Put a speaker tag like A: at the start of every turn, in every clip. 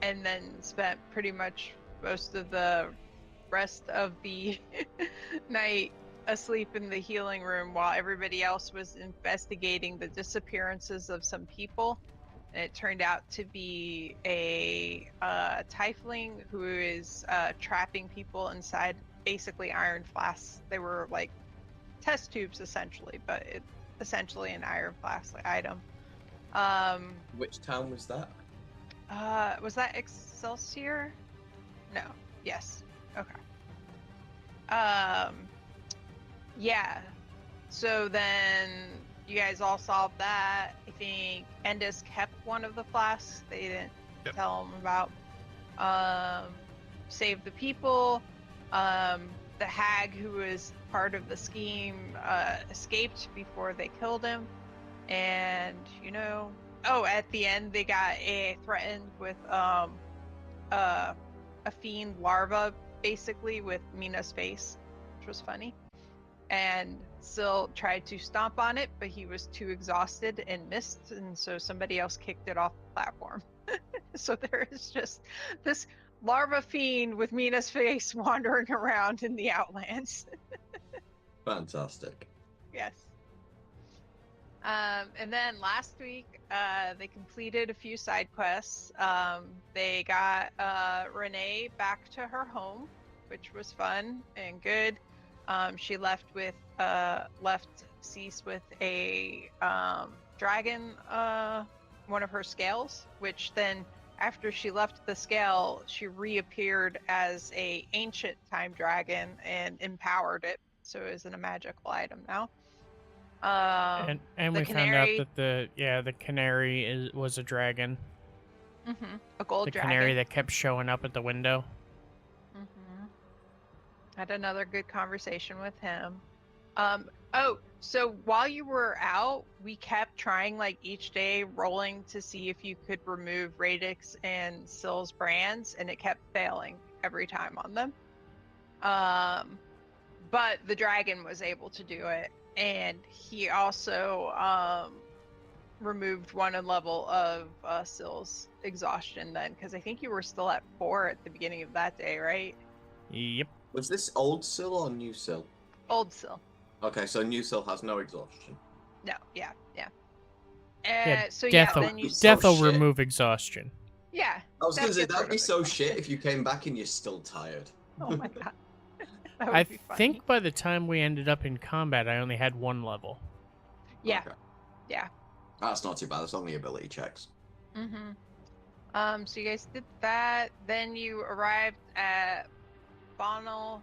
A: and then spent pretty much most of the rest of the night asleep in the healing room while everybody else was investigating the disappearances of some people. And it turned out to be a tiefling who is trapping people inside basically iron flasks. They were like test tubes essentially, but it's essentially an iron flask item.
B: Which town was that?
A: Was that Excelsior? No. Yes. Okay. Yeah. So then you guys all solved that. I think Endis kept one of the flasks. They didn't tell him about. Save the people. The hag who was part of the scheme escaped before they killed him. And, at the end they got threatened with a fiend larva, basically, with Mina's face, which was funny. And Syl tried to stomp on it, but he was too exhausted and missed, and so somebody else kicked it off the platform. So there is just this larva fiend with Mina's face wandering around in the Outlands.
B: Fantastic.
A: Yes. And then last week, they completed a few side quests. They got Renee back to her home, which was fun and good. She left Cease with a dragon, one of her scales, which then after she left the scale, she reappeared as a ancient time dragon and empowered it. So it isn't a magical item now.
C: And we found out that the canary was a dragon.
A: Mm-hmm. A gold dragon.
C: The canary that kept showing up at the window.
A: Mm-hmm. Had another good conversation with him. So while you were out, we kept trying each day rolling to see if you could remove Radix and Syl's brands, and it kept failing every time on them. But the dragon was able to do it, and he also removed one level of Syl's exhaustion then, because I think you were still at 4 at the beginning of that day, right?
C: Yep.
B: Was this old Syl or new Syl?
A: Old Syl.
B: Okay, so new Syl has no exhaustion.
A: No, yeah.
C: Death will remove exhaustion.
A: Yeah.
B: I was going to say, that would be so shit if you came back and you're still tired.
A: Oh my god.
C: I think by the time we ended up in combat, I only had 1 level.
A: Yeah.
B: Okay.
A: Yeah.
B: That's not too bad. That's only ability checks.
A: Mm-hmm. So you guys did that. Then you arrived at Banel,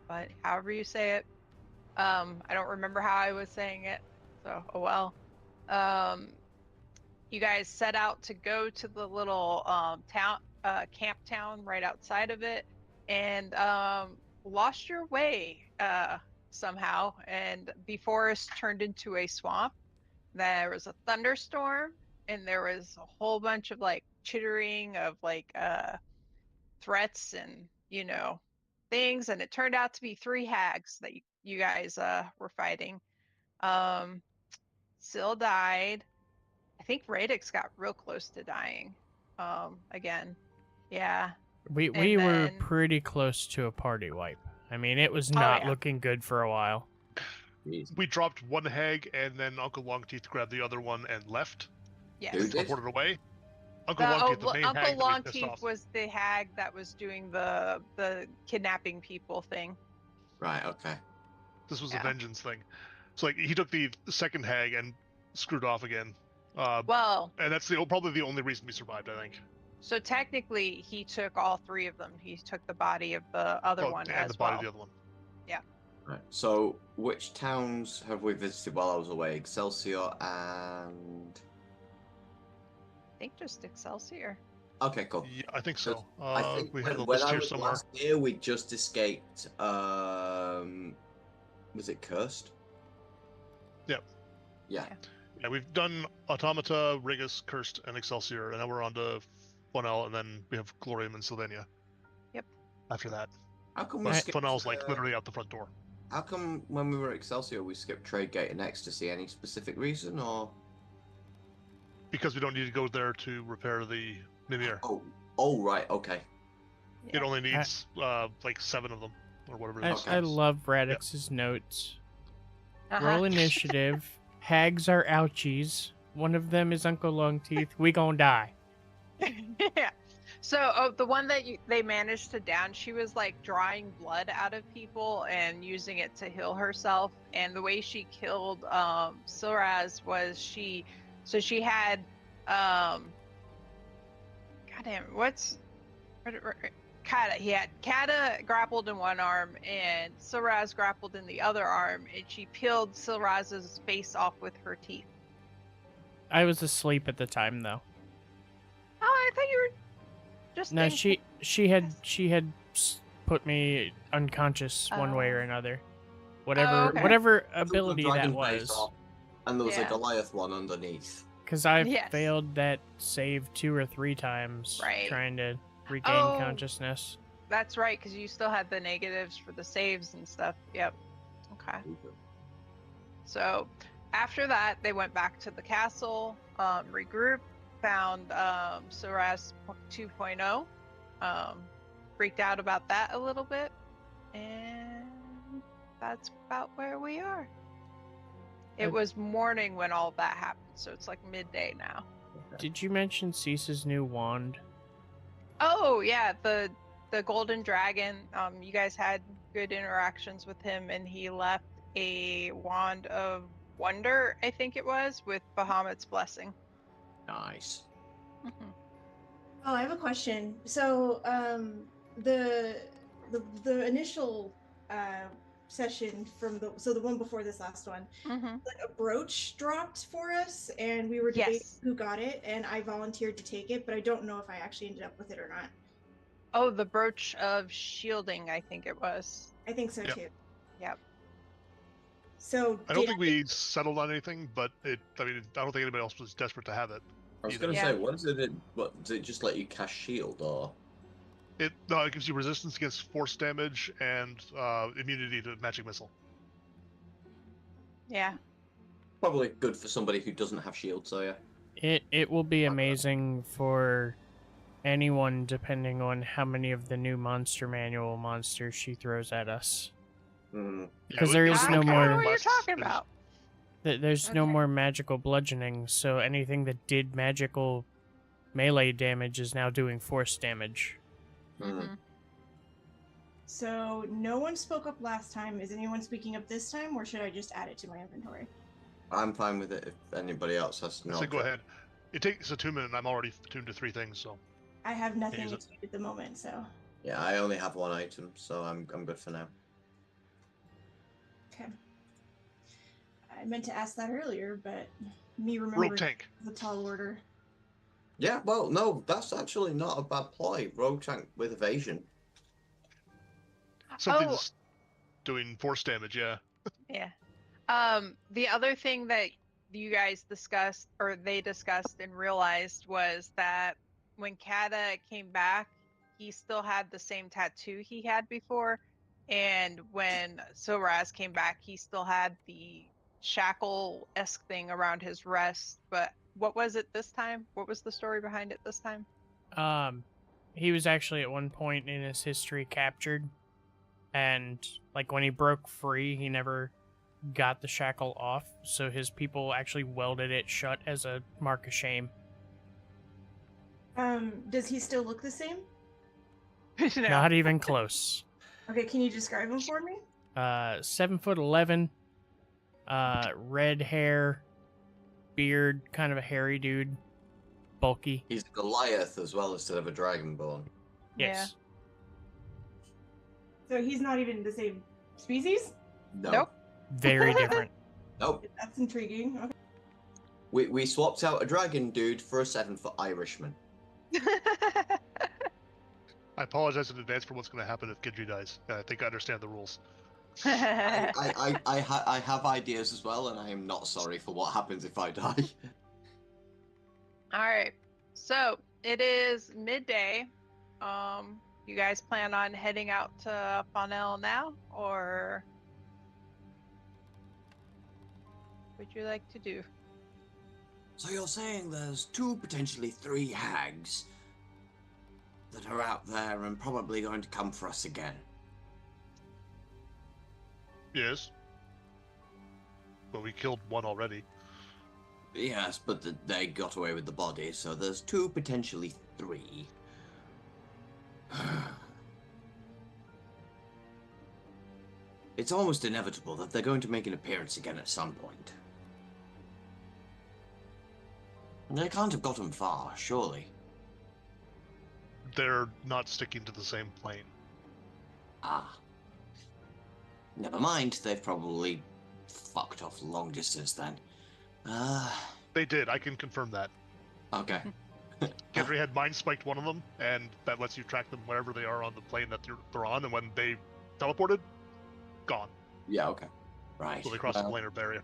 A: but however you say it. I don't remember how I was saying it, so oh well. You guys set out to go to the little camp town right outside of it, and lost your way somehow, and the forest turned into a swamp. There was a thunderstorm, and there was a whole bunch of chittering of threats and things, and it turned out to be 3 hags that you guys were fighting. Syl died. I think Radix got real close to dying again. Yeah.
C: We were pretty close to a party wipe. I mean, it was not looking good for a while.
D: We dropped 1 hag, and then Uncle Longteeth grabbed the other one and left.
A: Yes.
D: Teleported away. Uncle Longteeth, the main
A: Uncle
D: hag
A: Longteeth was the hag that was doing the kidnapping people thing.
B: Right, okay.
D: This was a vengeance thing. So he took the second hag and screwed off again. And that's probably the only reason we survived, I think.
A: So technically, he took all 3 of them. He took the body of the other one
D: and the body of the other one.
A: Yeah.
B: Right. So, which towns have we visited while I was away? Excelsior and...
A: I think just Excelsior.
B: Okay, cool.
D: Yeah, I think so.
B: I think
D: we have the
B: when
D: list
B: I
D: here
B: was
D: somewhere.
B: last here, we just escaped. Was it Cursed?
D: Yep.
B: Yeah.
D: Yeah, we've done Automata, Rigus, Cursed, and Excelsior, and now we're on to Funnel, and then we have Glorium and Sylvania.
A: Yep.
D: After that.
B: How come we skipped,
D: Funnel's literally out the front door.
B: How come when we were at Excelsior we skipped Trade Gate and Ecstasy? Any specific reason, or?
D: Because we don't need to go there to repair the Mimir.
B: Oh, right, okay.
D: It only needs like 7 of them or whatever it is.
C: I love Radix's notes. Roll initiative. Hags are ouchies. One of them is Uncle Longteeth. We gonna die.
A: Yeah. So the one that they managed to down, she was like drawing blood out of people and using it to heal herself. And the way she killed Silraz was she had goddamn Kata grappled in one arm and Silraz grappled in the other arm, and she peeled Silraz's face off with her teeth.
C: I was asleep at the time, though.
A: Oh, I thought you were just.
C: No, she had put me unconscious one way or another. Whatever ability that was.
B: And there was a Goliath one underneath.
C: Because I've failed that save 2 or 3 times trying to regain consciousness.
A: That's right, because you still had the negatives for the saves and stuff. Yep. Okay. So after that, they went back to the castle, regrouped, found Silraz 2.0, freaked out about that a little bit, and that's about where we are. It was morning when all of that happened, so it's like midday now.
C: Did you mention Cease's new wand?
A: Oh, yeah, the Golden Dragon. You guys had good interactions with him, and he left a Wand of Wonder, I think it was, with Bahamut's blessing.
B: Nice.
A: Mm-hmm.
E: Oh, I have a question. So, the initial session from the one before this last one, like a brooch dropped for us, and we were debating who got it, and I volunteered to take it, but I don't know if I actually ended up with it or not.
A: Oh, the brooch of shielding, I think it was.
E: I think so too.
A: Yep.
E: So
D: I don't think we settled on anything, but I don't think anybody else was desperate to have it.
B: I was going to say, what does it just let you cast shield, or?
D: It gives you resistance against force damage and immunity to magic missile.
A: Yeah.
B: Probably good for somebody who doesn't have shield, so yeah.
C: It will be amazing for anyone, depending on how many of the new Monster Manual monsters she throws at us. Because there is no more.
A: I don't know what you're talking about.
C: There's no more magical bludgeoning, so anything that did magical melee damage is now doing force damage.
E: So no one spoke up last time. Is anyone speaking up this time, or should I just add it to my inventory?
B: I'm fine with it if anybody else has to know.
D: So go ahead. It takes attunement, and I'm already attuned to 3 things, so.
E: I have nothing attuned at the moment, so.
B: Yeah, I only have 1 item, so I'm good for now.
E: Okay. I meant to ask that earlier, but me remembering
D: Rogue tank.
E: The tall order.
B: Yeah, well, no, that's actually not a bad ploy. Rogue tank with evasion.
D: Something's doing force damage, yeah.
A: Yeah. The other thing that you guys discussed, or they discussed and realized, was that when Kata came back, he still had the same tattoo he had before. And when Silraz came back, he still had the shackle-esque thing around his wrist. But what was it this time? What was the story behind it this time?
C: He was actually at one point in his history captured. And, like, when he broke free, he never got the shackle off. So his people actually welded it shut as a mark of shame.
E: Does he still look the same?
A: No.
C: Not even close.
E: Okay, can you describe him for me?
C: 7'11", red hair, beard, kind of a hairy dude, bulky.
B: He's a Goliath as well instead of a Dragonborn.
C: Yes.
E: So he's not even the same species?
B: No.
A: Nope.
C: Very different.
B: Nope.
E: That's intriguing. Okay.
B: We swapped out a dragon dude for a 7-foot Irishman.
D: I apologize in advance for what's going to happen if Gendry dies. I think I understand the rules.
B: I have ideas as well, and I am not sorry for what happens if I die.
A: All right. So it is midday. You guys plan on heading out to Faunel now, or what would you like to do?
B: So you're saying there's 2, potentially 3 hags that are out there and probably going to come for us again?
D: Yes. But we killed one already.
B: Yes, but they got away with the body, so there's 2, potentially 3. It's almost inevitable that they're going to make an appearance again at some point. They can't have gotten far, surely.
D: They're not sticking to the same plane.
B: Ah. Never mind, they've probably fucked off long distance then.
D: They did, I can confirm that.
B: Okay.
D: Gendry had mind spiked one of them, and that lets you track them wherever they are on the plane that they're on, and when they teleported, gone.
B: Yeah, okay. Right.
D: So they crossed the planar barrier.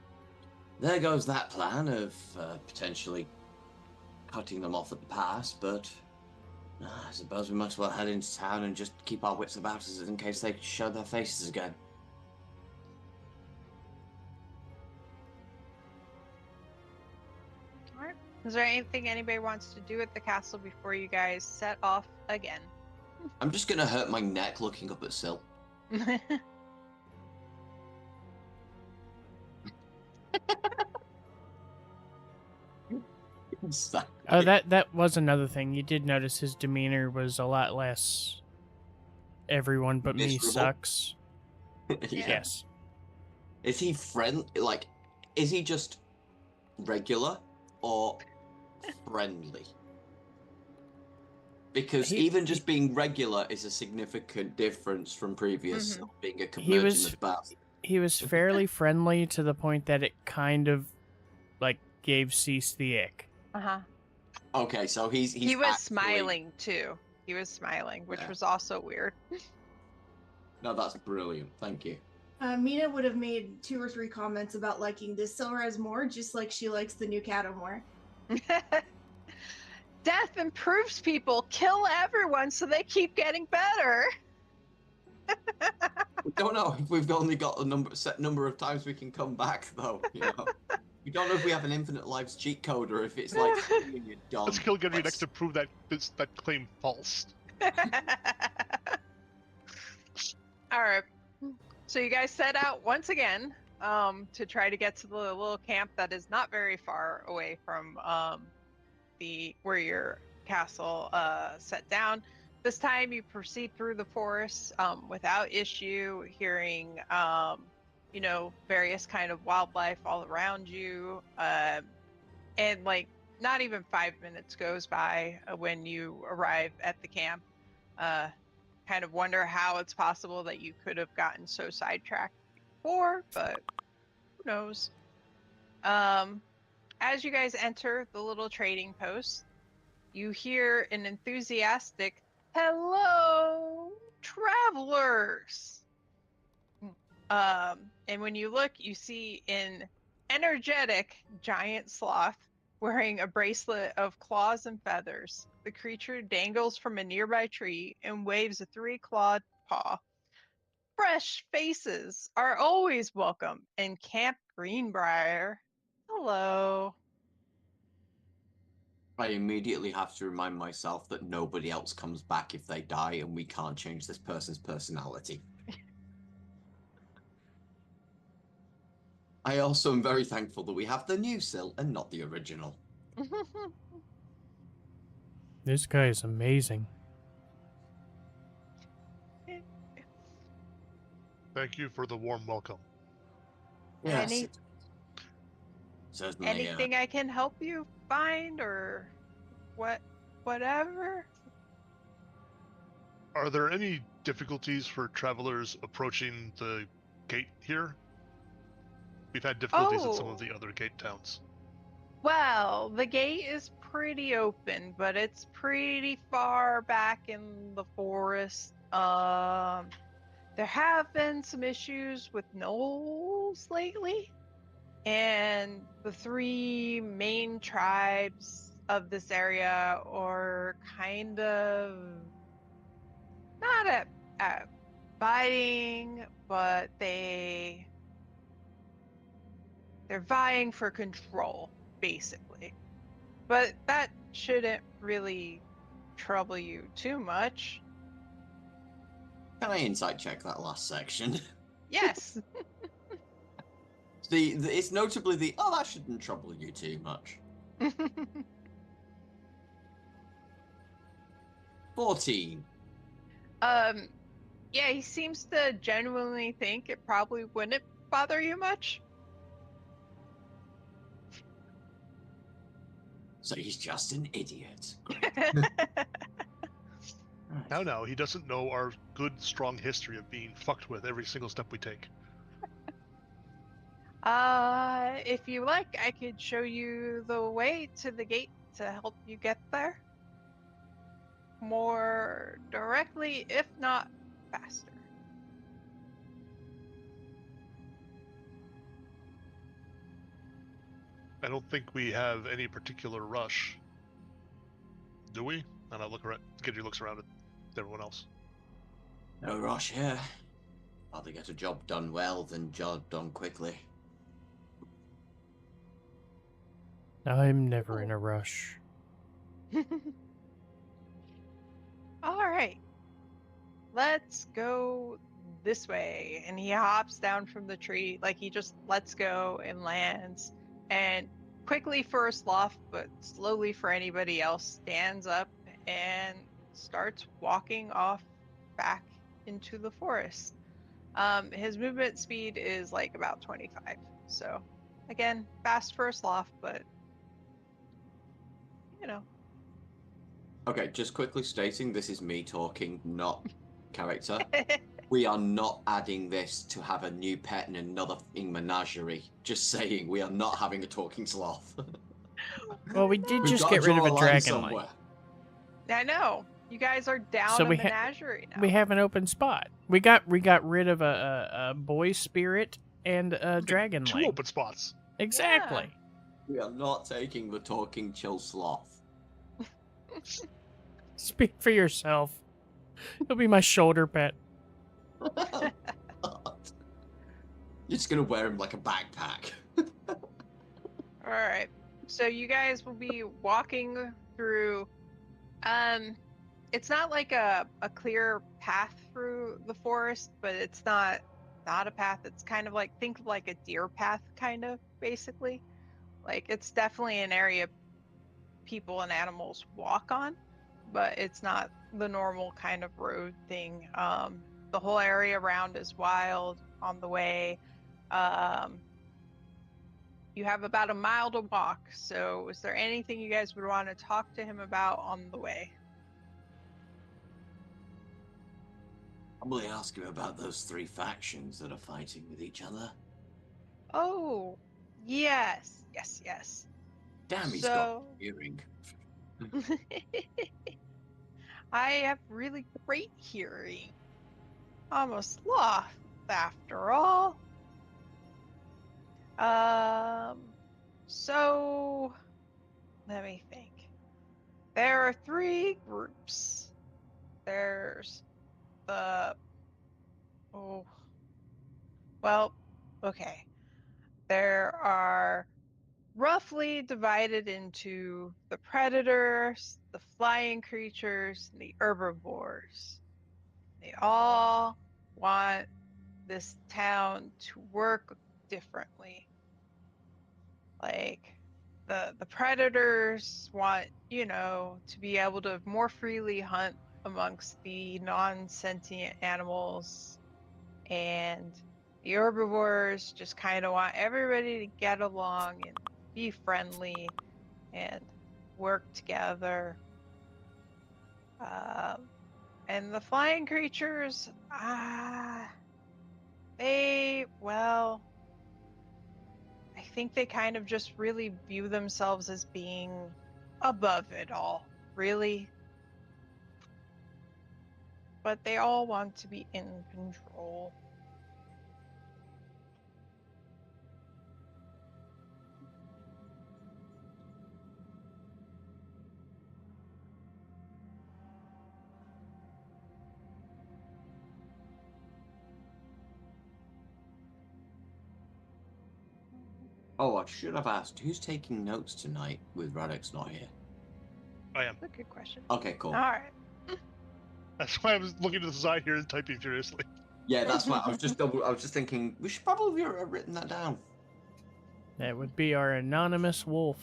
B: There goes that plan of potentially cutting them off at the pass, but I suppose we might as well head into town and just keep our wits about us in case they show their faces again.
A: Alright. Is there anything anybody wants to do at the castle before you guys set off again?
B: I'm just gonna hurt my neck looking up at Syl.
C: Oh, that was another thing. You did notice his demeanor was a lot less. Everyone but me sucks.
B: Yeah.
C: Yes.
B: Is he friendly? Like, is he just regular or friendly? Because even just being regular is a significant difference from previous being a curmudgeon of battle.
C: He was fairly friendly to the point that it kind of like gave Cease the ick.
B: Okay, so he was
A: actually smiling too. He was smiling, which was also weird.
B: No, that's brilliant. Thank you.
E: Mina would have made 2 or 3 comments about liking this Selraz more, just like she likes the new Kato more.
A: Death improves people. Kill everyone so they keep getting better.
B: We don't know if we've only got a set number of times we can come back, though. You know, we don't know if we have an infinite lives cheat code or if it's like you're done.
D: Let's kill Gendry next to prove that claim false.
A: All right. So you guys set out once again to try to get to the little camp that is not very far away from where your castle set down. This time you proceed through the forest without issue, hearing various kind of wildlife all around you, and like not even 5 minutes goes by when you arrive at the camp. Kind of wonder how it's possible that you could have gotten so sidetracked before, but who knows. As you guys enter the little trading post, you hear an enthusiastic, "Hello, travelers!" And when you look, you see an energetic giant sloth wearing a bracelet of claws and feathers. The creature dangles from a nearby tree and waves a 3-clawed paw. Fresh faces are always welcome in Camp Greenbrier. Hello.
B: I immediately have to remind myself that nobody else comes back if they die and we can't change this person's personality. I also am very thankful that we have the new Syl and not the original.
C: This guy is amazing.
D: Thank you for the warm welcome.
B: Yes.
A: Anything I can help you find or whatever?
D: Are there any difficulties for travelers approaching the gate here? We've had difficulties in some of the other gate towns.
A: Well, the gate is pretty open, but it's pretty far back in the forest. There have been some issues with gnolls lately, and the 3 main tribes of this area are kind of not at fighting, but they're vying for control, basically. but that shouldn't really trouble you too much.
B: Can I insight check that last section?
A: Yes.
B: It's notably that shouldn't trouble you too much. 14.
A: Yeah, he seems to genuinely think it probably wouldn't bother you much.
B: So he's just an idiot.
D: Right. No, he doesn't know our good, strong history of being fucked with every single step we take.
A: If you like, I could show you the way to the gate to help you get there. More directly, if not faster.
D: I don't think we have any particular rush. Do we? And I look around. Gendry looks around at everyone else.
B: No rush here. Rather get a job done well than job done quickly.
C: I'm never in a rush.
A: All right. Let's go this way. And he hops down from the tree. Like, he just lets go and lands. And quickly for a sloth, but slowly for anybody else, stands up and starts walking off back into the forest. His movement speed is like about 25. So, again, fast for a sloth, but, you know.
B: Okay, just quickly stating, this is me talking, not character. We are not adding this to have a new pet in another menagerie. Just saying, we are not having a talking sloth.
C: Well, we did just get rid of a dragonling.
A: I know. You guys are down a menagerie now.
C: We have an open spot. We got rid of a boy spirit and a dragonling.
D: 2 open spots.
C: Exactly.
B: Yeah. We are not taking the talking chill sloth.
C: Speak for yourself. He'll be my shoulder pet.
B: You're just gonna wear him like a backpack.
A: Alright. So you guys will be walking through it's not like a clear path through the forest, but it's not a path. It's kind of like, think of like a deer path kind of, basically. Like, it's definitely an area people and animals walk on, but it's not the normal kind of road thing. The whole area around is wild on the way. You have about a mile to walk, so is there anything you guys would want to talk to him about on the way?
B: Probably ask him about those 3 factions that are fighting with each other.
A: Oh, yes.
B: Damn, he's got hearing.
A: I have really great hearing. I'm a sloth, after all. So, let me think. There are 3 groups. There's the... okay. There are roughly divided into the predators, the flying creatures, and the herbivores. They all want this town to work differently. Like, the predators want, to be able to more freely hunt amongst the non-sentient animals, and the herbivores just kind of want everybody to get along and be friendly and work together. And the flying creatures, I think they kind of just really view themselves as being above it all, really. But they all want to be in control.
B: Oh, I should have asked, who's taking notes tonight with Radix not here?
D: I am.
A: That's a good question.
B: Okay, cool.
A: All right.
D: That's why I was looking to the side here and typing furiously.
B: Yeah, that's why I was just thinking we should probably have written that down.
C: That would be our anonymous wolf.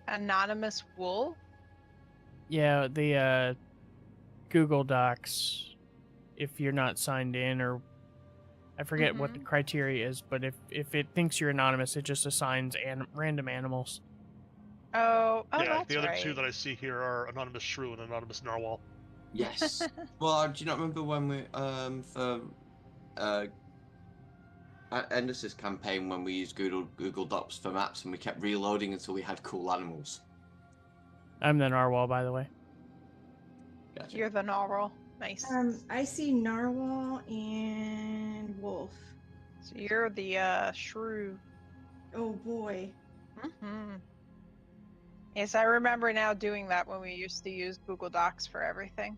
A: Anonymous wolf?
C: Yeah, the Google Docs, if you're not signed in, or I forget what the criteria is, but if it thinks you're anonymous, it just assigns random animals.
A: Oh,
D: yeah,
A: that's
D: the other
A: right.
D: two that I see here are Anonymous Shrew and Anonymous Narwhal.
B: Yes. Well, do you not remember when we for Endless's campaign when we used Google Docs for maps and we kept reloading until we had cool animals?
C: I'm the narwhal, by the way.
B: Gotcha.
A: You're the narwhal. Nice.
E: I see narwhal and wolf.
A: So you're the shrew.
E: Oh boy.
A: Yes, I remember now doing that when we used to use Google Docs for everything.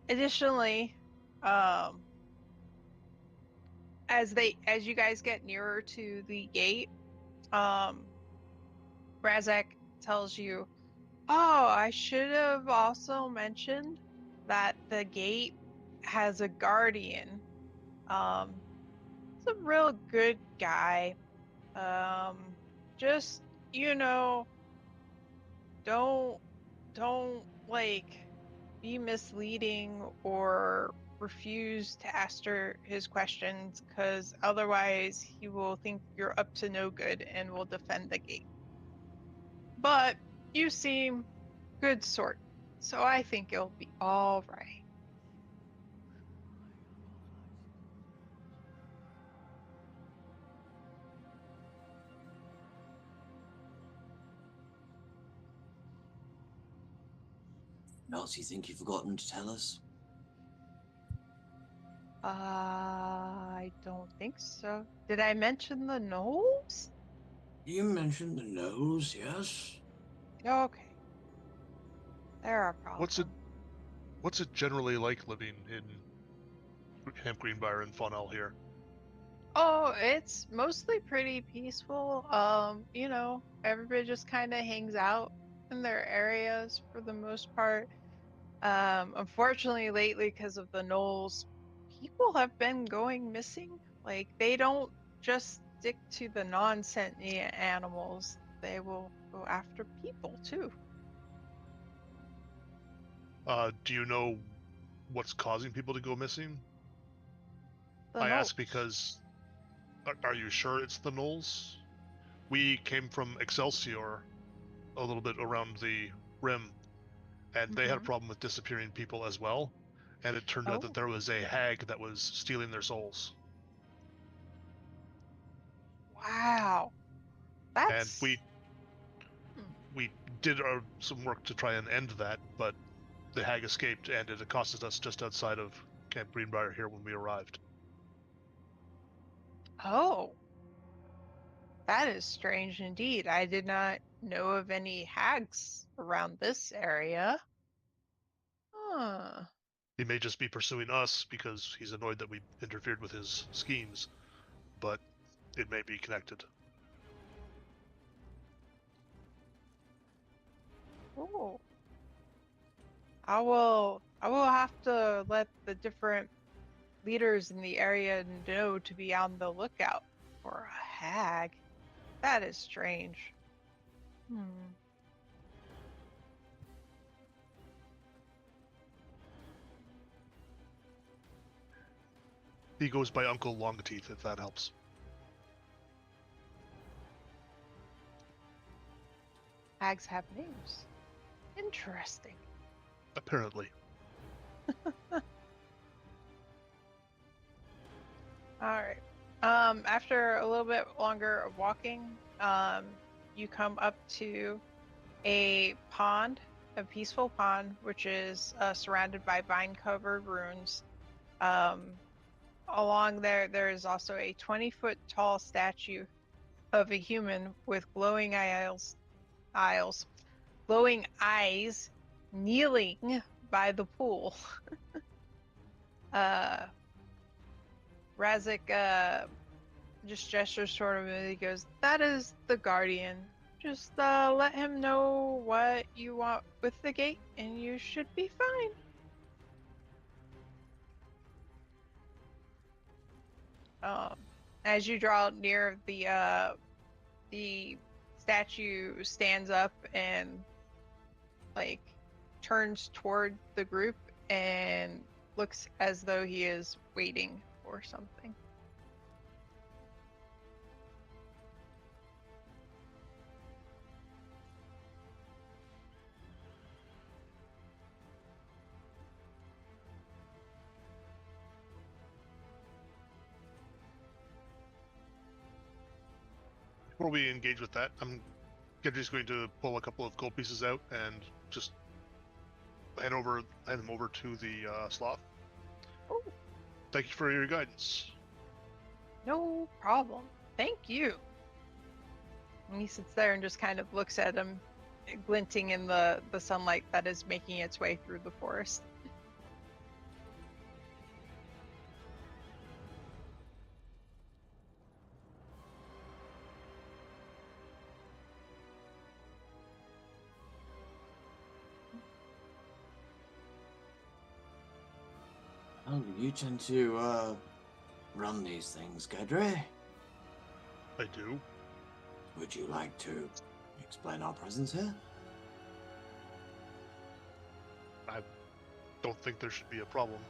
A: Additionally, as you guys get nearer to the gate, Razak tells you, "Oh, I should have also mentioned that the gate has a guardian. He's a real good guy. Just, don't like be misleading or refuse to answer his questions, because otherwise he will think you're up to no good and will defend the gate. But you seem good sort, so I think it'll be all right."
B: What else do you think you've forgotten to tell us?
A: I don't think so. Did I mention the nose?
B: You mentioned the nose, yes.
A: Okay. There are problems.
D: What's it generally like living in Camp Greenbrier and Faunel here?
A: Oh, it's mostly pretty peaceful. Everybody just kind of hangs out in their areas for the most part. Unfortunately, lately, because of the gnolls, people have been going missing. Like, they don't just stick to the non-sentient animals. They will go after people, too.
D: Do you know what's causing people to go missing?
A: The
D: I
A: gnolls.
D: ask because, are you sure it's the gnolls? We came from Excelsior, a little bit around the rim, and they had a problem with disappearing people as well. And it turned out that there was a hag that was stealing their souls.
A: Wow. That's...
D: And we did some work to try and end that, but the hag escaped, and it accosted us just outside of Camp Greenbrier here when we arrived.
A: Oh. That is strange indeed. I did not know of any hags around this area. Huh.
D: He may just be pursuing us because he's annoyed that we interfered with his schemes, but it may be connected.
A: Oh. I will have to let the different leaders in the area know to be on the lookout for a hag. That is strange.
D: He goes by Uncle Longteeth, if that helps.
A: Hags have names. Interesting.
D: Apparently.
A: Alright. After a little bit longer of walking, you come up to a pond, a peaceful pond, which is surrounded by vine-covered ruins. Along there is also a 20-foot tall statue of a human with glowing glowing eyes, kneeling by the pool. Razik just gestures toward him and he goes, "That is the Guardian. Just let him know what you want with the gate, and you should be fine." As you draw near, the statue stands up and like turns toward the group and looks as though he is waiting for something.
D: Before we engage with that, I'm just going to pull a couple of gold pieces out and just hand them over to the sloth.
A: Oh.
D: Thank you for your guidance.
A: No problem. Thank you. And he sits there and just kind of looks at him, glinting in the sunlight that is making its way through the forest.
B: Oh, you tend to run these things, Gedry.
D: I do.
B: Would you like to explain our presence here?
D: I don't think there should be a problem,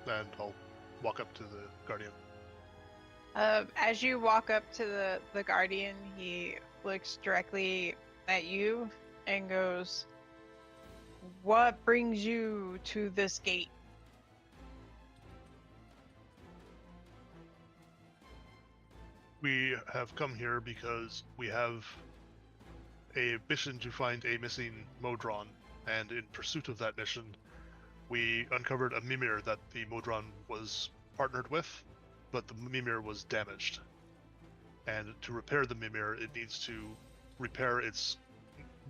D: and I'll walk up to the Guardian.
A: As you walk up to the Guardian, he looks directly at you and goes, "What brings you to this gate?"
D: We have come here because we have a mission to find a missing Modron, and in pursuit of that mission, we uncovered a Mimir that the Modron was partnered with, but the Mimir was damaged. And to repair the Mimir, it needs to repair its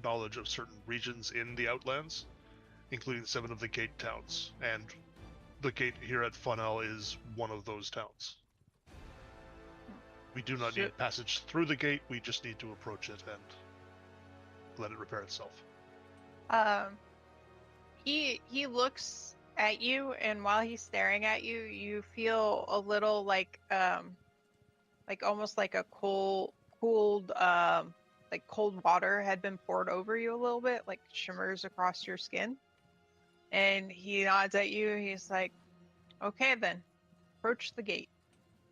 D: knowledge of certain regions in the Outlands, including 7 of the gate towns, and the gate here at Funnel is one of those towns. We do not need passage through the gate, we just need to approach it and let it repair itself.
A: He looks at you, and while he's staring at you, you feel a little like almost like a cold water had been poured over you a little bit, like shimmers across your skin. And he nods at you. He's like, "Okay, then, approach the gate."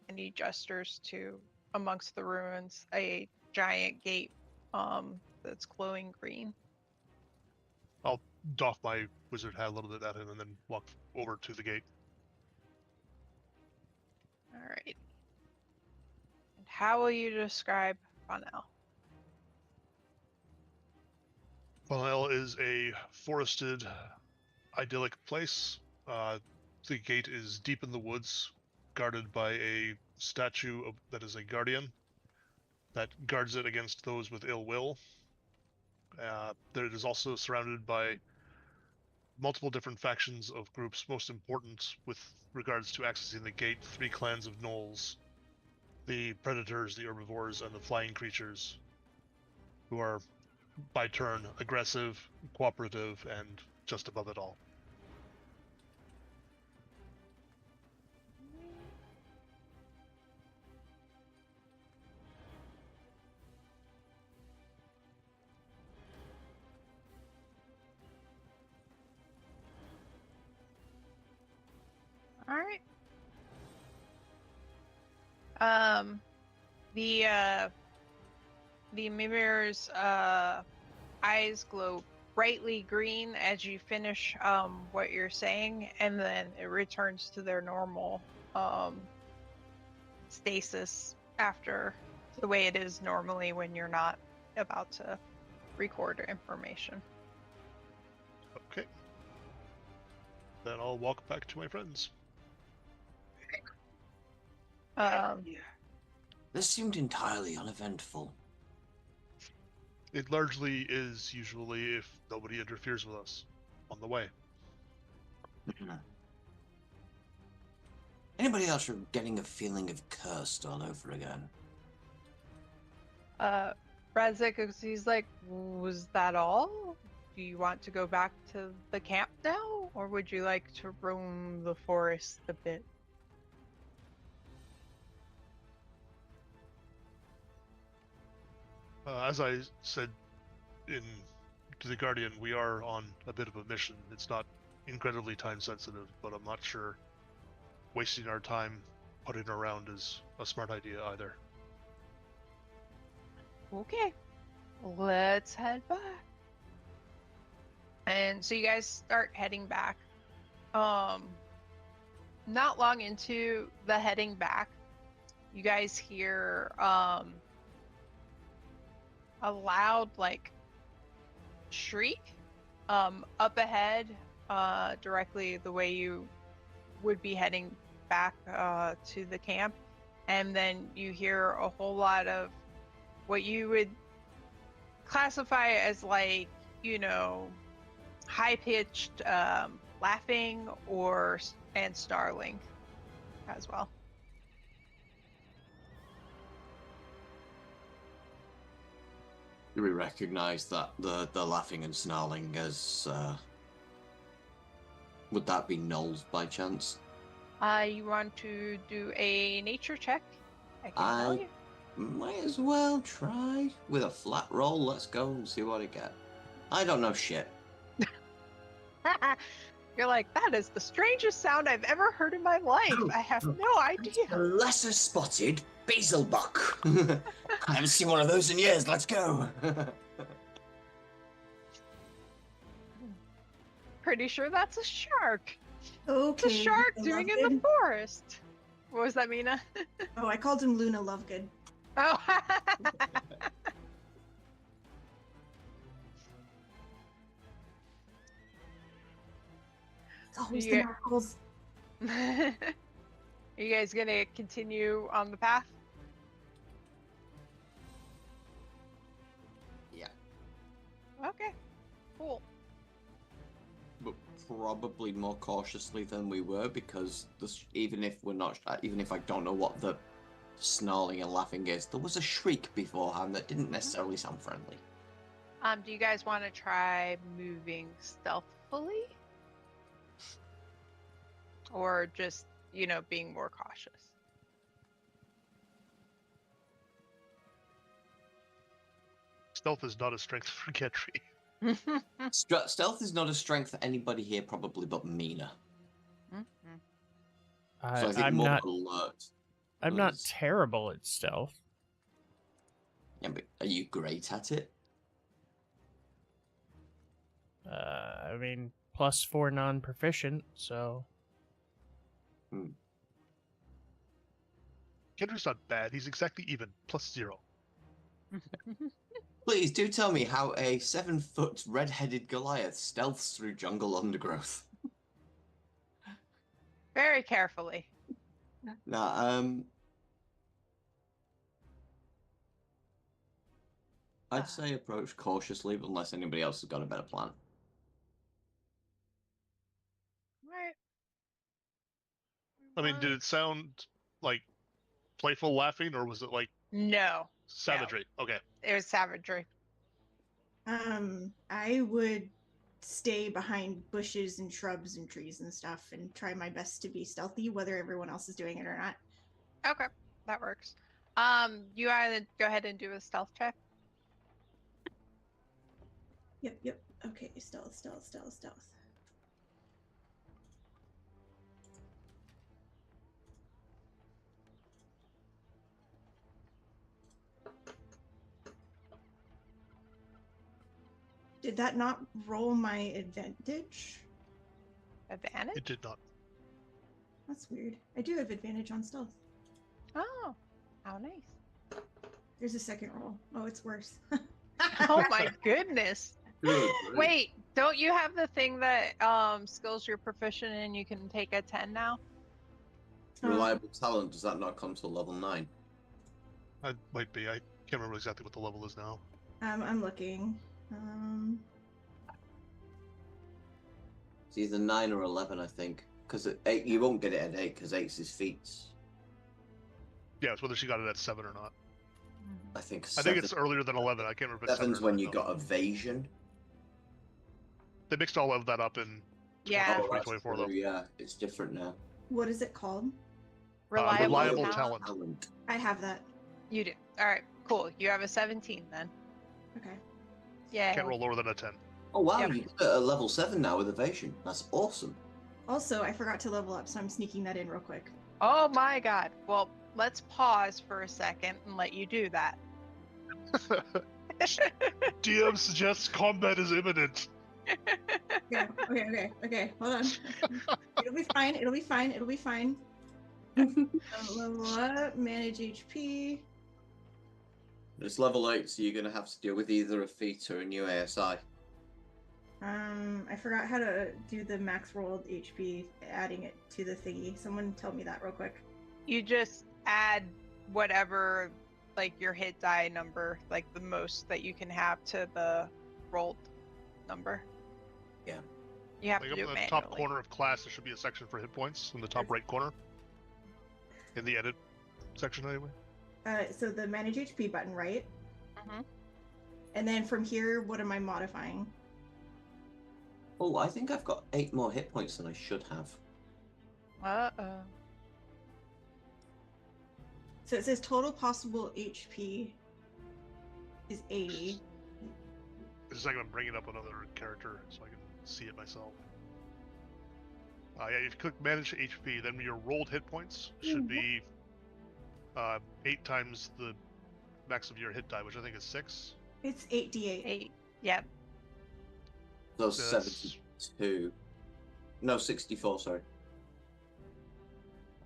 A: And he gestures to amongst the ruins a giant gate that's glowing green.
D: I'll doff my wizard hat a little bit at him and then walk over to the gate.
A: All right. And how will you describe Funnel?
D: Funnel is a forested, idyllic place. The gate is deep in the woods, guarded by a statue that is a guardian that guards it against those with ill will. It is also surrounded by multiple different factions of groups, most important with regards to accessing the gate, 3 clans of gnolls, the predators, the herbivores, and the flying creatures, who are by turn aggressive, cooperative, and just above it all.
A: All right. The Mimir's eyes glow brightly green as you finish what you're saying, and then it returns to their normal stasis after the way it is normally when you're not about to record information.
D: Okay. Then I'll walk back to my friends.
B: This seemed entirely uneventful.
D: It largely is, usually, if nobody interferes with us on the way.
B: Anybody else are getting a feeling of cursed all over again?
A: Radzik, he's like, was that all? Do you want to go back to the camp now? Or would you like to roam the forest a bit?
D: As I said to the Guardian, we are on a bit of a mission. It's not incredibly time sensitive, but I'm not sure wasting our time putting around is a smart idea either.
A: Okay, let's head back. And so you guys start heading back. Not long into the heading back, you guys hear a loud like shriek up ahead, directly the way you would be heading back to the camp. And then you hear a whole lot of what you would classify as like, you know, high-pitched laughing and snarling as well.
B: Do we recognize that the laughing and snarling as would that be gnolls by chance?
A: You want to do a nature check? I can tell you.
B: Might as well try with a flat roll. Let's go and see what I get. I don't know shit.
A: You're like, that is the strangest sound I've ever heard in my life. I have no idea.
B: A lesser spotted Basilbuck. I haven't seen one of those in years. Let's go.
A: Pretty sure that's a shark.
E: Okay.
A: It's a shark
E: Luna
A: doing in
E: Lovegood.
A: the forest. What was that, Mina?
E: Oh, I called him Luna Lovegood.
A: Oh.
E: It's always
A: Yeah.
E: the knuckles.
A: Are you guys gonna continue on the path?
B: Yeah,
A: Okay, cool.
B: but probably more cautiously than we were because even if I don't know what the snarling and laughing is, there was a shriek beforehand that didn't necessarily sound friendly.
A: Do you guys want to try moving stealthily? Or just, you know, being more cautious?
D: Stealth is not a strength for Gendry.
B: Stealth is not a strength for anybody here, probably but Mina. So I think
C: I'm
B: more
C: not.
B: alert.
C: I'm not
B: is-
C: terrible at stealth.
B: Yeah, but are you great at it?
C: I mean, +4 non-proficient, so
D: Gendry's not bad. He's exactly even, +0.
B: Please do tell me how a 7-foot red-headed Goliath stealths through jungle undergrowth.
A: Very carefully.
B: Nah, I'd say approach cautiously, unless anybody else has got a better plan.
A: Right.
D: I mean, did it sound like playful laughing, or was it like
A: No,
D: savagery? Okay.
A: it was savagery.
E: I would stay behind bushes and shrubs and trees and stuff and try my best to be stealthy, whether everyone else is doing it or not.
A: Okay, that works. You either go ahead and do a stealth check.
E: Yep. Okay, stealth. Did that not roll my advantage?
A: Advantage?
D: It did not.
E: That's weird. I do have advantage on stealth.
A: Oh, how nice.
E: There's a second roll. Oh, it's worse.
A: Oh my goodness.
B: Good.
A: Wait, don't you have the thing that skills you're proficient in you can take a 10 now?
B: Reliable talent, does that not come to level 9?
D: It might be. I can't remember exactly what the level is now.
E: I'm looking.
B: It's either 9 or 11, I think. Because at 8, you won't get it at 8 because 8's his feats.
D: Yeah, it's whether she got it at 7 or not.
B: I think.
D: I think it's earlier than 11. I can't remember. If it's
B: 7's
D: 7 or
B: when
D: 9,
B: you
D: though.
B: got evasion.
D: They mixed all of that up in
A: Yeah.
B: Oh, that's
D: 2024 though.
B: true, yeah, it's different now.
E: What is it called?
A: Reliable talent.
B: talent.
E: I have that.
A: You do. All right, cool. You have a 17 then.
E: Okay.
A: Yeah.
D: Can't roll lower than a 10.
B: Oh wow,
A: Yep.
B: you got a level 7 now with evasion. That's awesome.
E: Also, I forgot to level up, so I'm sneaking that in real quick.
A: Oh my god. Well, let's pause for a second and let you do that.
D: DM suggests combat is imminent.
E: Okay. Hold on. It'll be fine. It'll be fine. Level up, manage HP.
B: It's level 8, so you're gonna have to deal with either a feat or a new ASI.
E: I forgot how to do the max rolled HP, adding it to the thingy. Someone tell me that real quick.
A: You just add whatever, like your hit die number, like the most that you can have to the rolled number.
B: Yeah.
A: You have
D: Like
A: to do
D: up
A: it
D: in the
A: manually.
D: top corner of class, there should be a section for hit points in the top right corner. In the edit section, anyway.
E: So the manage HP button, right?
A: Mhm.
E: And then from here, what am I modifying?
B: Oh, I think I've got 8 more hit points than I should have.
A: Uh-oh.
E: So it says total possible HP is 80.
D: Just a second, I'm bringing up another character so I can see it myself. Yeah, if you click manage HP, then your rolled hit points should be 8 times the max of your hit die, which I think is 6.
E: It's 8d8.
A: 8. Yep.
B: Those
D: So that's-
B: 72. No, 64, sorry.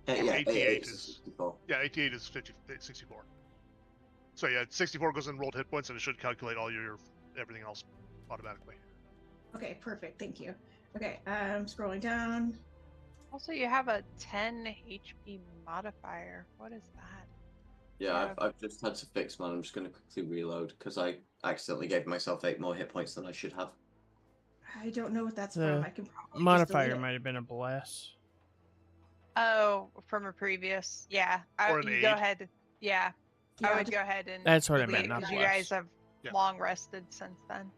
D: Yeah,
B: Yeah,
D: 88
B: is
D: is-
B: 64.
D: Yeah, 88 is 64. So yeah, 64 goes in rolled hit points, and it should calculate all your everything else automatically.
E: Okay, perfect. Thank you. Okay, scrolling down.
A: Also, you have a 10 HP modifier. What is that?
B: Yeah, I've just had to fix mine. I'm just going to quickly reload because I accidentally gave myself 8 more hit points than I should have.
E: I don't know what that's
C: The
E: from. I can probably just
C: Modifier
E: delete it.
C: might have been a bless.
A: Oh, from a previous. Yeah.
D: Or an
A: you go
D: aid.
A: ahead. Yeah.
E: Yeah,
A: I
E: I'll
A: would
E: just-
A: go ahead and.
C: That's what I
A: delete
C: meant,
A: it,
C: not
A: 'cause you
C: bless.
A: guys have
D: Yeah.
A: long rested since then.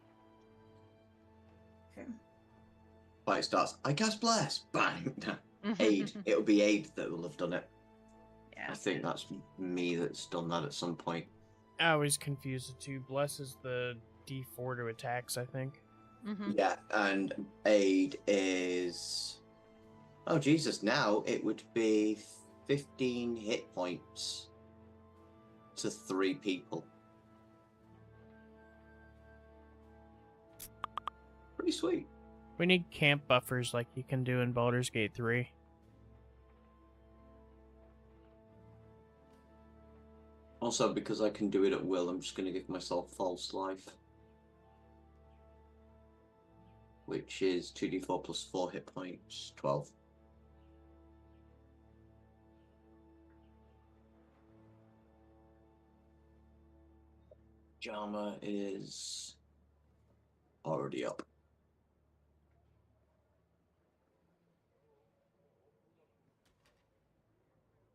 E: Okay.
B: But it starts, I cast Bless! Bang! Aid. It'll be Aid that will have done it.
A: Yeah.
B: I think that's me that's done that at some point.
C: I always confuse the two. Bless is the D4 to attacks, I think.
A: Mhm.
B: Yeah, and Aid is... Oh, Jesus, now it would be 15 hit points to 3 people. Pretty sweet.
C: We need camp buffers like you can do in Baldur's Gate 3.
B: Also, because I can do it at will, I'm just going to give myself false life. Which is 2d4 plus 4 hit points, 12. Jama is already up.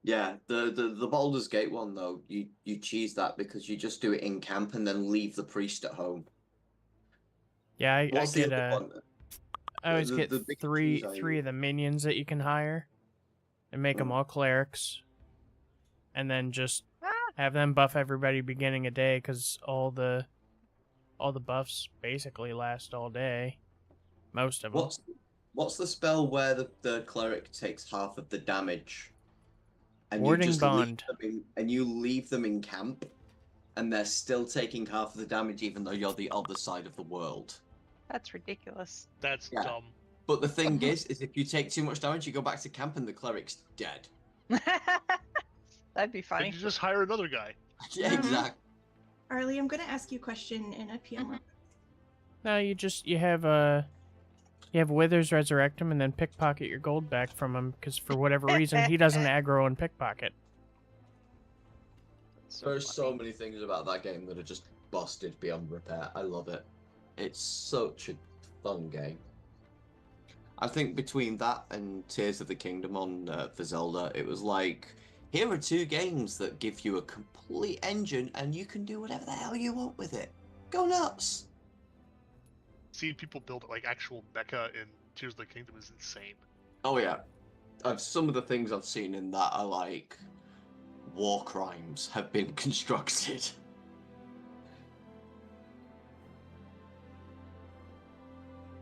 B: Yeah, the Baldur's Gate one though, you cheese that because you just do it in camp and then leave the priest at home.
C: Yeah, I
B: What's the
C: get
B: other one?
C: I always
B: the-
C: get
B: the big
C: three
B: cheese I
C: three of
B: use?
C: the minions that you can hire, and make them all clerics, and then just
A: Ah,
C: have them buff everybody beginning a day because all the buffs basically last all day, most of them.
B: What's the spell where the cleric takes half of the damage? And
C: Warding
B: you just
C: Bond.
B: and you leave them in camp, and they're still taking half of the damage even though you're the other side of the world.
A: that's ridiculous.
D: That's
B: Yeah.
D: dumb.
B: But the thing is if you take too much damage, you go back to camp and the cleric's dead.
A: That'd be
D: Then
A: funny.
D: you just hire another guy.
B: Yeah,
A: Mhm.
B: exactly.
E: Arlie, I'm gonna ask you a question in a PM.
C: No, you have Withers resurrect him and then pickpocket your gold back from him because for whatever reason he doesn't aggro and pickpocket.
A: So
B: There's so
A: funny.
B: many things about that game that are just busted beyond repair. I love it. It's such a fun game. I think between that and Tears of the Kingdom on for Zelda, it was like, here are 2 games that give you a complete engine and you can do whatever the hell you want with it. Go nuts!
D: Seeing people build like actual mecha in Tears of the Kingdom is insane.
B: Oh yeah. Some of the things I've seen in that are like, war crimes have been constructed.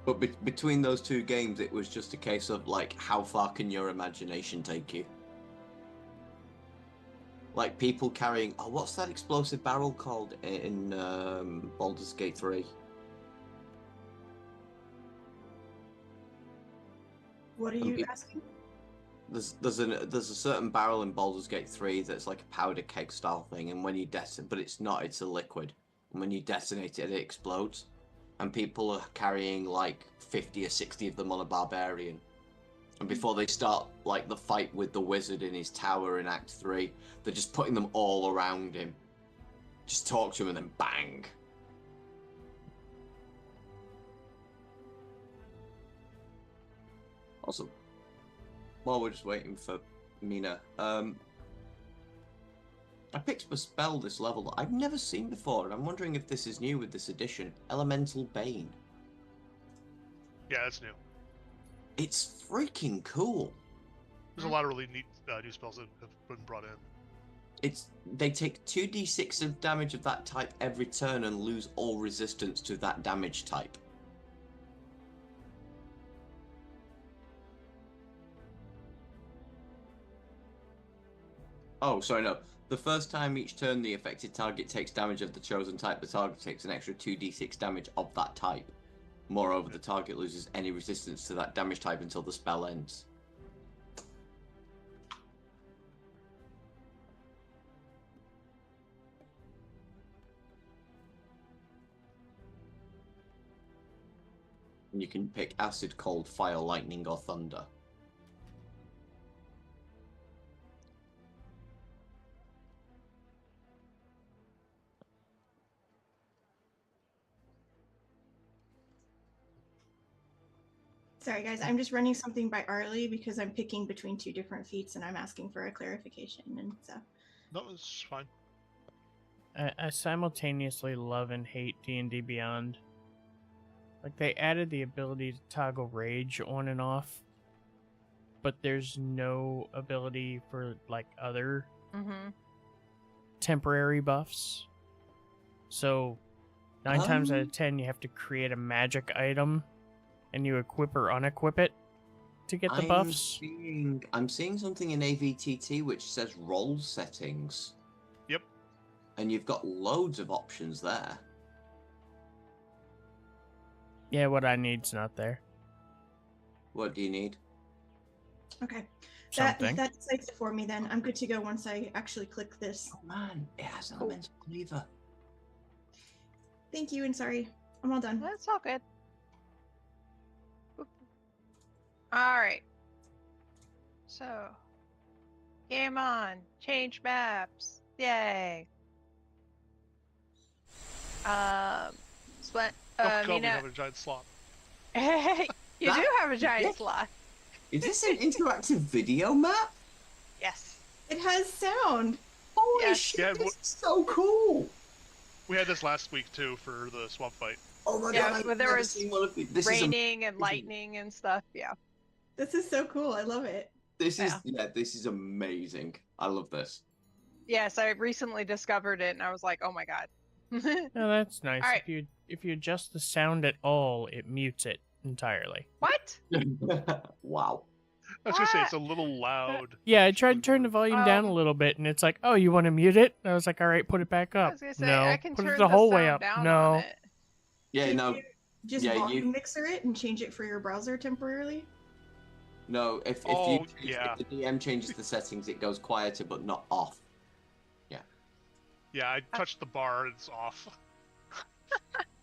B: But between those 2 games, it was just a case of, like, how far can your imagination take you? Like, people carrying... Oh, what's that explosive barrel called in Baldur's Gate 3?
E: What are you asking?
B: There's a certain barrel in Baldur's Gate 3 that's like a powder keg style thing, and when you detonate... But it's not, it's a liquid. And when you detonate it, it explodes. And people are carrying like 50 or 60 of them on a barbarian. And before they start like the fight with the wizard in his tower in Act 3, they're just putting them all around him. Just talk to him and then bang. Awesome. While we're just waiting for Mina, I picked up a spell this level that I've never seen before, and I'm wondering if this is new with this edition. Elemental Bane.
D: Yeah, that's new.
B: It's freaking cool.
D: There's a lot of really neat new spells that have been brought in.
B: They take 2d6 of damage of that type every turn and lose all resistance to that damage type. Oh, sorry, no. The first time each turn the affected target takes damage of the chosen type, the target takes an extra 2d6 damage of that type. Moreover, the target loses any resistance to that damage type until the spell ends. And you can pick Acid, Cold, Fire, Lightning, or Thunder.
E: Sorry, guys. I'm just running something by Arlie because I'm picking between 2 different feats and I'm asking for a clarification. And so.
D: No, it's fine.
C: I simultaneously love and hate D&D Beyond. Like, they added the ability to toggle rage on and off, but there's no ability for, like, other temporary buffs. So, 9 times out of 10, you have to create a magic item, and you equip or unequip it to get the buffs.
B: I'm seeing something in AVTT which says roll settings.
D: Yep.
B: And you've got loads of options there.
C: Yeah, what I need's not there.
B: What do you need?
E: Okay.
C: Something.
E: That decides it for me then. I'm good to go once I actually click this.
B: Oh man, it has elemental cleaver.
E: Thank you and sorry. I'm all done.
A: That's all good. All right. So, game on. Change maps. Yay.
D: God, we have a giant slot.
A: You do have a giant slot.
B: Is this an interactive video map?
A: Yes.
E: It has sound.
B: Holy
A: Yes.
B: shit,
D: Yeah,
B: this is so cool!
D: We had this last week too for the swamp fight.
B: Oh my
A: Yeah,
B: god, I've
A: but there
B: never
A: was
B: seen one of these. This
A: Raining and lightning and stuff. Yeah.
E: This is so cool. I love it.
B: this is amazing. I love this.
A: Yes, I recently discovered it and I was like, oh my god.
C: Oh, that's nice.
A: All right.
C: If you adjust the sound at all, it mutes it entirely.
A: What?
B: Wow.
D: I was gonna say it's a little loud.
C: Yeah, I tried to turn the volume down a little bit, and it's like, oh, you want to mute it? I was like, all right, put it back
A: I
C: up.
A: was gonna say,
C: No,
A: I can
C: put
A: turn
C: it the whole way
A: sound
C: up.
A: down
C: No.
A: on it.
B: Yeah,
E: Can
B: no,
E: you just
B: yeah,
E: volume
B: you-
E: mixer it and change it for your browser temporarily?
B: no. If
D: Oh,
B: if
D: yeah.
B: the DM changes the settings, it goes quieter but not off.
D: Yeah, I touched the bar and it's off.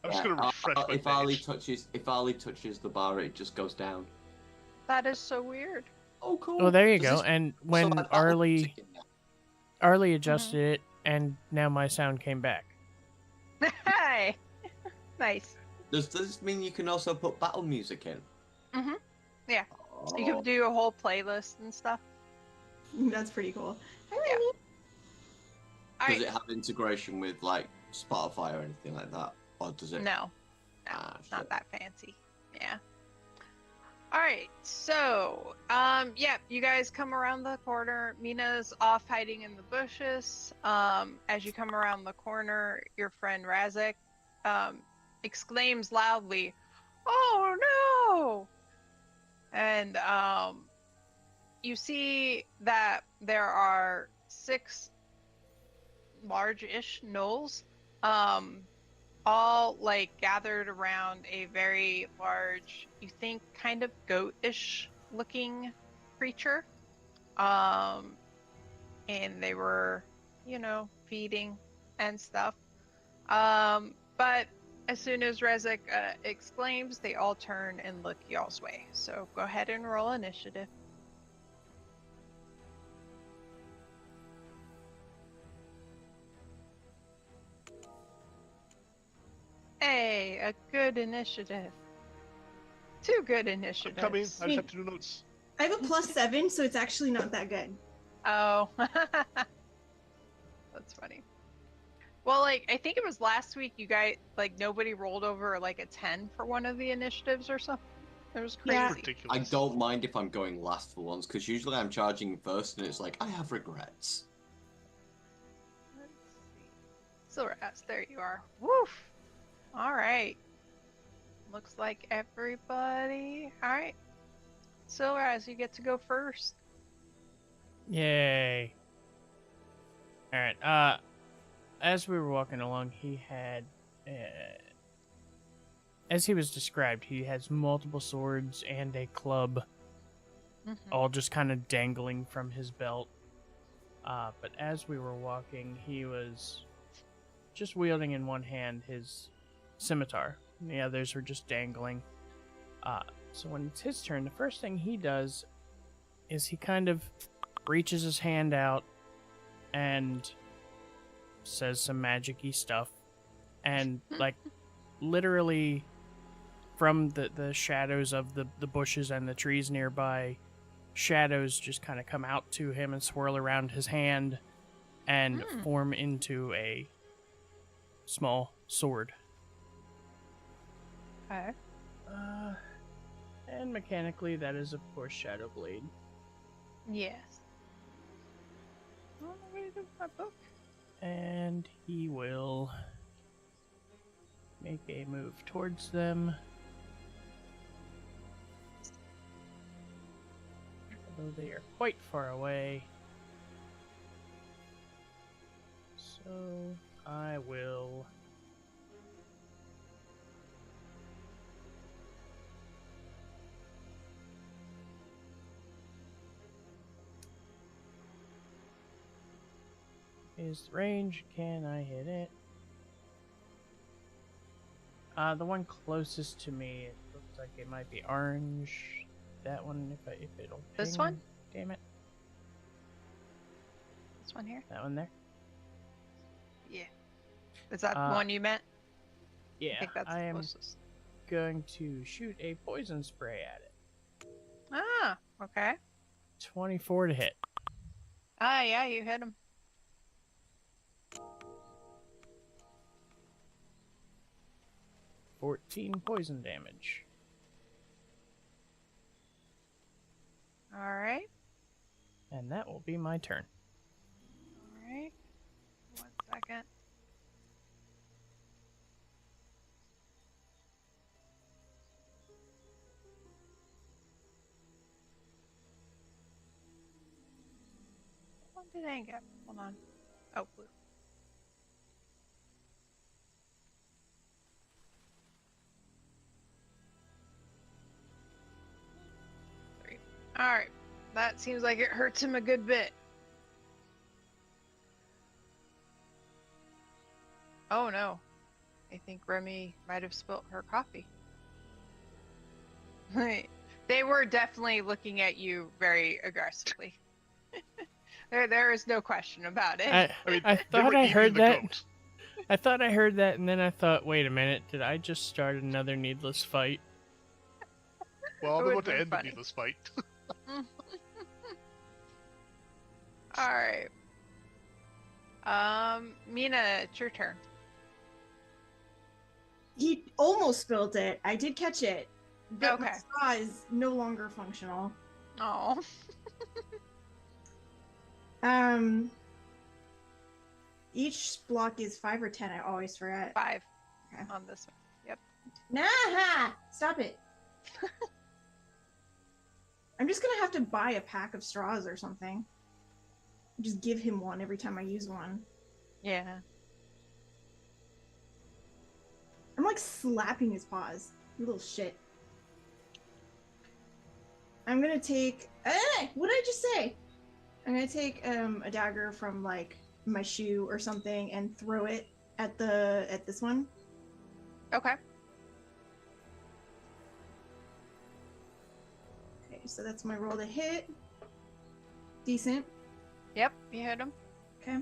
D: I'm just
B: Yeah,
D: gonna refresh my
B: if Ali
D: page.
B: touches the bar, it just goes down.
A: That is so weird.
B: Oh, cool.
C: Oh, there you
B: Does
C: go.
B: this-
C: And
B: so
C: when
B: like battle
C: Arlie
B: music in there?
C: adjusted it, and now my sound came back.
A: Hi. Nice.
B: Does this mean you can also put battle music in?
A: Yeah. You can do a whole playlist and stuff.
E: That's pretty cool. Hi,
A: Yeah.
E: Remy.
B: Does it have integration with like Spotify or anything like that, or does it?
A: No,
B: Ah,
A: not
B: shit.
A: that fancy. Yeah. All right. So, yeah, you guys come around the corner. Mina's off hiding in the bushes. As you come around the corner, your friend Razek, exclaims loudly, "Oh no!" And you see that there are 6 large-ish gnolls, all like gathered around a very large, you think kind of goat-ish looking creature. And they were, feeding and stuff. But as soon as Rezek exclaims, they all turn and look y'all's way. So go ahead and roll initiative. Hey, a good initiative. 2 good initiatives.
D: Coming. I just have to do notes.
E: I have a +7, so it's actually not that good.
A: Oh. That's funny. Well, like, I think it was last week you guys, like, nobody rolled over, like, a 10 for one of the initiatives or something. It was crazy.
E: Yeah.
D: Ridiculous.
B: I don't mind if I'm going last for once, because usually I'm charging first, and it's like I have regrets.
A: Let's see. Silveras, there you are. Woof! Alright. Looks like everybody. Alright. Silveras, you get to go first.
C: Yay. Alright, as we were walking along, he had, as he was described, he has multiple swords and a club, all just kind of dangling from his belt. But as we were walking, he was just wielding in one hand his scimitar, and the others were just dangling. So when it's his turn, the first thing he does is he kind of reaches his hand out and says some magic-y stuff, and like literally from the shadows of the bushes and the trees nearby, shadows just kind of come out to him and swirl around his hand and form into a small sword.
A: Okay.
C: And mechanically, that is of course Shadow Blade.
A: Yes. I don't know where to do my book.
C: And he will make a move towards them. Although they are quite far away. So I will is the range. Can I hit it? The one closest to me, it looks like it might be orange. That one, if it'll
A: This
C: ping.
A: one?
C: Damn it.
A: This one here?
C: That one there?
A: Yeah. Is that the one you meant?
C: Yeah,
A: I think that's
C: I
A: the
C: am
A: closest.
C: going to shoot a poison spray at it.
A: Ah, okay.
C: 24 to hit.
A: Ah, yeah, you hit him.
C: $14 poison damage.
A: Alright.
C: And that will be my turn.
A: Alright. 1 second. What one did I get? Hold on. Oh, blue. Alright. That seems like it hurts him a good bit. Oh no. I think Remy might have spilt her coffee. They were definitely looking at you very aggressively. There is no question about it.
D: I mean,
C: I
D: they
C: thought
D: were
C: I
D: eating
C: heard
D: the
C: that.
D: goat.
C: I thought I heard that, and then I thought, wait a minute, did I just start another needless fight?
D: Well,
A: It
D: then
A: would've
D: what to
A: been
D: end the
A: funny.
D: needless fight?
A: All right. Mina, it's your turn.
E: He almost spilled it. I did catch it. But my
A: Okay.
E: straw is no longer functional.
A: Oh.
E: Each block is 5 or 10. I always forget.
A: 5
E: Okay.
A: on this one. Yep.
E: Nah! Stop it. I'm just gonna have to buy a pack of straws or something. Just give him one every time I use one.
A: Yeah.
E: I'm like slapping his paws. You little shit. I'm gonna take. What did I just say? I'm gonna take a dagger from like my shoe or something and throw it at this one.
A: Okay.
E: Okay, so that's my roll to hit. Decent.
A: Yep. You hit him.
E: Okay.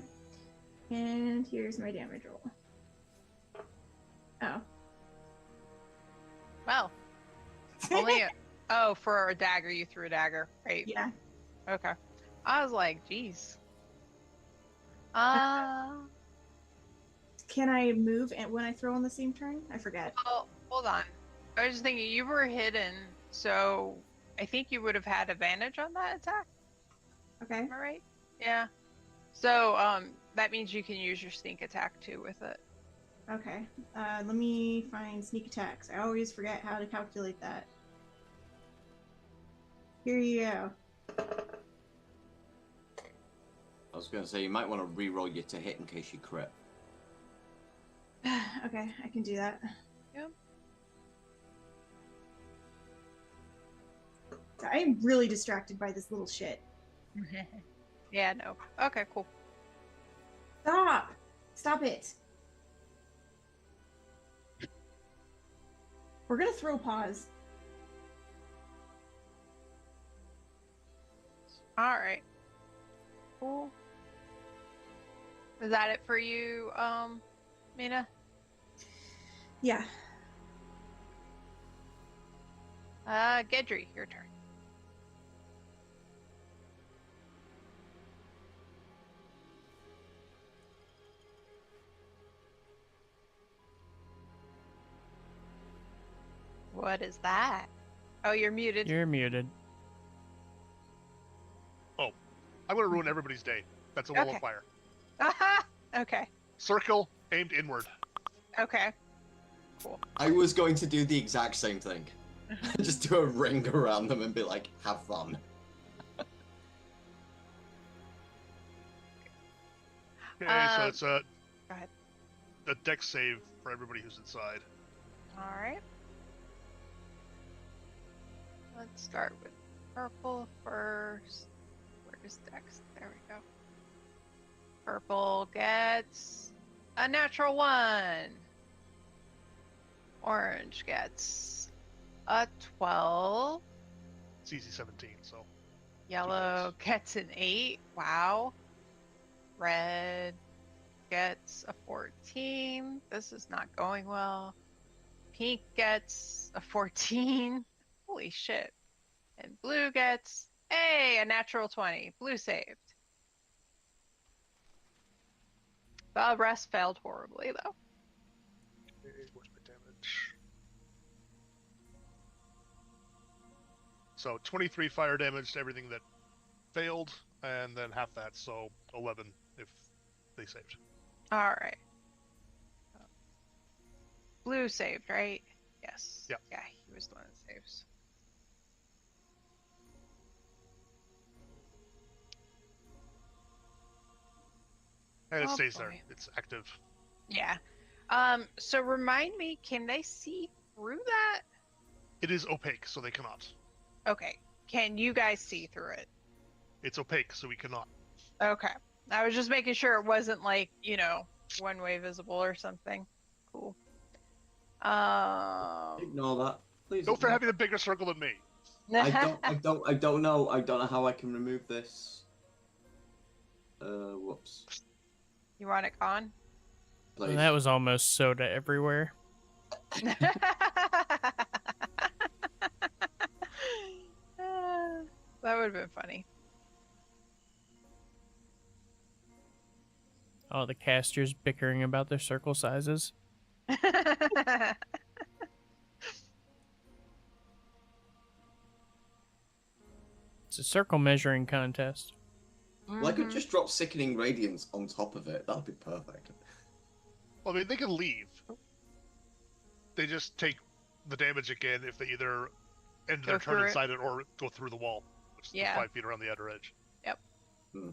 E: And here's my damage roll. Oh.
A: Well. Only. Oh, for a dagger, you threw a dagger, right?
E: Yeah.
A: Okay. I was like, geez.
E: Can I move and when I throw on the same turn? I forget.
A: Oh, hold on. I was just thinking you were hidden, so I think you would have had advantage on that attack.
E: Okay.
A: Am I right? Yeah. So, that means you can use your sneak attack too with it.
E: Okay. Let me find sneak attacks. I always forget how to calculate that. Here you go.
B: I was going to say, you might want to re-roll your to hit in case you crit.
E: Okay, I can do that.
A: Yep.
E: I'm really distracted by this little shit.
A: Yeah, no. Okay, cool.
E: Stop! Stop it. We're gonna throw paws.
A: All right. Cool. Is that it for you, Mina?
E: Yeah.
A: Gedry, your turn. What is that? Oh, you're muted.
C: You're muted.
D: I'm gonna ruin everybody's day. That's a wall
A: Okay.
D: of fire.
A: Aha! Okay.
D: Circle aimed inward.
A: Okay. Cool.
B: I was going to do the exact same thing. Just do a ring around them and be like, have fun.
D: Okay, so it's
A: Go ahead.
D: a dex save for everybody who's inside.
A: All right. Let's start with purple first. Where's Dex? There we go. Purple gets a natural 1. Orange gets a 12.
D: It's easy 17, so.
A: Yellow gets an 8. Wow. Red gets a 14. This is not going well. Pink gets a 14. Holy shit. And blue gets a natural 20. Blue saved. The rest failed horribly, though.
D: Okay, where's my damage? So 23 fire damage to everything that failed, and then half that, so 11 if they saved.
A: All right. Blue saved, right? Yes.
D: Yeah.
A: Yeah, he was the one that saves.
D: And it
A: Oh,
D: stays there.
A: boy.
D: It's active.
A: Yeah. So remind me, can they see through that?
D: It is opaque, so they cannot.
A: Okay. Can you guys see through it?
D: It's opaque, so we cannot.
A: Okay. I was just making sure it wasn't like, one way visible or something. Cool.
B: Ignore that. Please.
D: Go for
B: ignore.
D: having a bigger circle than me.
B: I don't know how I can remove this. Whoops.
A: You want it gone?
B: Please.
C: That was almost soda everywhere.
A: That would have been funny.
C: Oh, the casters bickering about their circle sizes. It's a circle measuring contest.
B: Well, I could just drop Sickening Radiance on top of it. That'd be perfect.
D: Well, I mean, they can leave. They just take the damage again if they either end their turn inside it or go through the wall, which is the 5 feet around the outer edge.
A: Yep.
B: Hmm.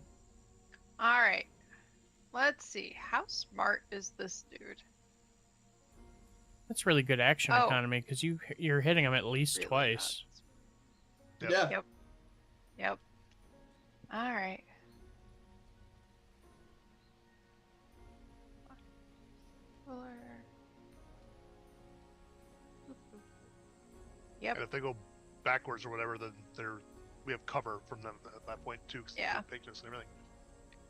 A: All right. Let's see. How smart is this dude?
C: That's really good action economy because you're hitting them at least
A: Really
C: twice.
D: Yep.
B: Yeah.
A: Yep. All right. Yep.
D: And if they go backwards or whatever, then we have cover from them at that point too. 'Cause
A: Yeah.
D: they and everything.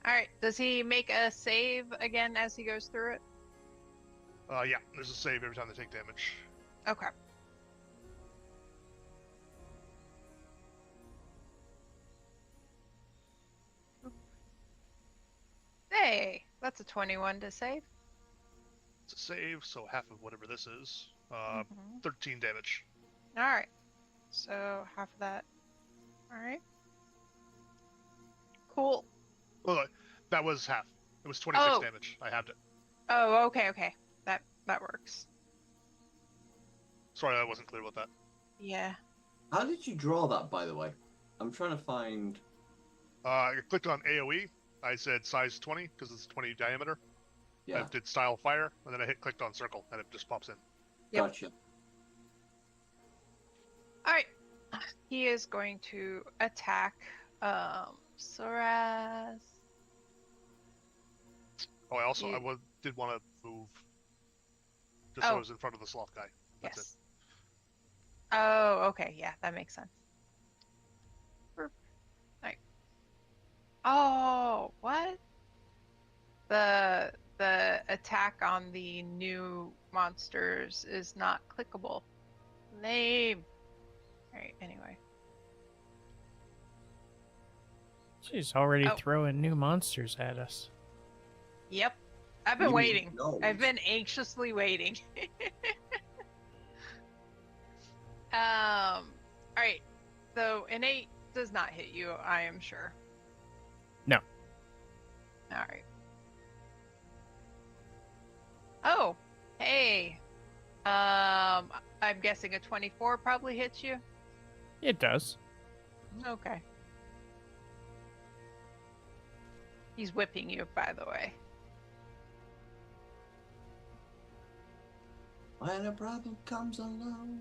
A: All right. Does he make a save again as he goes through it?
D: Yeah. There's a save every time they take damage.
A: Okay. Hey, that's a 21 to save.
D: It's a save, so half of whatever this is.
A: Mhm.
D: 13 damage.
A: All right. So half of that. All right. Cool.
D: Well, that was half. It was 26 damage. I halved it.
A: Oh, okay, okay. That works.
D: Sorry, I wasn't clear about that.
A: Yeah.
B: How did you draw that, by the way? I'm trying to find.
D: I clicked on AoE. I said size 20 because it's 20 diameter.
B: Yeah.
D: I did style fire, and then I clicked on circle, and it just pops in.
A: Yep.
B: Gotcha.
A: All right. He is going to attack Soraz.
D: Oh, I also
A: You-
D: did want to move just so I
A: Oh.
D: was in front of the sloth guy. That's
A: Yes. Oh, okay. Yeah, that makes sense. Right. Oh, what? The attack on the new monsters is not clickable. Lame. Alright, anyway.
C: She's already
A: Oh.
C: throwing new monsters at us.
A: Yep. I've been
B: You mean
A: waiting.
B: no.
A: I've been anxiously waiting. Alright. So innate does not hit you, I am sure.
C: No.
A: Alright. Oh, hey. I'm guessing a 24 probably hits you.
C: It does.
A: Okay. He's whipping you, by the way.
B: When a problem comes along.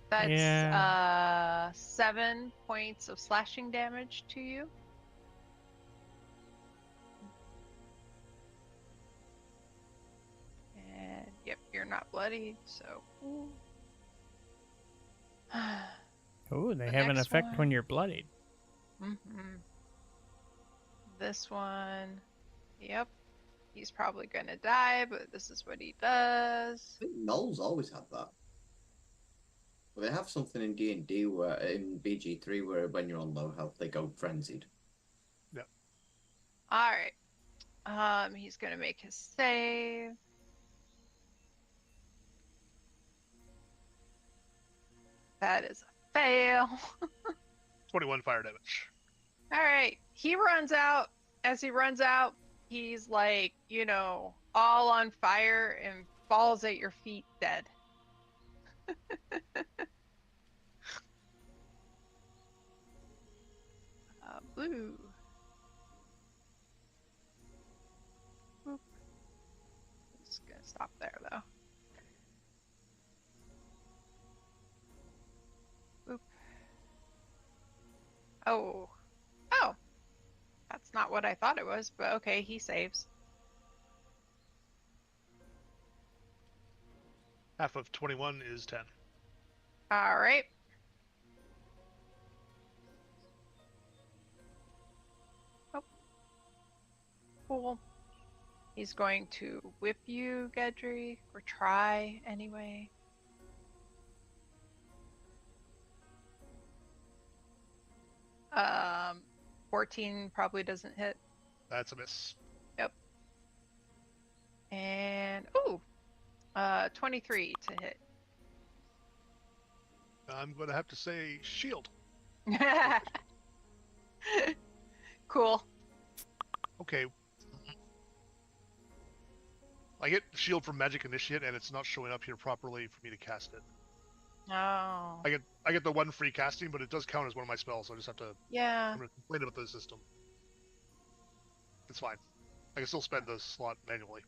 A: That's 7 points of slashing damage to you. And yep, you're not bloodied, so.
C: Oh, they
A: The
C: have an
A: next
C: effect
A: one.
C: when you're bloodied.
A: This one, yep, he's probably gonna die, but this is what he does.
B: I think Knolls always had that. Well, they have something in D&D where in BG3 where when you're on low health they go frenzied.
A: All right, he's gonna make his save. That is a fail.
D: 21 fire damage.
A: All right, he runs out. As he runs out, he's like, all on fire and falls at your feet dead. Blue. Boop. Just gonna stop there though. Boop. Oh. Oh. That's not what I thought it was, but okay, he saves.
D: Half of 21 is 10.
A: All right. Oh. Cool. He's going to whip you, Gedry, or try anyway. 14 probably doesn't hit.
D: That's a miss.
A: And 23 to hit.
D: I'm going to have to say shield.
A: Cool.
D: Okay. I get shield from Magic Initiate, and it's not showing up here properly for me to cast it.
A: Oh.
D: I get the one free casting, but it does count as one of my spells, so I just have to.
A: Yeah.
D: I'm going to complain about the system. It's fine. I can still spend the slot manually.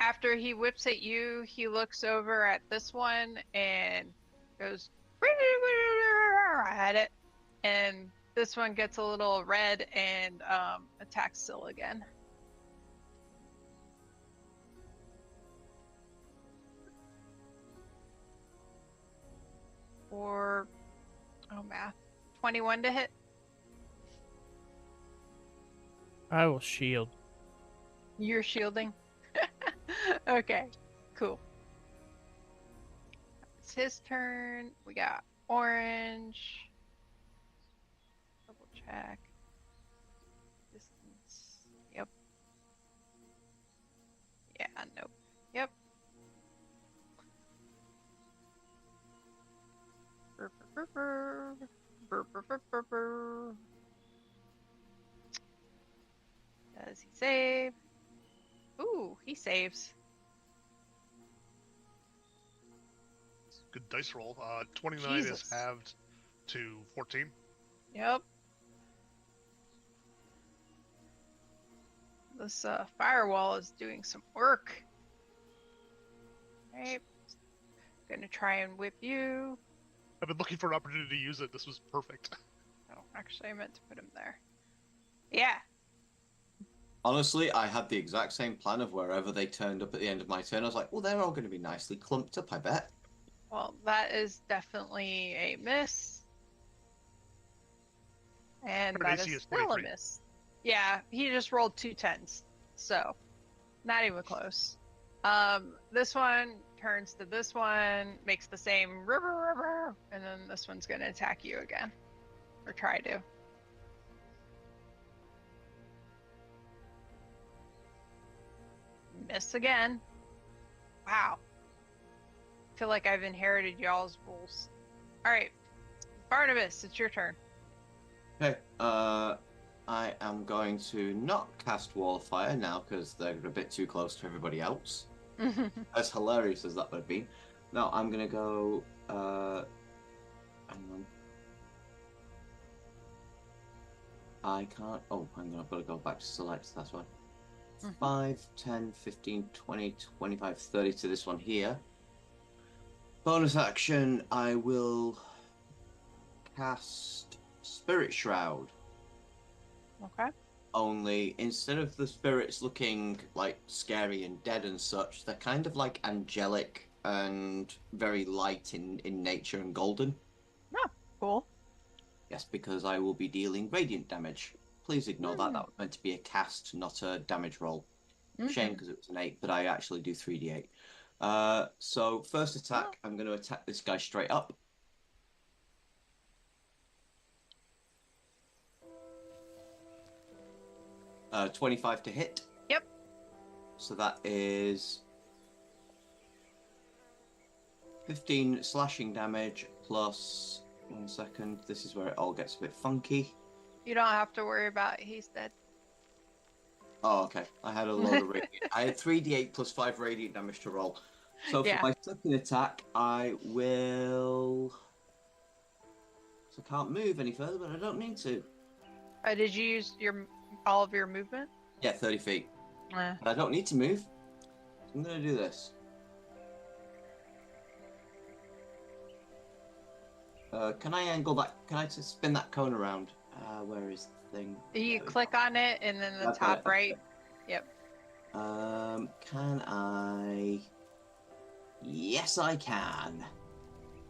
A: After he whips at you, he looks over at this one and goes at it, and this one gets a little red and attacks Syl again. For math, 21 to hit.
C: I will shield.
A: You're shielding. Okay, cool. It's his turn. We got orange. Double check. Distance. Yep. Yeah, nope. Yep. Brr, brr, brr, brr. Brr, brr, brr, brr. Does he save? Ooh, he saves.
D: Good dice roll. 29
A: Jesus.
D: is halved to 14.
A: Yep. This firewall is doing some work. Alright. Gonna try and whip you.
D: I've been looking for an opportunity to use it. This was perfect.
A: Oh, actually, I meant to put him there. Yeah.
B: Honestly, I had the exact same plan of wherever they turned up at the end of my turn. I was like, well, they're all going to be nicely clumped up, I bet.
A: Well, that is definitely a miss. And
D: Her
A: that
D: AC
A: is
D: is
A: still a
D: 23.
A: miss. Yeah, he just rolled 2 10s. So, not even close. This one turns to this one, makes the same river, and then this one's going to attack you again. Or try to. Miss again. Wow. I feel like I've inherited y'all's rules. Alright. Barnabas, it's your turn.
B: Okay, I am going to not cast Wall of Fire now because they're a bit too close to everybody else. As hilarious as that would be. No, I'm going to go, hang on. I can't, oh, hang on, I've got to go back to select, that's why. 5, 10, 15, 20, 25, 30 to this one here. Bonus action, I will cast Spirit Shroud.
A: Okay.
B: Only instead of the spirits looking like scary and dead and such, they're kind of like angelic and very light in nature and golden.
A: Oh, cool.
B: Yes, because I will be dealing radiant damage. Please ignore that. That was meant to be a cast, not a damage roll. Shame because it was an 8, but I actually do 3d8. So first attack, I'm going to attack this guy straight up. Uh, 25 to hit.
A: Yep.
B: So that is 15 slashing damage plus, 1 second, this is where it all gets a bit funky.
A: You don't have to worry about it. He's dead.
B: Oh, okay. I had a load of radiant. I had 3d8 plus 5 radiant damage to roll. So for my second attack, I will... So I can't move any further, but I don't need to.
A: Did you use all of your movement?
B: Yeah, 30 feet. But I don't need to move. I'm going to do this. Can I angle that? Can I just spin that cone around? Where is the thing?
A: You click on it and then the top right. Yep.
B: Can I? Yes, I can.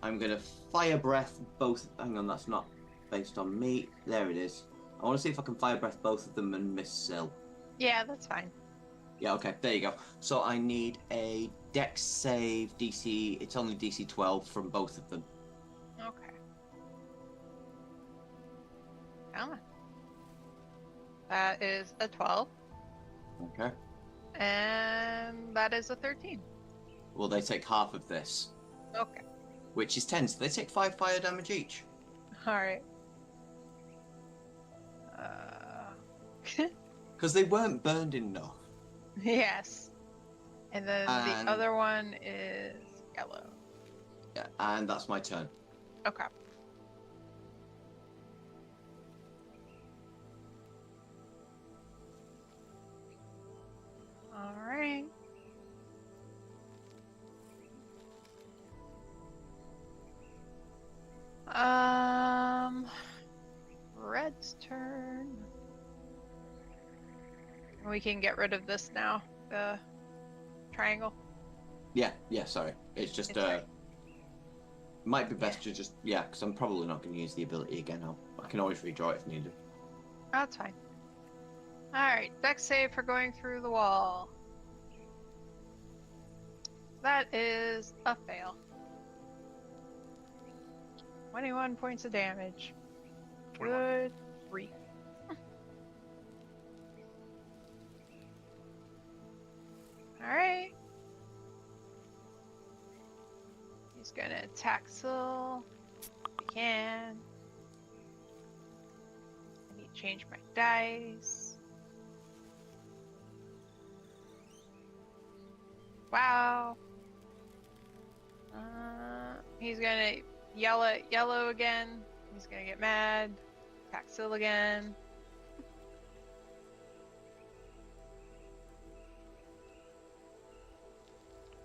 B: I'm gonna fire breath both. Hang on, that's not based on me. There it is. I want to see if I can fire breath both of them and miss Syl.
A: Yeah, that's fine.
B: Yeah, okay, there you go. So I need a Dex save DC. It's only DC 12 from both of them.
A: Okay. Come on. That is a 12.
B: Okay.
A: And that is a 13.
B: Well, they take half of this,
A: Okay.
B: which is 10, so they take 5 fire damage each.
A: Alright.
B: Because they weren't burned enough.
A: Yes. And then
B: And-
A: the other one is yellow.
B: Yeah, and that's my turn.
A: Okay. Alright. Red's turn. We can get rid of this now. The triangle.
B: Yeah, sorry. It's just,
A: It's right.
B: might be best to just, because I'm probably not going to use the ability again. I can always redraw it if needed.
A: That's fine. Alright, dex save for going through the wall. That is a fail. 21 points of damage.
D: 21.
A: Good grief. Alright. He's gonna attack Syl. If he can. I need to change my dice. Wow. He's gonna yell at yellow again. He's gonna get mad. Attack Syl again.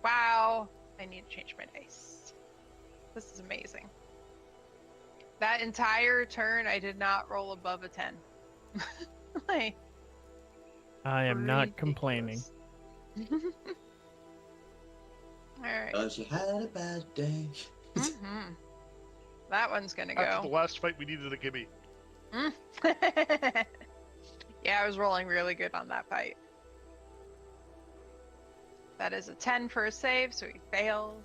A: Wow. I need to change my dice. This is amazing. That entire turn, I did not roll above a 10. Like,
C: I am not complaining.
A: ridiculous. Alright.
B: Because you had a bad day.
A: Mm-hmm. That one's gonna
D: After the
A: go.
D: last fight, we needed a gimme.
A: Yeah, I was rolling really good on that fight. That is a 10 for a save, so he fails.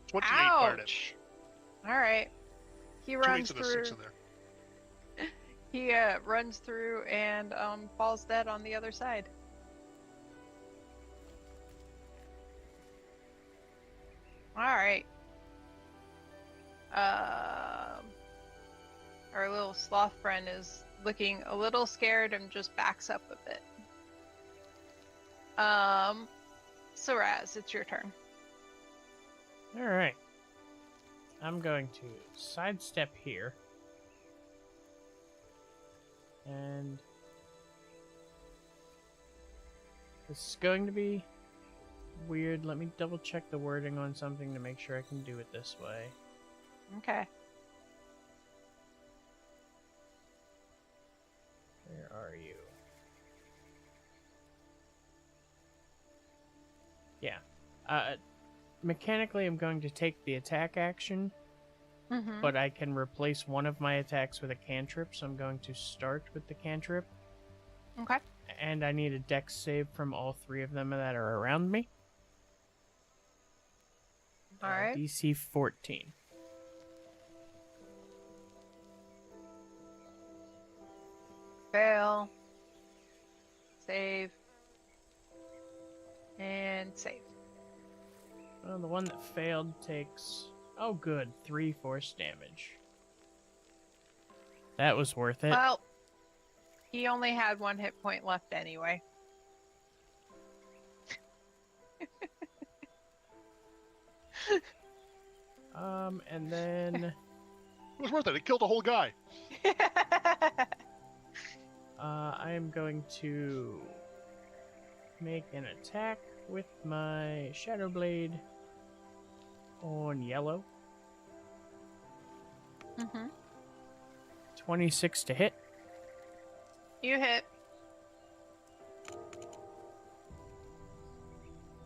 D: It's 28 fire damage.
A: Ouch! Alright. He
D: 2
A: runs
D: 8s and a
A: through.
D: 6 in there.
A: He runs through and falls dead on the other side. Alright. Our little sloth friend is looking a little scared and just backs up a bit. So Raz, it's your turn.
C: Alright. I'm going to sidestep here. And this is going to be weird. Let me double check the wording on something to make sure I can do it this way.
A: Okay.
C: Where are you? Yeah. Mechanically, I'm going to take the attack action,
A: Mm-hmm.
C: but I can replace one of my attacks with a cantrip, so I'm going to start with the cantrip.
A: Okay.
C: And I need a dex save from all three of them that are around me.
A: Alright.
C: DC 14.
A: Fail. Save. And save.
C: Well, the one that failed takes... Oh, good. 3 force damage. That was worth it.
A: Well, he only had 1 hit point left anyway.
C: And then...
D: It was worth it. It killed a whole guy.
C: I am going to make an attack with my Shadow Blade on yellow.
A: Mm-hmm.
C: 26 to hit.
A: You hit.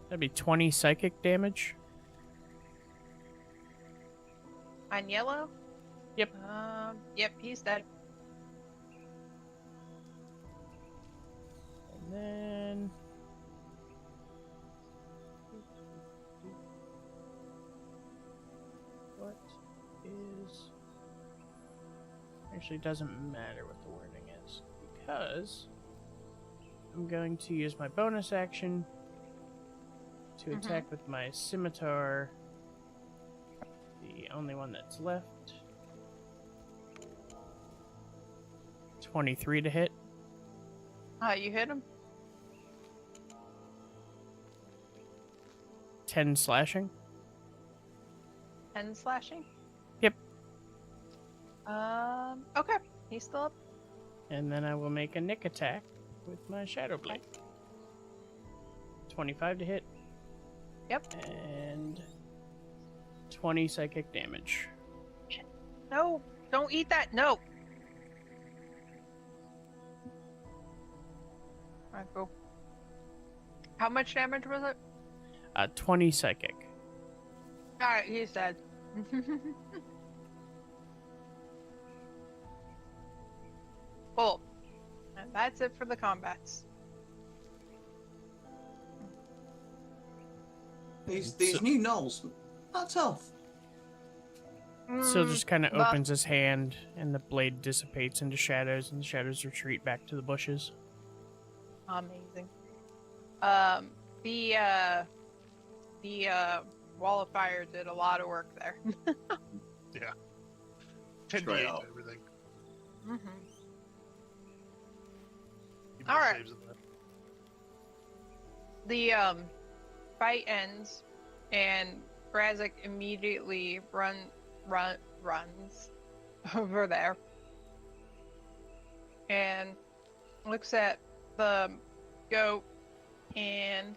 C: That'd be 20 psychic damage.
A: On yellow?
C: Yep.
A: Yep, he's dead.
C: And then... what is... Actually, it doesn't matter what the wording is, because I'm going to use my bonus action to attack with my scimitar, the only one that's left. 23 to hit.
A: You hit him.
C: 10 slashing.
A: 10 slashing?
C: Yep.
A: Okay. He's still up.
C: And then I will make a nick attack with my Shadow Blade. 25 to hit.
A: Yep.
C: And 20 psychic damage.
A: No, don't eat that. No. Alright, go. How much damage was it?
C: 20 psychic.
A: Alright, he's dead. Cool. And that's it for the combats.
B: These
C: So-
B: new gnolls, not tough.
C: So just kind of
A: well-
C: opens his hand, and the blade dissipates into shadows, and the shadows retreat back to the bushes.
A: Amazing. The wall of fire did a lot of work there.
D: 10
B: Straight
D: d8
B: up.
D: and everything. Even
A: All
D: the
A: right.
D: saves in that.
A: The fight ends, and Brazik immediately runs over there and looks at the goat and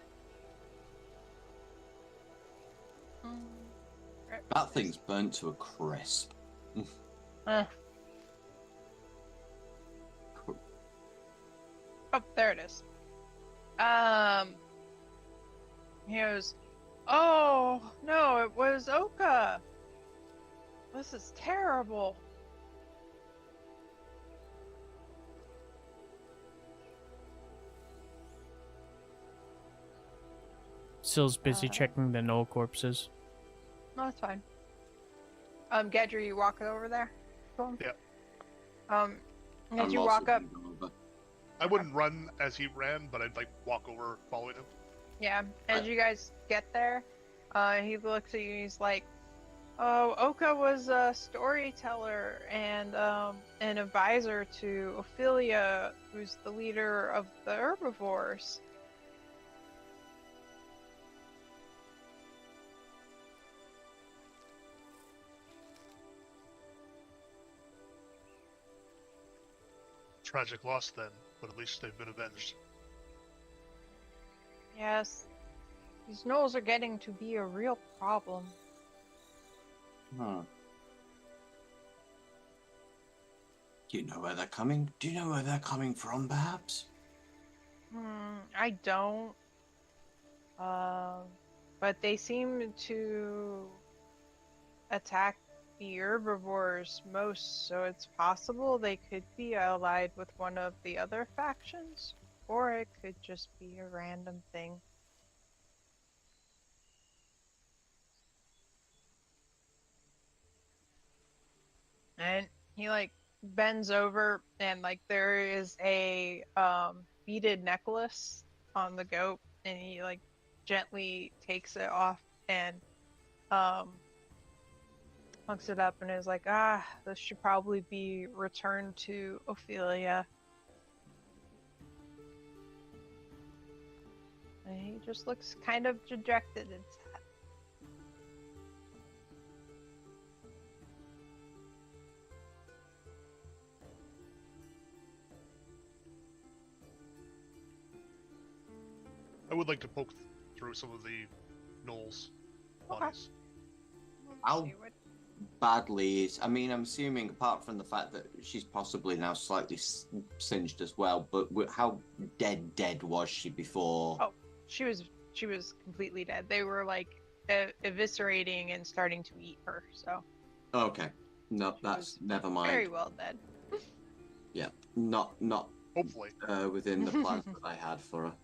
B: That thing's burnt to a crisp.
A: Oh, there it is. He goes, "Oh no, it was Oka. This is terrible."
C: Sill's busy checking the gnoll corpses.
A: No, that's fine. Gedry, you walking over there? Cool.
D: Yeah.
A: As
B: I'm
A: you
B: also
A: walk up,
B: going over.
D: I wouldn't run as he ran, but I'd like walk over following him.
A: yeah, as you guys get there, he looks at you and he's like, "Oh, Oka was a storyteller and an advisor to Ophelia, who's the leader of the herbivores."
D: Tragic loss then, but at least they've been avenged.
A: Yes, these gnolls are getting to be a real problem.
B: Huh. Do you know where they're coming? Do you know where they're coming from, perhaps?
A: I don't. But they seem to attack the herbivores most, so it's possible they could be allied with one of the other factions, or it could just be a random thing. And he like bends over, and like there is a beaded necklace on the goat, and he like gently takes it off and looks it up and is like, this should probably be returned to Ophelia. And he just looks kind of dejected and sad.
D: I would like to poke through some of the gnolls'
A: Okay.
D: bodies.
B: I'll-
A: See what-
B: Badly is. I mean, I'm assuming, apart from the fact that she's possibly now slightly singed as well, but how dead was she before?
A: Oh. She was completely dead. They were like eviscerating and starting to eat her. So
B: Okay, no,
A: She
B: that's
A: was
B: never mind.
A: very well dead.
B: Not
D: Hopefully.
B: within the plans that I had for her.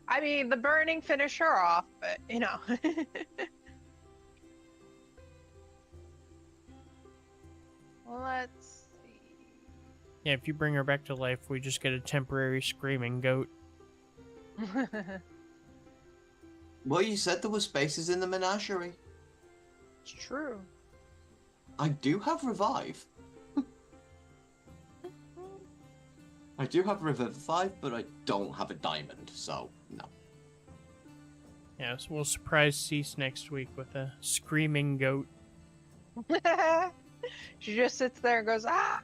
A: I mean, the burning finished her off, but you know. let's see.
C: Yeah, if you bring her back to life, we just get a temporary screaming goat.
B: Well, you said there were spaces in the menagerie.
A: It's true.
B: I do have revive. I do have revive, but I don't have a diamond, so no.
C: Yes, we'll surprise Cease next week with a screaming goat.
A: She just sits there and goes, ah!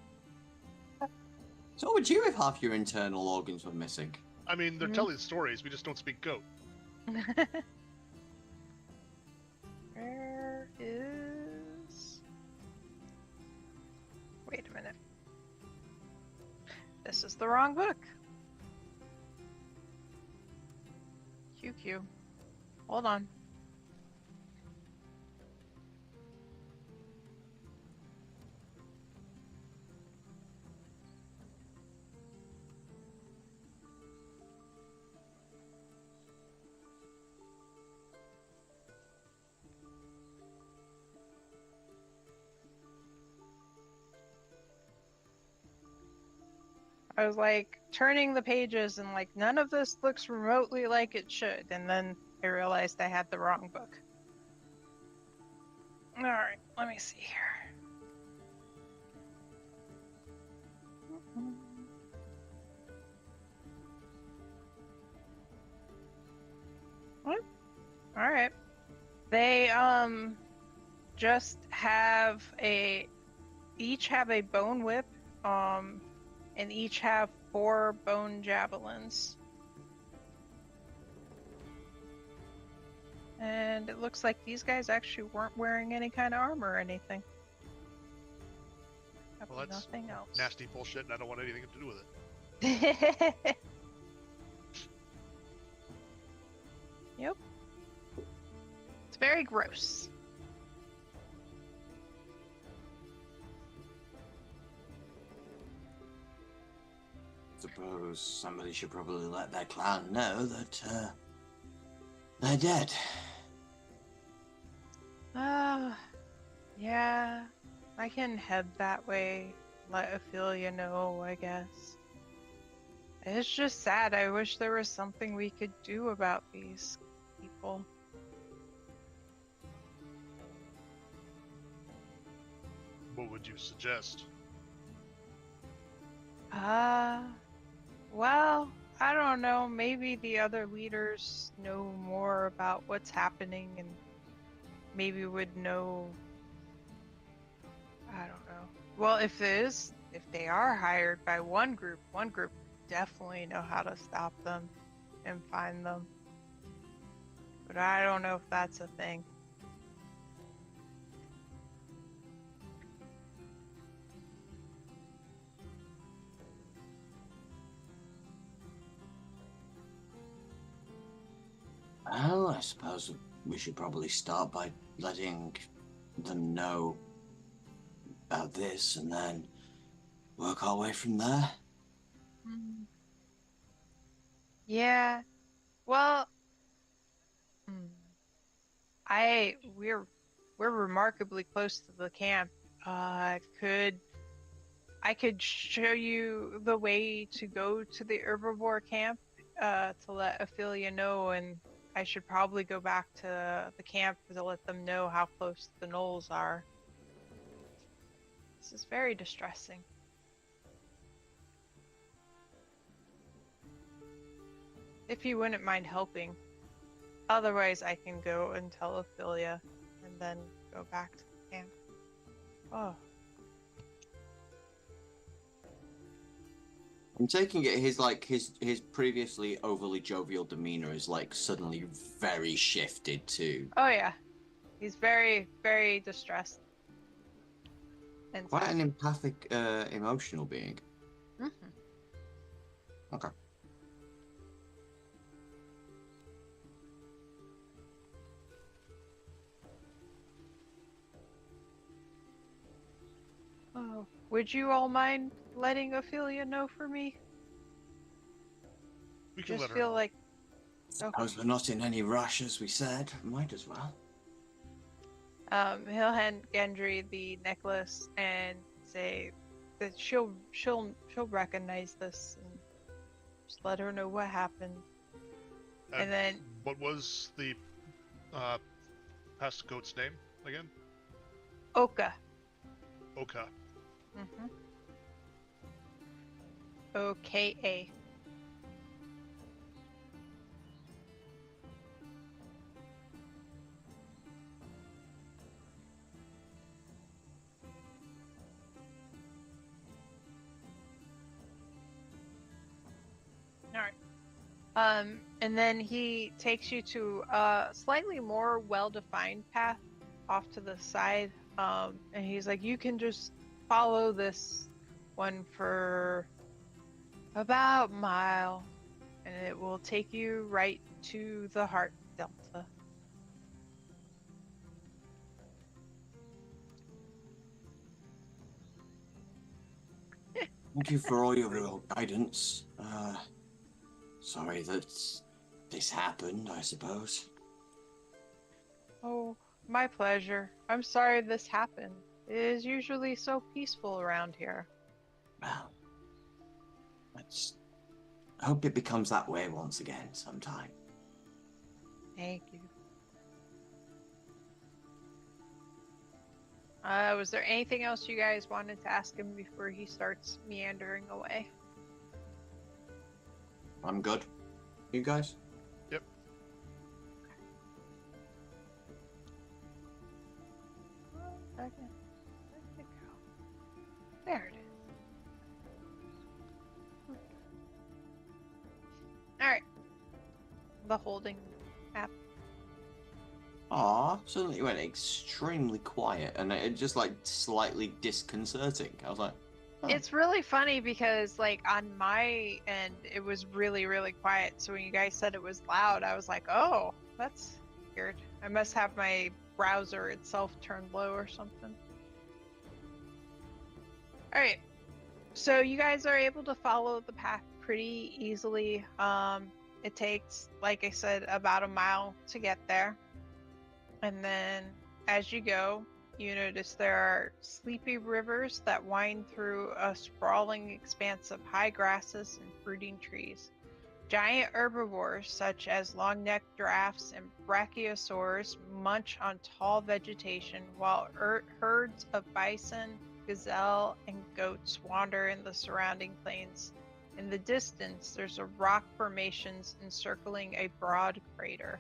B: So would you if half your internal organs were missing?
D: I mean, they're telling stories. We just don't speak goat.
A: Where is... Wait a minute. This is the wrong book. QQ. Hold on. I was like turning the pages and like none of this looks remotely like it should, and then I realized I had the wrong book. Alright, let me see here. What? Alright. They just have each have a bone whip, and each have 4 bone javelins. And it looks like these guys actually weren't wearing any kind of armor or anything.
D: Well, that's
A: nothing else.
D: nasty bullshit, and I don't want anything to do with it.
A: Yep. It's very gross.
B: Suppose somebody should probably let their clan know that they're dead.
A: Yeah, I can head that way, let Ophelia know, I guess. It's just sad. I wish there was something we could do about these people.
D: What would you suggest?
A: Well, I don't know. Maybe the other leaders know more about what's happening and maybe would know. I don't know. Well, if they are hired by one group definitely know how to stop them and find them. But I don't know if that's a thing.
B: Well, I suppose we should probably start by letting them know about this and then work our way from there.
A: Yeah. Well, we're remarkably close to the camp. I could show you the way to go to the herbivore camp to let Ophelia know, and I should probably go back to the camp to let them know how close the gnolls are. This is very distressing. If you wouldn't mind helping. Otherwise, I can go and tell Ophelia and then go back to the camp. Oh.
B: I'm taking it his previously overly jovial demeanor is like suddenly very shifted to
A: Oh yeah. He's very, very distressed. And
B: quite an empathic, emotional being.
A: Mm-hmm.
B: Okay.
A: Oh, would you all mind letting Ophelia know for me?
D: We can
A: Just
D: let her
A: feel
D: know.
A: like
B: Suppose we're not in any rush, as we said. Might as well.
A: he'll hand Gendry the necklace and say that she'll recognize this, and just let her know what happened. And then
D: what was the past goat's name again?
A: Oka.
D: Oka.
A: Mm-hmm. OKA. And then he takes you to a slightly more well-defined path off to the side. And he's like, you can just follow this one for about a mile, and it will take you right to the Heart Delta.
B: Thank you for all your guidance. Sorry that this happened, I suppose.
A: Oh, my pleasure. I'm sorry this happened. It is usually so peaceful around here.
B: Well, I hope it becomes that way once again sometime.
A: Thank you. Was there anything else you guys wanted to ask him before he starts meandering away?
B: I'm good. You guys?
D: Yep.
A: Okay. Where'd it go? There it is. Alright. The holding app.
B: Aw, suddenly it went extremely quiet and it just like slightly disconcerting. I was like, oh.
A: It's really funny because like on my end it was really, really quiet. So when you guys said it was loud, I was like, oh, that's weird. I must have my browser itself turned low or something. Alright. So you guys are able to follow the path pretty easily. It takes, like I said, about a mile to get there. And then as you go, you notice there are sleepy rivers that wind through a sprawling expanse of high grasses and fruiting trees. Giant herbivores such as long-necked giraffes and brachiosaurs munch on tall vegetation, while herds of bison, gazelle, and goats wander in the surrounding plains. In the distance, there's a rock formations encircling a broad crater.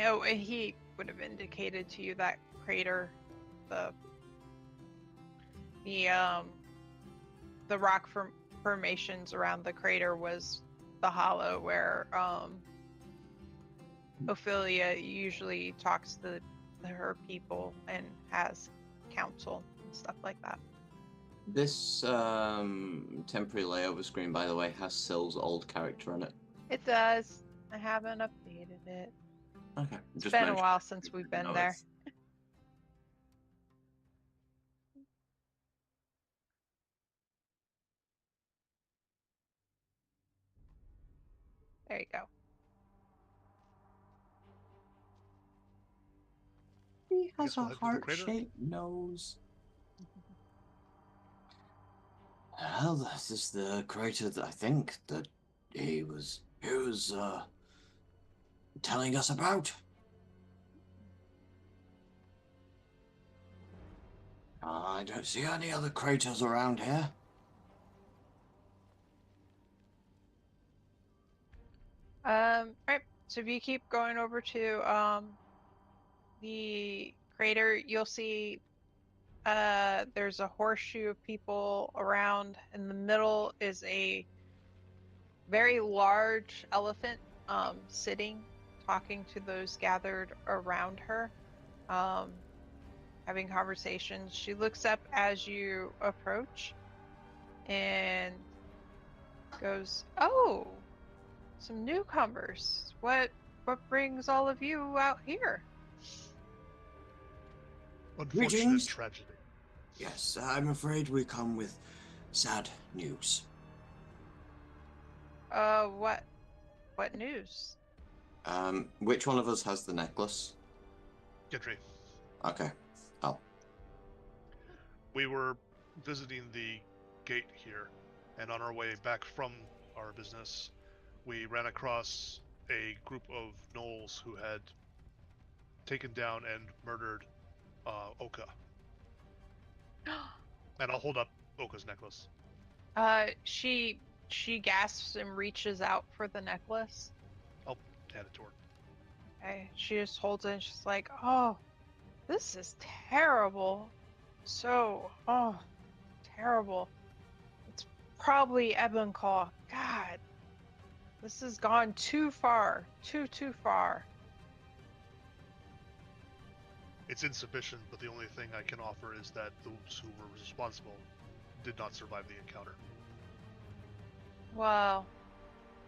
A: Oh, and he would have indicated to you that crater, the rock formations around the crater was the hollow where Ophelia usually talks to her people and has counsel and stuff like that.
B: This temporary layover screen, by the way, has Syl's old character on it.
A: It does. I haven't updated it.
B: Okay.
A: It's been a while since we've been there. There you go.
B: He has a heart-shaped nose. Well, this is the crater that I think that he was telling us about. I don't see any other craters around here.
A: Right. So if you keep going over to the crater, you'll see there's a horseshoe of people around. In the middle is a very large elephant sitting, talking to those gathered around her, having conversations. She looks up as you approach and goes, "Oh, some newcomers. What brings all of you out here?"
D: Unfortunate
B: Greetings.
D: tragedy.
B: Yes, I'm afraid we come with sad news.
A: What? What news?
B: Which one of us has the necklace?
D: Gentry.
B: Okay. Oh.
D: We were visiting the gate here, and on our way back from our business, we ran across a group of gnolls who had taken down and murdered Oka. And I'll hold up Oka's necklace.
A: She gasps and reaches out for the necklace.
D: I'll hand it to her.
A: Okay, she just holds it and she's like, "Oh, this is terrible. So, oh, terrible. It's probably Ebenclaw. God, this has gone too far. Too far."
D: It's insufficient, but the only thing I can offer is that those who were responsible did not survive the encounter.
A: Well,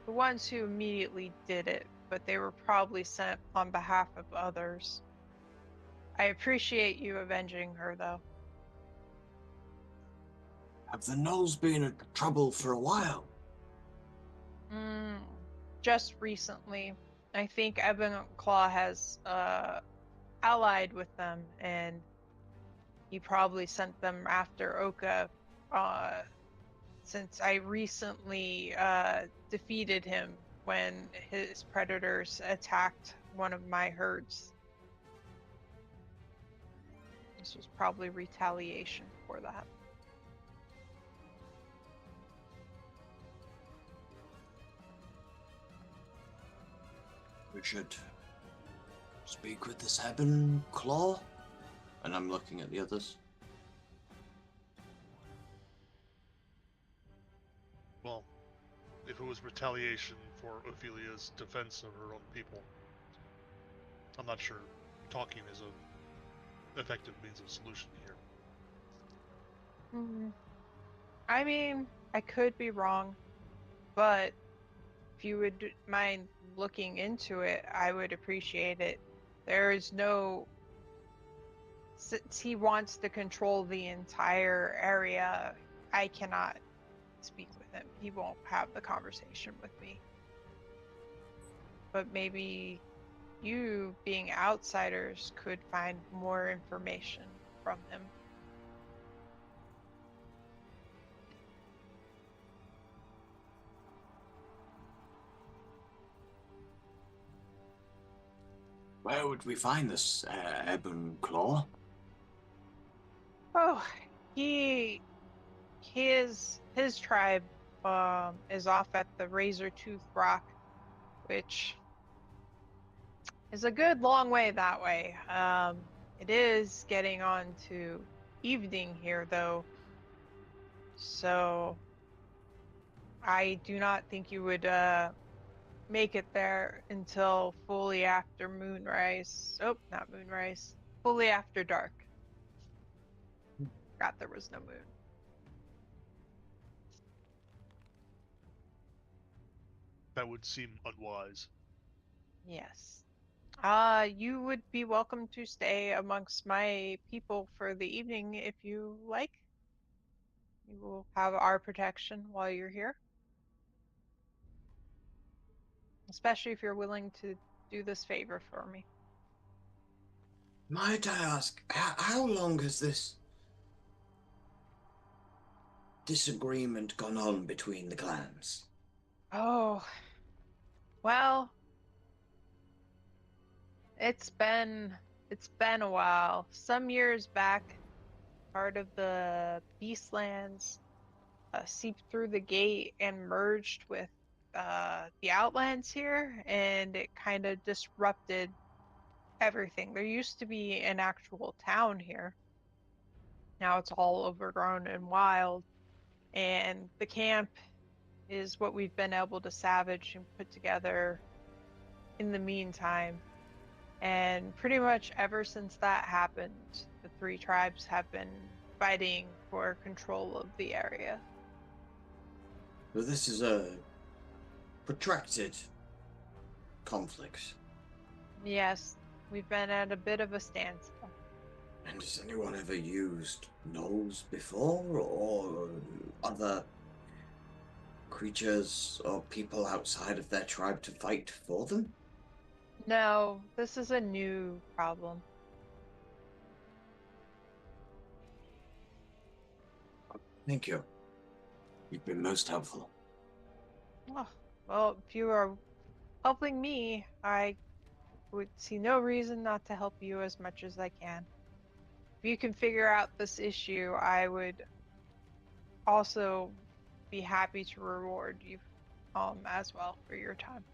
A: the ones who immediately did it, but they were probably sent on behalf of others. I appreciate you avenging her, though.
B: Have the gnolls been in trouble for a while?
A: Just recently. I think Ebenclaw has allied with them, and he probably sent them after Oka, since I recently defeated him when his predators attacked one of my herds. This was probably retaliation for that.
B: We should speak with this Ebenclaw? And I'm looking at the others.
D: Well, if it was retaliation for Ophelia's defense of her own people, I'm not sure talking is an effective means of solution here.
A: I mean, I could be wrong, but if you would mind looking into it, I would appreciate it. There is no... Since he wants to control the entire area, I cannot speak with him. He won't have the conversation with me. But maybe you, being outsiders, could find more information from him.
B: Where would we find this Ebenclaw?
A: Oh, his tribe is off at the Razortooth Rock, which is a good long way that way. It is getting on to evening here, though, so I do not think you would make it there until fully after moonrise. Oh, not moonrise. Fully after dark. Forgot there was no moon.
D: That would seem unwise.
A: Yes. You would be welcome to stay amongst my people for the evening if you like. You will have our protection while you're here. Especially if you're willing to do this favor for me.
B: Might I ask, how long has this disagreement gone on between the clans?
A: Oh, well, it's been a while. Some years back, part of the Beastlands seeped through the gate and merged with the Outlands here, and it kind of disrupted everything. There used to be an actual town here. Now it's all overgrown and wild, and the camp is what we've been able to salvage and put together in the meantime. And pretty much ever since that happened, the three tribes have been fighting for control of the area.
B: Well, this is a protracted conflict.
A: Yes, we've been at a bit of a standstill.
B: And has anyone ever used gnolls before, or other creatures or people outside of their tribe to fight for them?
A: No, this is a new problem.
B: Thank you. You've been most helpful.
A: Oh, well, if you are helping me, I would see no reason not to help you as much as I can. If you can figure out this issue, I would also be happy to reward you as well for your time.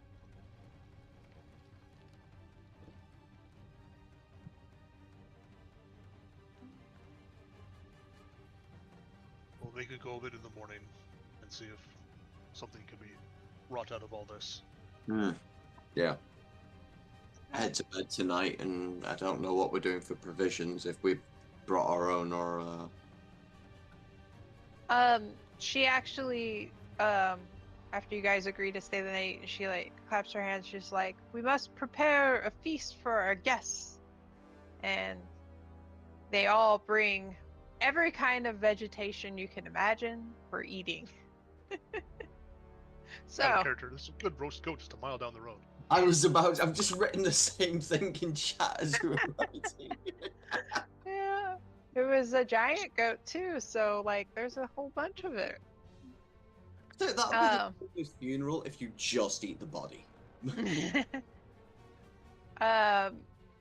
D: Well, we could go over it in the morning and see if something can be wrought out of all this.
B: Yeah. I head to bed tonight, and I don't know what we're doing for provisions, if we've brought our own or...
A: She actually, after you guys agree to stay the night, she like claps her hands. She's like, "We must prepare a feast for our guests," and they all bring every kind of vegetation you can imagine for eating. So,
D: Out of character, there's some good roast goat just a mile down the road.
B: I've just written the same thing in chat as we were writing.
A: yeah, it was a giant goat too. So like, there's a whole bunch of it.
B: So that would be the perfect funeral if you just eat the body.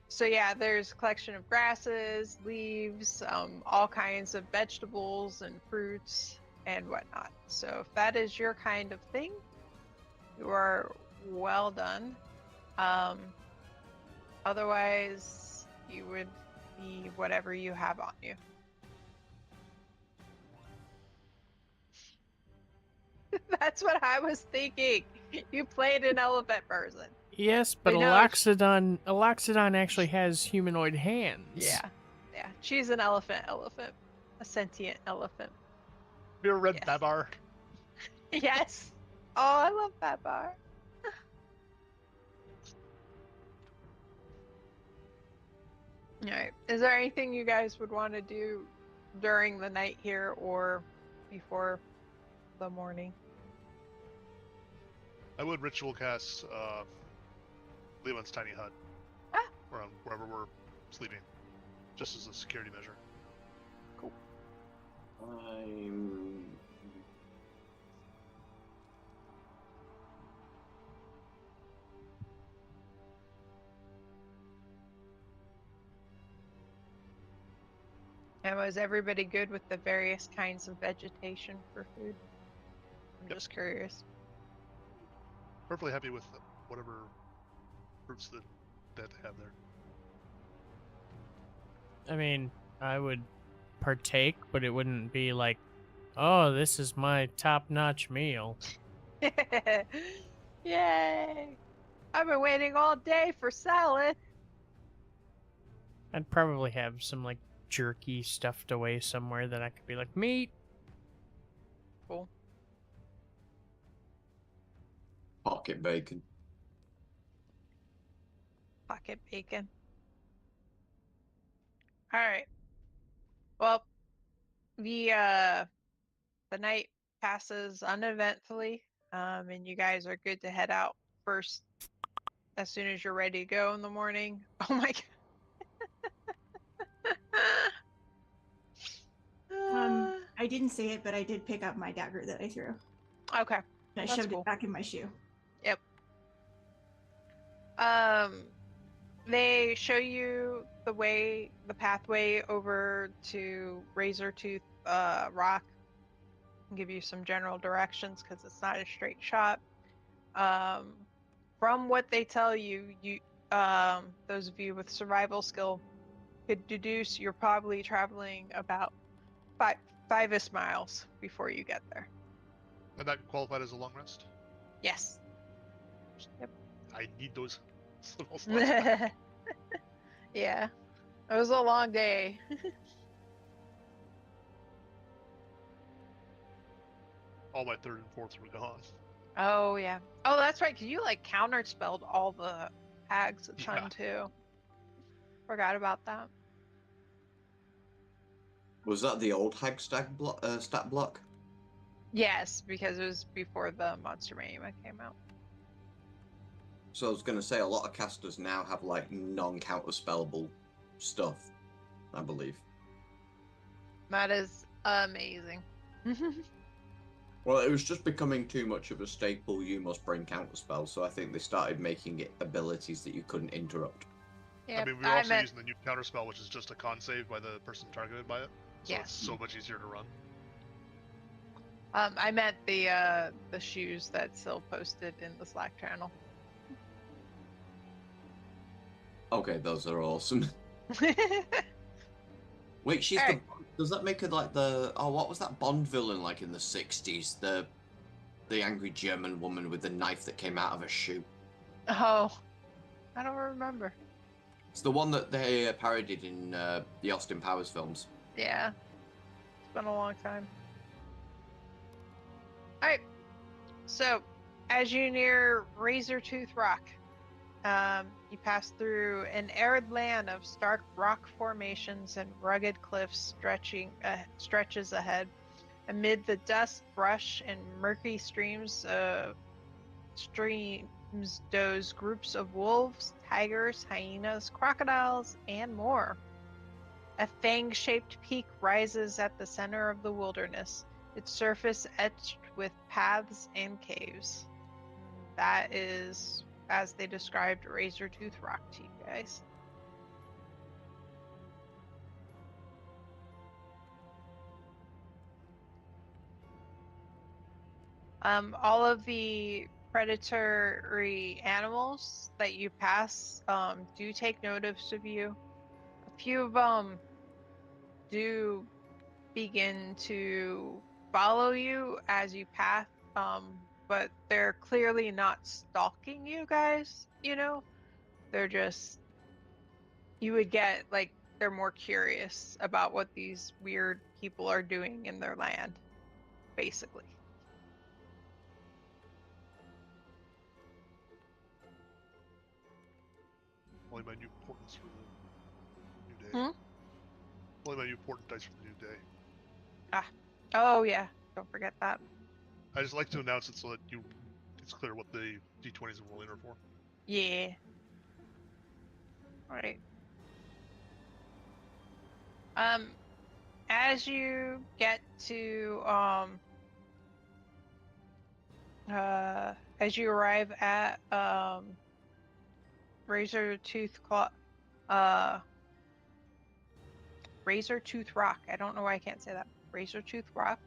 A: So yeah, there's a collection of grasses, leaves, all kinds of vegetables and fruits and whatnot. So if that is your kind of thing, you are well done. Otherwise, you would be whatever you have on you. That's what I was thinking. You played an elephant person.
C: Yes, but Aloxodon actually has humanoid hands.
A: Yeah. She's an elephant, a sentient elephant.
D: Have you ever read
A: Yes.
D: Babar?
A: Yes. Oh, I love Babar. All right. Is there anything you guys would want to do during the night here or before the morning?
D: I would ritual cast Leland's tiny hut. Around wherever we're sleeping. Just as a security measure.
A: Cool. And was everybody good with the various kinds of vegetation for food? I'm
D: Yep.
A: just curious.
D: Perfectly happy with whatever fruits that they have there.
C: I mean, I would partake, but it wouldn't be like, oh, this is my top-notch meal.
A: Yay! I've been waiting all day for salad.
C: I'd probably have some, like, jerky stuffed away somewhere that I could be like, meat.
A: Cool.
B: Pocket bacon.
A: Pocket bacon. All right. Well, the night passes uneventfully, and you guys are good to head out first as soon as you're ready to go in the morning. Oh my god.
E: I didn't say it, but I did pick up my dagger that I threw.
A: Okay.
E: And I
A: That's
E: shoved
A: cool.
E: it back in my shoe.
A: Yep. They show you the pathway over to Razortooth Rock, and give you some general directions because it's not a straight shot. From what they tell you, those of you with survival skill could deduce you're probably traveling about 5-ish miles before you get there.
D: And that qualified as a long rest?
A: Yes. Yep.
D: I need those little slots.
A: Yeah. It was a long day.
D: All my third and fourths were gone.
A: Oh, yeah. Oh, that's right, because you, like, counterspelled all the hags a ton, too. Forgot about that.
B: Was that the old hag stat block?
A: Yes, because it was before the Monster Mania came out.
B: So I was going to say, a lot of casters now have, like, non-counterspellable stuff, I believe.
A: That is amazing.
B: Well, it was just becoming too much of a staple, you must bring counterspell, so I think they started making it abilities that you couldn't interrupt.
A: Yeah,
D: I mean, we're also using the new counterspell, which is just a con save by the person targeted by it. So
A: Yes.
D: it's so much easier to run.
A: I meant the shoes that Sil posted in the Slack channel.
B: Okay, those are awesome. Wait, she's
A: Alright.
B: Does that make her like the... Oh, what was that Bond villain like in the 60s? The angry German woman with the knife that came out of a shoe.
A: Oh, I don't remember.
B: It's the one that they parodied in the Austin Powers films.
A: Yeah, it's been a long time. Alright, so as you near Razortooth Rock, you pass through an arid land of stark rock formations and rugged cliffs stretches ahead. Amid the dust, brush, and murky streams doze groups of wolves, tigers, hyenas, crocodiles, and more. A fang-shaped peak rises at the center of the wilderness, its surface etched with paths and caves. That is, as they described, Razortooth Rock to you guys. All of the predatory animals that you pass do take notice of you. A few of them do begin to follow you as you pass, but they're clearly not stalking you guys, you know? They're just, you would get, like, they're more curious about what these weird people are doing in their land, basically.
D: Only my new portents for the new day. Only my new portent dice for the new day.
A: Ah. Oh, yeah. Don't forget that.
D: I just like to announce it so that it's clear what the D20s and rolling are for.
A: Yeah. Alright. As you get to, as you arrive at, Razortooth Rock. I don't know why I can't say that. Razortooth Rock.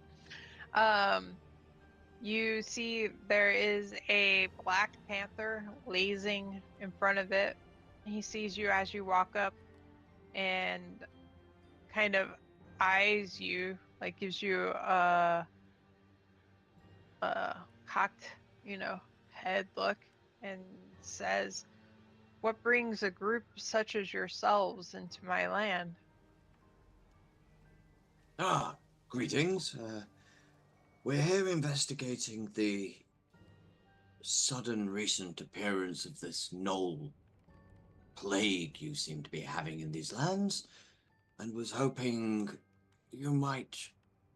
A: You see there is a black panther lazing in front of it. He sees you as you walk up and kind of eyes you, like gives you a cocked, head look and says, "What brings a group such as yourselves into my land?"
B: Ah, greetings. We're here investigating the sudden recent appearance of this gnoll plague you seem to be having in these lands, and was hoping you might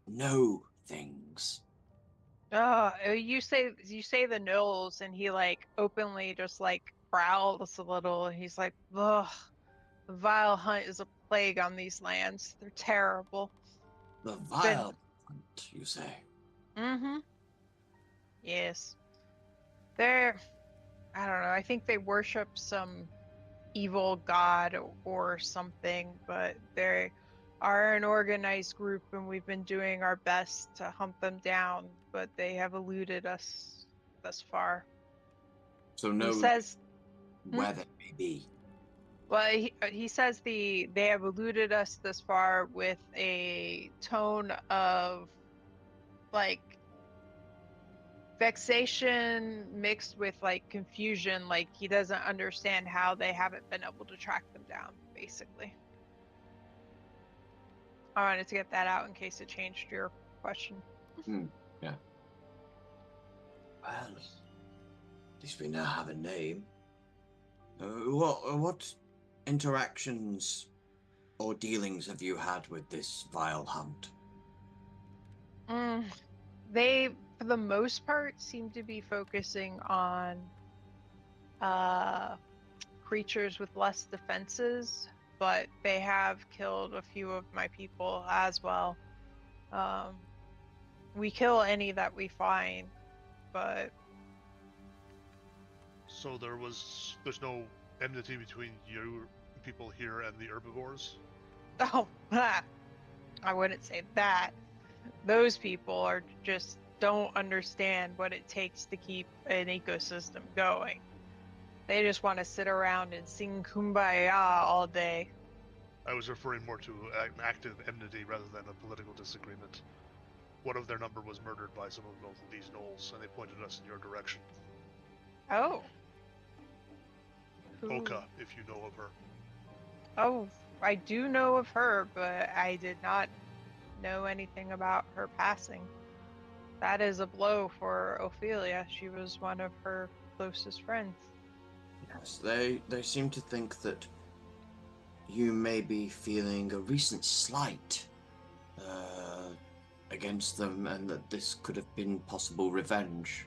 B: know things.
A: You say the gnolls, and he like openly just like growls a little. He's like, "Ugh, the vile hunt is a plague on these lands. They're terrible."
B: The vile hunt, you say?
A: Mm-hmm. Yes. They're, I don't know, I think they worship some evil god or something, but they are an organized group and we've been doing our best to hunt them down, but they have eluded us thus far.
B: So no,
A: He says,
B: where they may be.
A: well, he says they have eluded us this far with a tone of like vexation mixed with like confusion, like he doesn't understand how they haven't been able to track them down, basically. I wanted to get that out in case it changed your question.
B: Yeah. Well, at least we now have a name. What interactions or dealings have you had with this vile hunt?
A: They, for the most part, seem to be focusing on creatures with less defenses, but they have killed a few of my people as well. We kill any that we find, but
D: So there's no enmity between you people here and the herbivores?
A: oh, I wouldn't say that. Those people are just don't understand what it takes to keep an ecosystem going. They just want to sit around and sing Kumbaya all day.
D: I was referring more to an active enmity rather than a political disagreement. One of their number was murdered by some of these gnolls, and they pointed us in your direction.
A: Oh. Who?
D: Oka, if you know of her.
A: Oh, I do know of her, but I did not know anything about her passing. That is a blow for Ophelia. She was one of her closest friends.
B: Yes, they seem to think that you may be feeling a recent slight against them, and that this could have been possible revenge.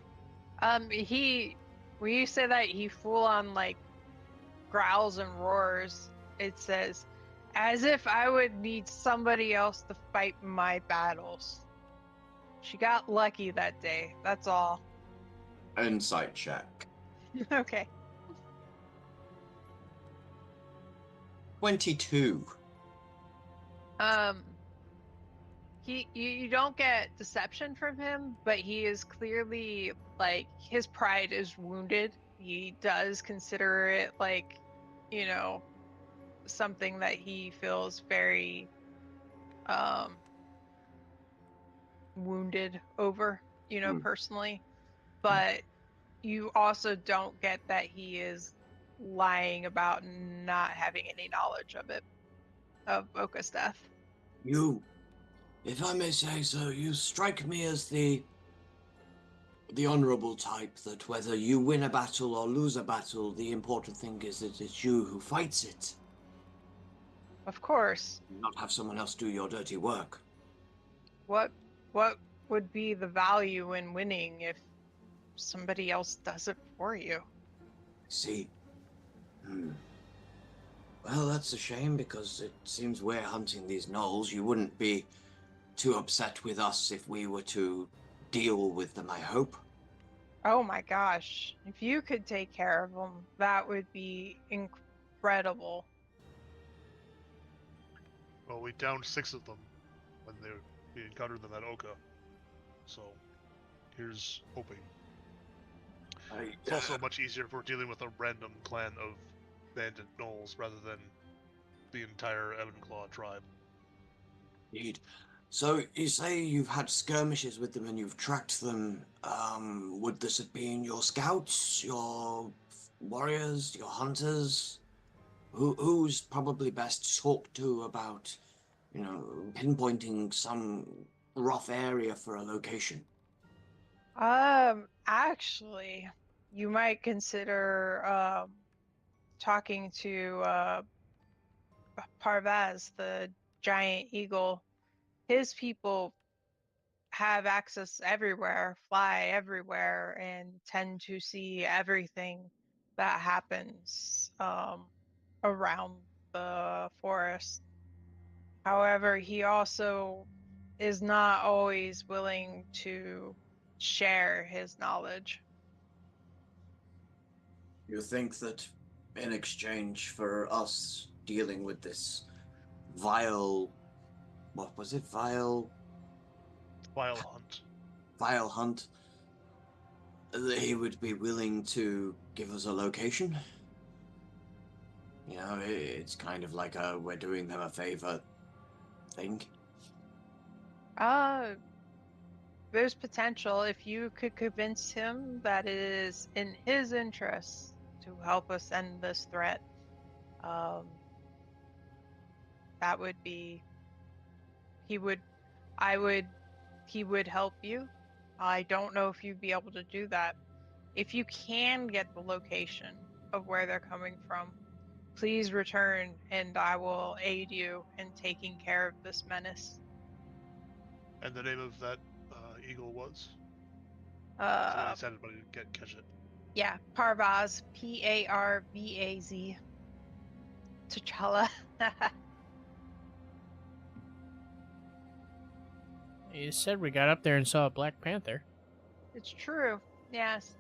A: When you say that, he full on like growls and roars. It says, as if I would need somebody else to fight my battles. She got lucky that day, that's all.
B: Insight check.
A: Okay.
B: 22.
A: You don't get deception from him, but he is clearly like his pride is wounded. He does consider it like, you know, something that he feels very wounded over, you know, personally. But you also don't get that he is lying about not having any knowledge of it, of Oka's death.
B: You, if I may say so, you strike me as the honorable type that whether you win a battle or lose a battle, the important thing is that it's you who fights it.
A: Of course.
B: Not have someone else do your dirty work.
A: What would be the value in winning if somebody else does it for you?
B: See? Well, that's a shame, because it seems we're hunting these gnolls. You wouldn't be too upset with us if we were to deal with them, I hope.
A: Oh my gosh. If you could take care of them, that would be incredible.
D: Well, we downed 6 of them when we encountered them at Oka. So, here's hoping. It's also much easier if we're dealing with a random clan of bandit gnolls rather than the entire Evanclaw tribe.
B: Indeed. So, you say you've had skirmishes with them and you've tracked them. Would this have been your scouts, your warriors, your hunters? Who's probably best to talk to about, you know, pinpointing some rough area for a location?
A: Actually, you might consider talking to Parvaz, the giant eagle. His people have access everywhere, fly everywhere, and tend to see everything that happens around the forest. However, he also is not always willing to share his knowledge.
B: You think that in exchange for us dealing with this vile, what was it, vile hunt, that he would be willing to give us a location? You know, it's kind of like a we're doing them a favor thing.
A: There's potential if you could convince him that it is in his interest to help us end this threat. That would be, he would help you. I don't know if you'd be able to do that. If you can get the location of where they're coming from, please return and I will aid you in taking care of this menace.
D: And the name of that eagle was? So when
A: Uh,
D: I said it, but I didn't catch it.
A: yeah, Parvaz, Parvaz. T'Challa.
C: You said we got up there and saw a Black Panther.
A: It's true. Yes.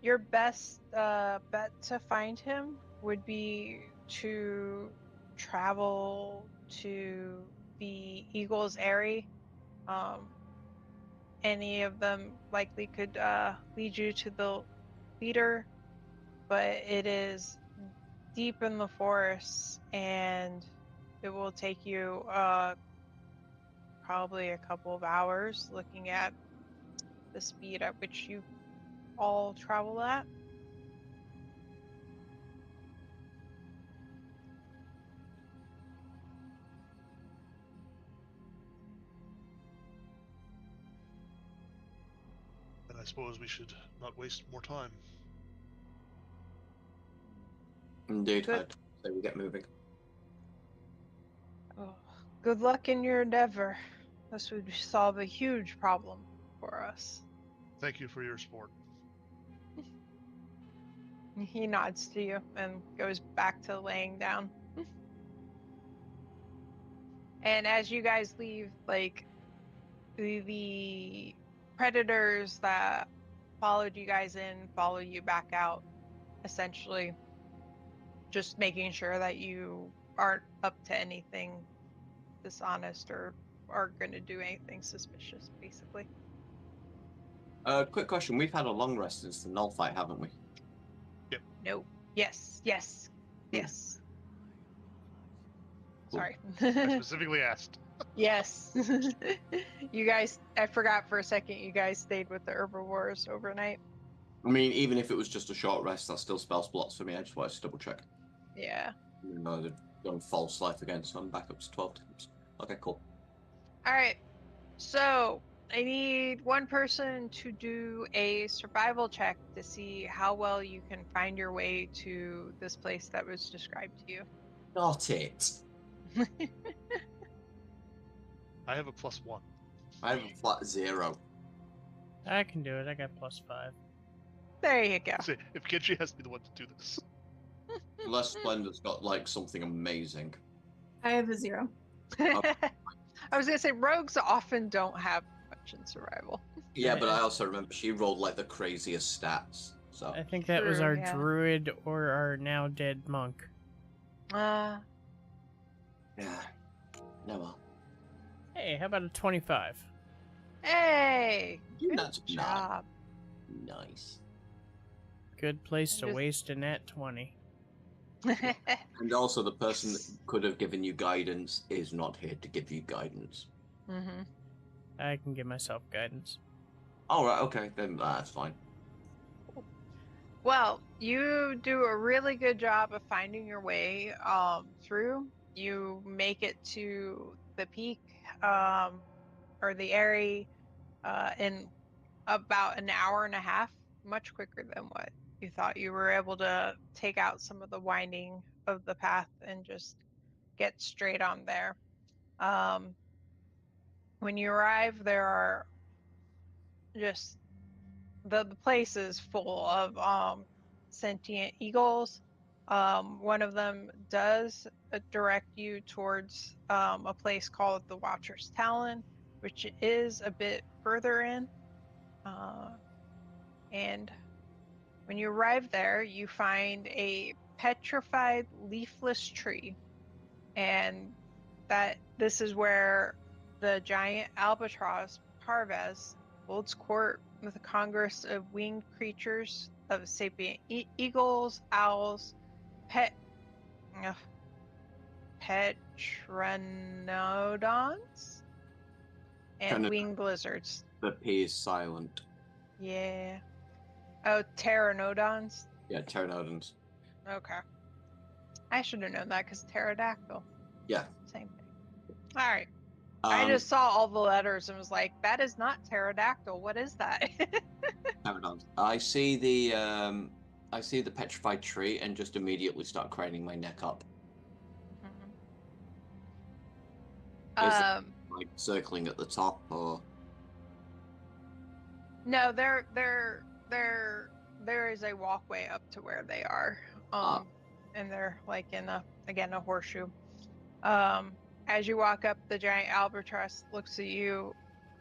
A: Your best bet to find him would be to travel to the Eagles area. Any of them likely could lead you to the leader, but it is deep in the forest and it will take you probably a couple of hours looking at the speed at which you all travel at.
D: And I suppose we should not waste more time.
B: Indeed,
A: Good.
B: I'd say we get moving.
A: Oh, good luck in your endeavor. This would solve a huge problem for us.
D: Thank you for your support.
A: He nods to you and goes back to laying down. And as you guys leave, like, the predators that followed you guys in follow you back out, essentially just making sure that you aren't up to anything dishonest or are going to do anything suspicious, basically.
B: Quick question. We've had a long rest since the Null fight, haven't we?
A: No. Yes. Yes. Yes.
B: Cool.
A: Sorry.
D: I specifically asked.
A: Yes. You guys, I forgot for a second, you guys stayed with the herbivores overnight.
B: I mean, even if it was just a short rest, that still spells blots for me. I just wanted to double check.
A: Yeah.
B: No, they've gone false life again, so I'm back up to 12 times. Okay, cool.
A: All right. So I need one person to do a survival check to see how well you can find your way to this place that was described to you.
B: Not it.
D: I have a +1.
B: I have a flat 0.
C: I can do it. I got +5.
A: There you go.
D: See, if Kenshi has to be the one to do this.
B: Unless Splendor's got, like, something amazing.
E: I have a 0.
A: I was gonna say rogues often don't have much in survival.
B: Yeah, but I also remember she rolled, like, the craziest stats. So,
C: I think that was
A: True,
C: our
A: yeah.
C: druid or our now dead monk.
B: yeah. No, well.
C: Hey, how about a 25?
A: Hey, good
B: That's
A: job.
B: Nice.
C: Good place to
A: Just-
C: waste a nat 20.
B: And also, the person that could have given you guidance is not here to give you guidance.
A: Mm-hmm.
C: I can give myself guidance.
B: Alright, okay, then that's fine.
A: Well, you do a really good job of finding your way through. You make it to the peak or the area in about an hour and a half, much quicker than what you thought. You were able to take out some of the winding of the path and just get straight on there. When you arrive, there are just the place is full of sentient eagles. One of them does direct you towards a place called the Watcher's Talon, which is a bit further in. And when you arrive there, you find a petrified leafless tree, and that this is where the giant albatross Parvez holds court with a congress of winged creatures of sapient eagles, owls, petranodons, and
B: Kinda-
A: winged lizards.
B: The P is silent.
A: Yeah. Oh, pteranodons.
B: Yeah, pteranodons.
A: Okay. I should have known that because pterodactyl.
B: Yeah.
A: Same thing. All right. I just saw all the letters and was like, that is not pterodactyl. What is that?
B: Pterodons. I see the petrified tree and just immediately start craning my neck up. Is it like circling at the top or?
A: No, there is a walkway up to where they are. And they're like in a horseshoe. As you walk up, the giant albatross looks at you,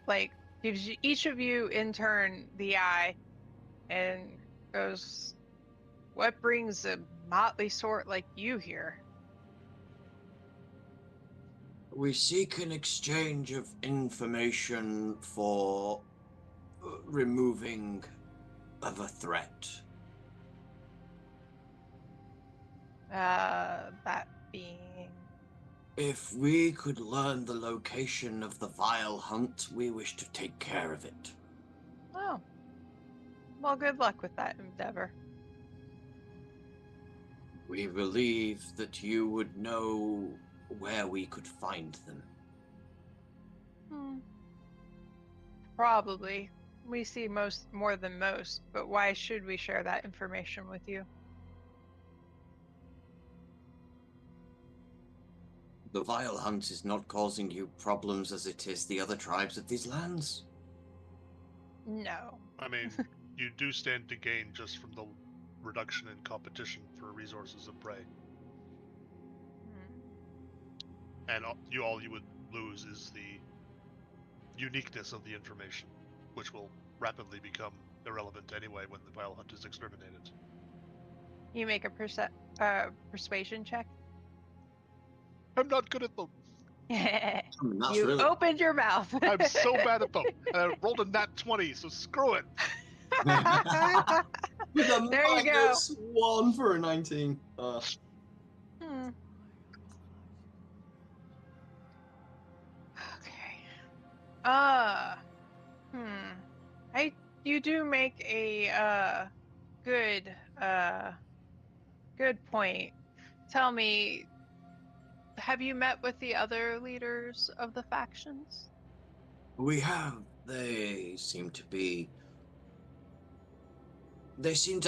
A: like gives each of you in turn the eye, and goes, "What brings a motley sort like you here?"
B: We seek an exchange of information for removing of a threat.
A: That being...
B: If we could learn the location of the Vile Hunt, we wish to take care of it.
A: Oh. Well, good luck with that endeavor.
B: We believe that you would know where we could find them.
A: Probably. We see more than most, but why should we share that information with you?
B: The Vile Hunt is not causing you problems as it is the other tribes of these lands.
A: No.
D: I mean, you do stand to gain just from the reduction in competition for resources of prey. And all you would lose is the uniqueness of the information, which will rapidly become irrelevant anyway when the Vile Hunt is exterminated.
A: You make a persuasion check.
D: I'm not good at them.
A: You opened your mouth.
D: I'm so bad at them. And I rolled a nat 20, so screw it.
B: With a
A: there you go.
B: -1 for a 19.
A: Okay. You do make a good point. Tell me, have you met with the other leaders of the factions?
B: We have. They seem to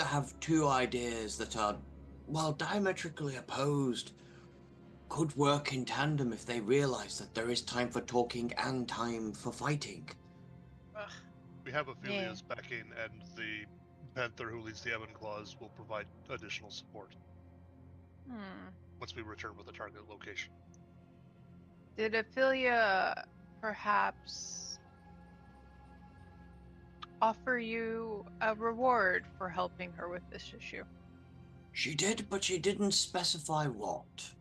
B: have two ideas that are, while diametrically opposed, could work in tandem if they realize that there is time for talking and time for fighting.
D: We have Ophelia's backing, and the Panther who leads the Ebon Claws will provide additional support. Once we return with a target location.
A: Did Ophelia perhaps offer you a reward for helping her with this issue?
B: She did, but she didn't specify what.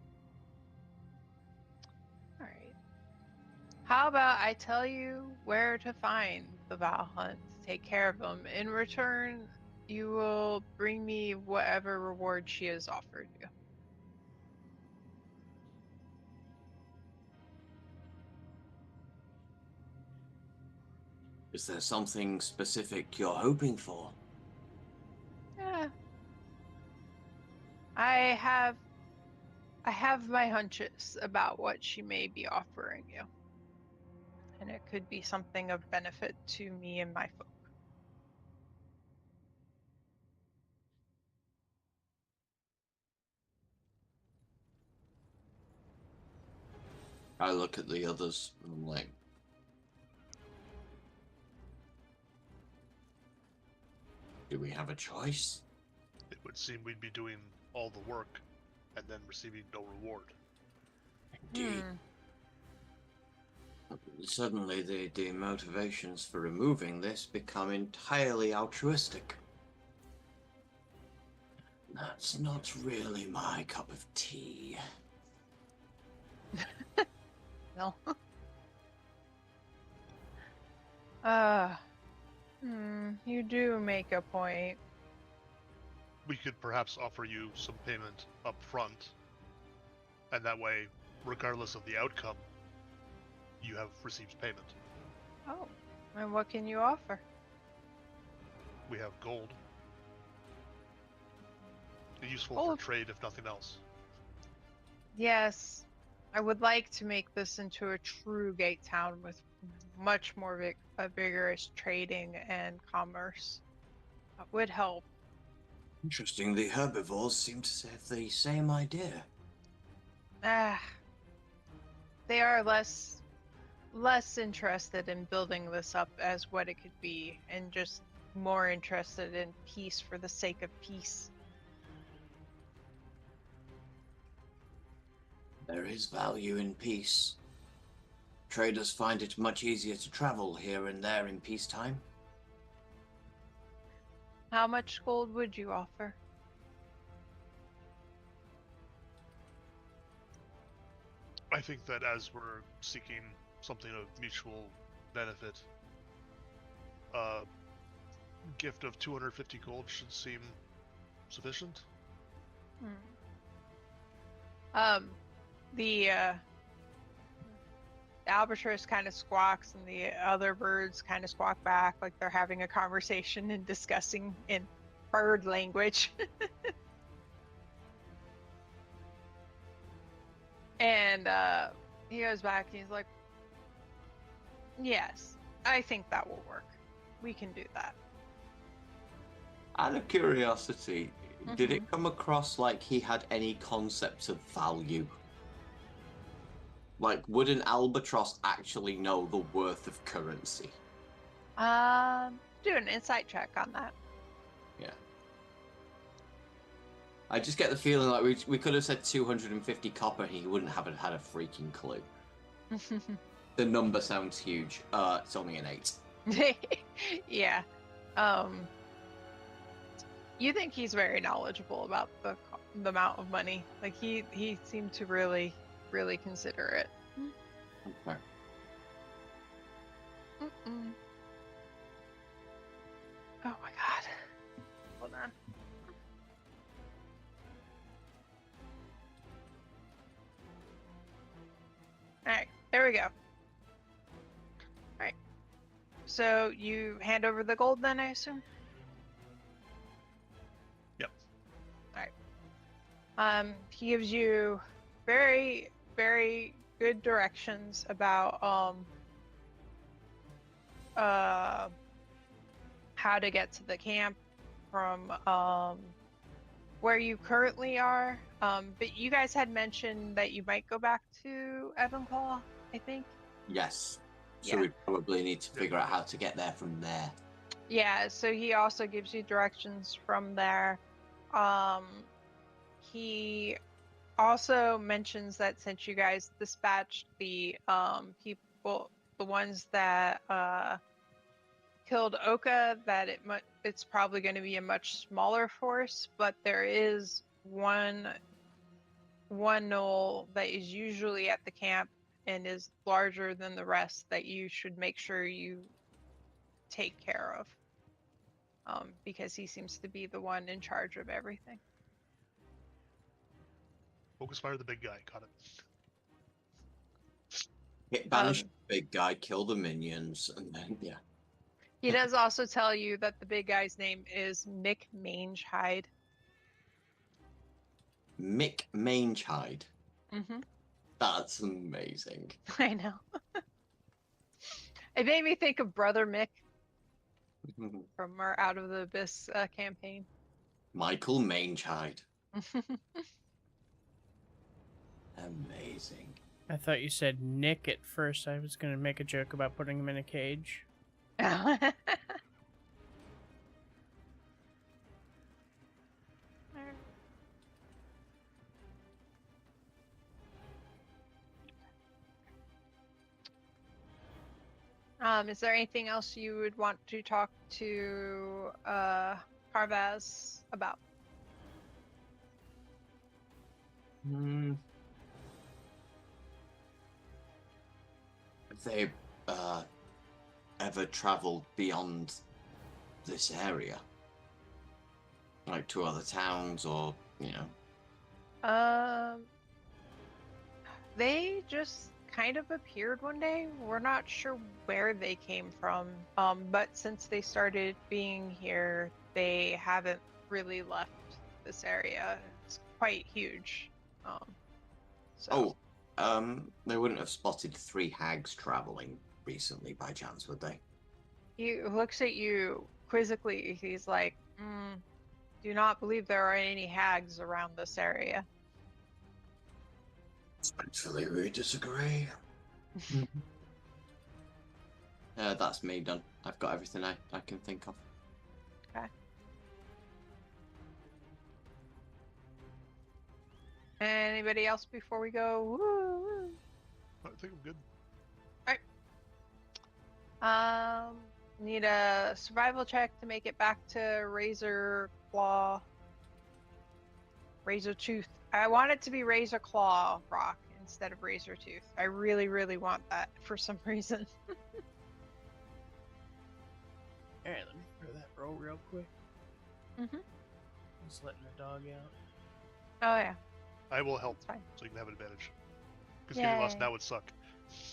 A: Alright. How about I tell you where to find the Vile Hunt, take care of them. In return, you will bring me whatever reward she has offered you.
B: Is there something specific you're hoping for?
A: Yeah. I have my hunches about what she may be offering you. And it could be something of benefit to me and my folk.
B: I look at the others and I'm like, do we have a choice?
D: It would seem we'd be doing all the work and then receiving no reward.
B: Indeed. Suddenly the motivations for removing this become entirely altruistic. That's not really my cup of tea.
A: No. You do make a point.
D: We could perhaps offer you some payment up front, and that way, regardless of the outcome, you have received payment.
A: Oh, and what can you offer?
D: We have gold. Useful
A: Gold.
D: for trade, if nothing else.
A: Yes, I would like to make this into a true gate town with much more vigorous trading and commerce. That would help.
B: Interesting, the herbivores seem to have the same idea.
A: Ah, they are less interested in building this up as what it could be, and just more interested in peace for the sake of peace.
B: There is value in peace. Traders find it much easier to travel here and there in peacetime.
A: How much gold would you offer?
D: I think that as we're seeking something of mutual benefit, a gift of 250 gold should seem sufficient.
A: The albatross kind of squawks, and the other birds kind of squawk back like they're having a conversation and discussing in bird language. And he goes back and he's like, yes, I think that will work. We can do that.
B: Out of curiosity, did it come across like he had any concept of value? Like, would an albatross actually know the worth of currency?
A: Do an insight check on that.
B: Yeah. I just get the feeling like we could have said 250 copper and he wouldn't have had a freaking clue. The number sounds huge. It's only an 8.
A: Yeah. You think he's very knowledgeable about the amount of money. Like he seemed to really consider it.
B: Okay.
A: Oh my god. Hold on. Alright, there we go. Alright. So you hand over the gold then, I assume?
D: Yep.
A: Alright. He gives you very, very good directions about how to get to the camp from where you currently are. But you guys had mentioned that you might go back to Evanclaw, I think.
B: Yes. So
A: Yeah.
B: we probably need to figure out how to get there from there.
A: Yeah, so he also gives you directions from there. He also mentions that since you guys dispatched the people, the ones that killed Oka, that it's probably going to be a much smaller force, but there is one knoll that is usually at the camp and is larger than the rest that you should make sure you take care of, because he seems to be the one in charge of everything.
D: Focus fire the big guy. Got it.
B: Banish the big guy, kill the minions, and then, yeah.
A: He does also tell you that the big guy's name is Mick Mangehide.
B: Mick Mangehide.
A: Mm-hmm.
B: That's amazing.
A: I know. It made me think of Brother Mick from our Out of the Abyss campaign.
B: Michael Mangehide. Amazing.
C: I thought you said Nick at first. I was going to make a joke about putting him in a cage.
A: Is there anything else you would want to talk to Carvaz about?
B: Have they ever traveled beyond this area? Like to other towns or, you know?
A: They just kind of appeared one day. We're not sure where they came from, but since they started being here, they haven't really left this area. It's quite huge. So.
B: Oh, They wouldn't have spotted 3 hags traveling recently by chance, would they?
A: He looks at you quizzically. He's like, do not believe there are any hags around this area.
B: Respectfully, we disagree. That's me done. I've got everything I can think of.
A: Okay. Anybody else before we go? Woo!
D: I think I'm good.
A: Need a survival check to make it back to Razor Tooth. I want it to be Razor Claw Rock instead of Razor Tooth. I really, really want that for some reason.
C: Alright, let me throw that roll real quick.
A: Mhm.
C: Just letting the dog out.
A: Oh yeah.
D: I will help,
A: That's fine.
D: so you can have an advantage. Because getting lost
A: Yay.
D: now would suck.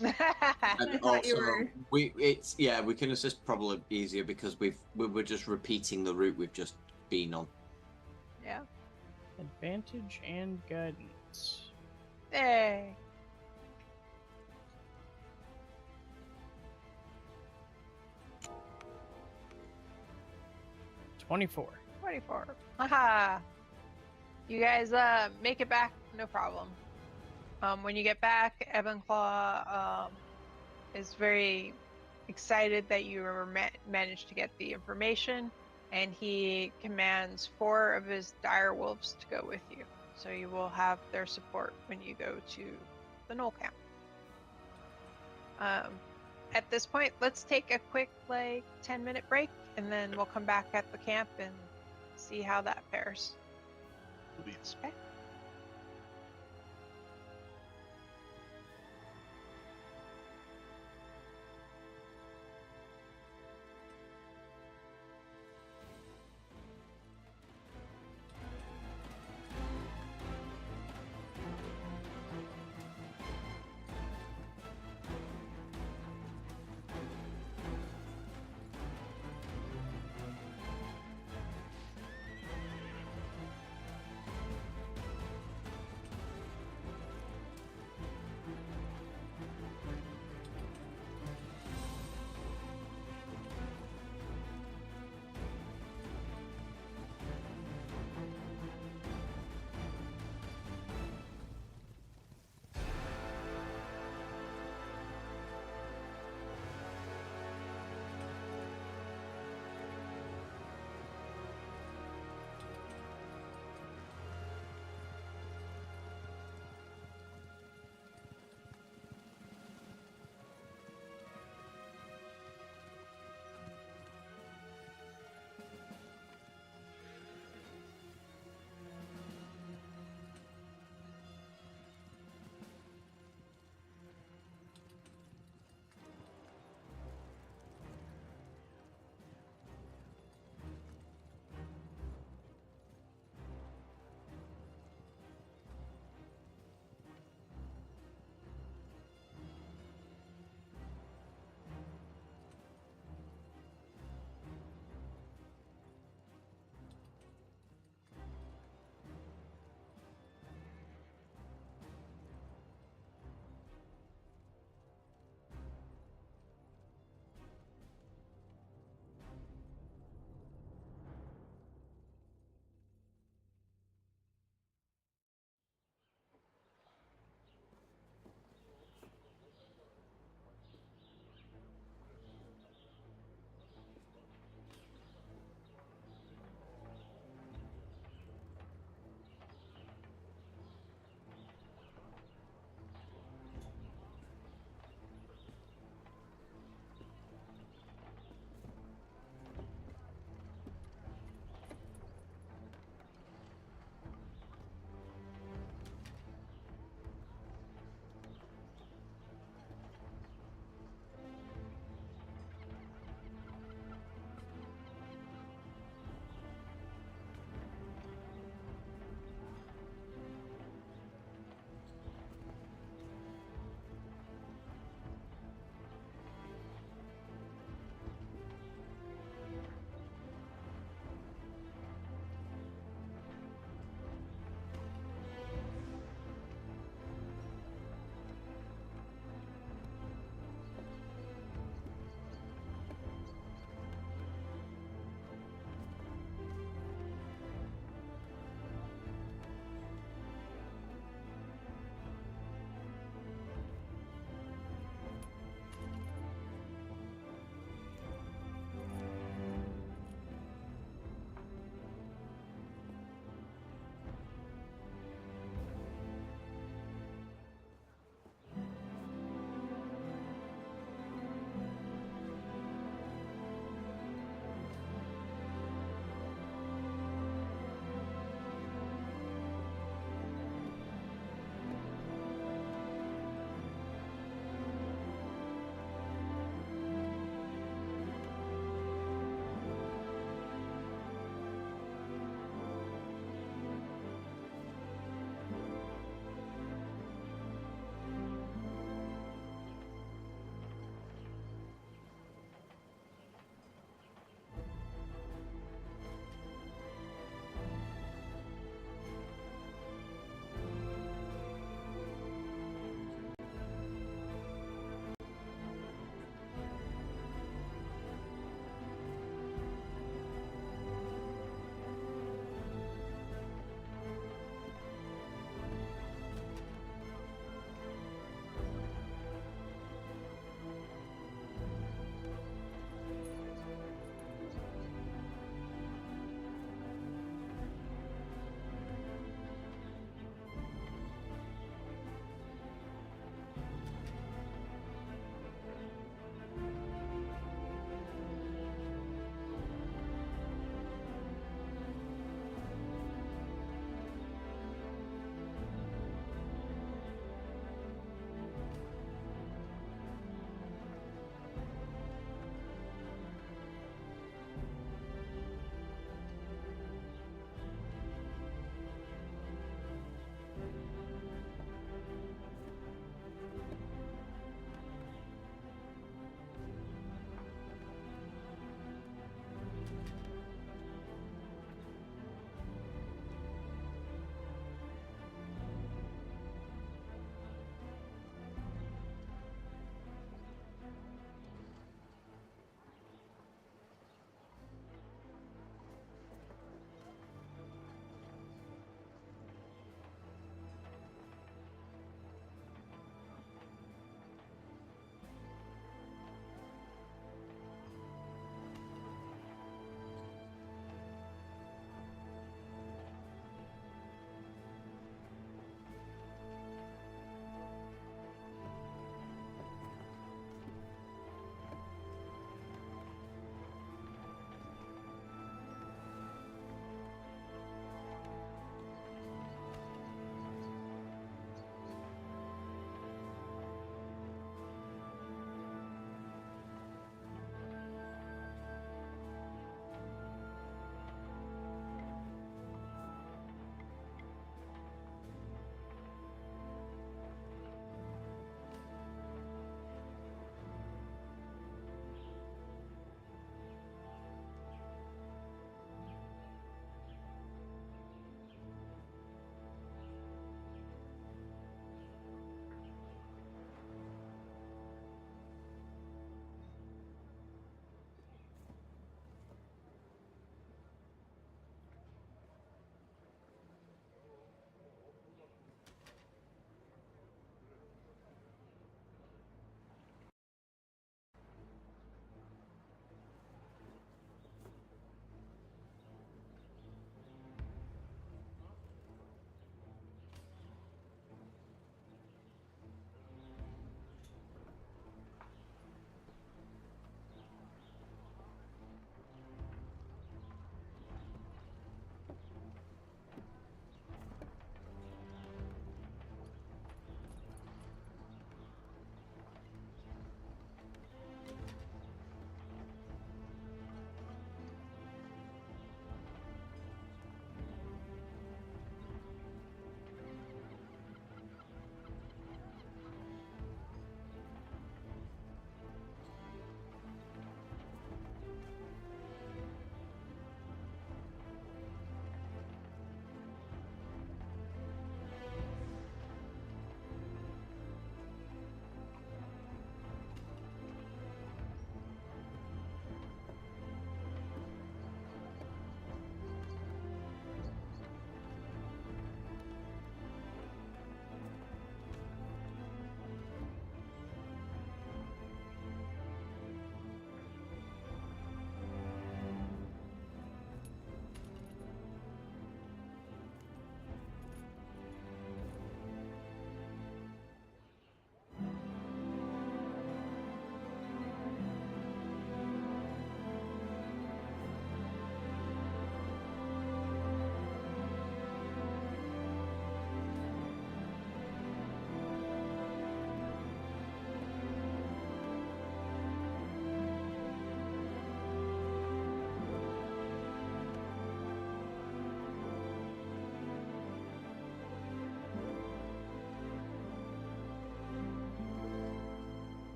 B: And
E: I thought you
B: also,
E: were-
B: we can assist probably easier because we were just repeating the route we've just been on.
A: Yeah.
C: Advantage and guidance.
A: Hey.
C: $24.
A: 24. Haha. You guys make it back, no problem. When you get back, Evanclaw is very excited that you managed to get the information, and he commands 4 of his dire wolves to go with you. So you will have their support when you go to the Knoll camp. At this point, let's take a quick 10-minute break, and then we'll come back at the camp and see how that fares.
D: Please.
A: Okay.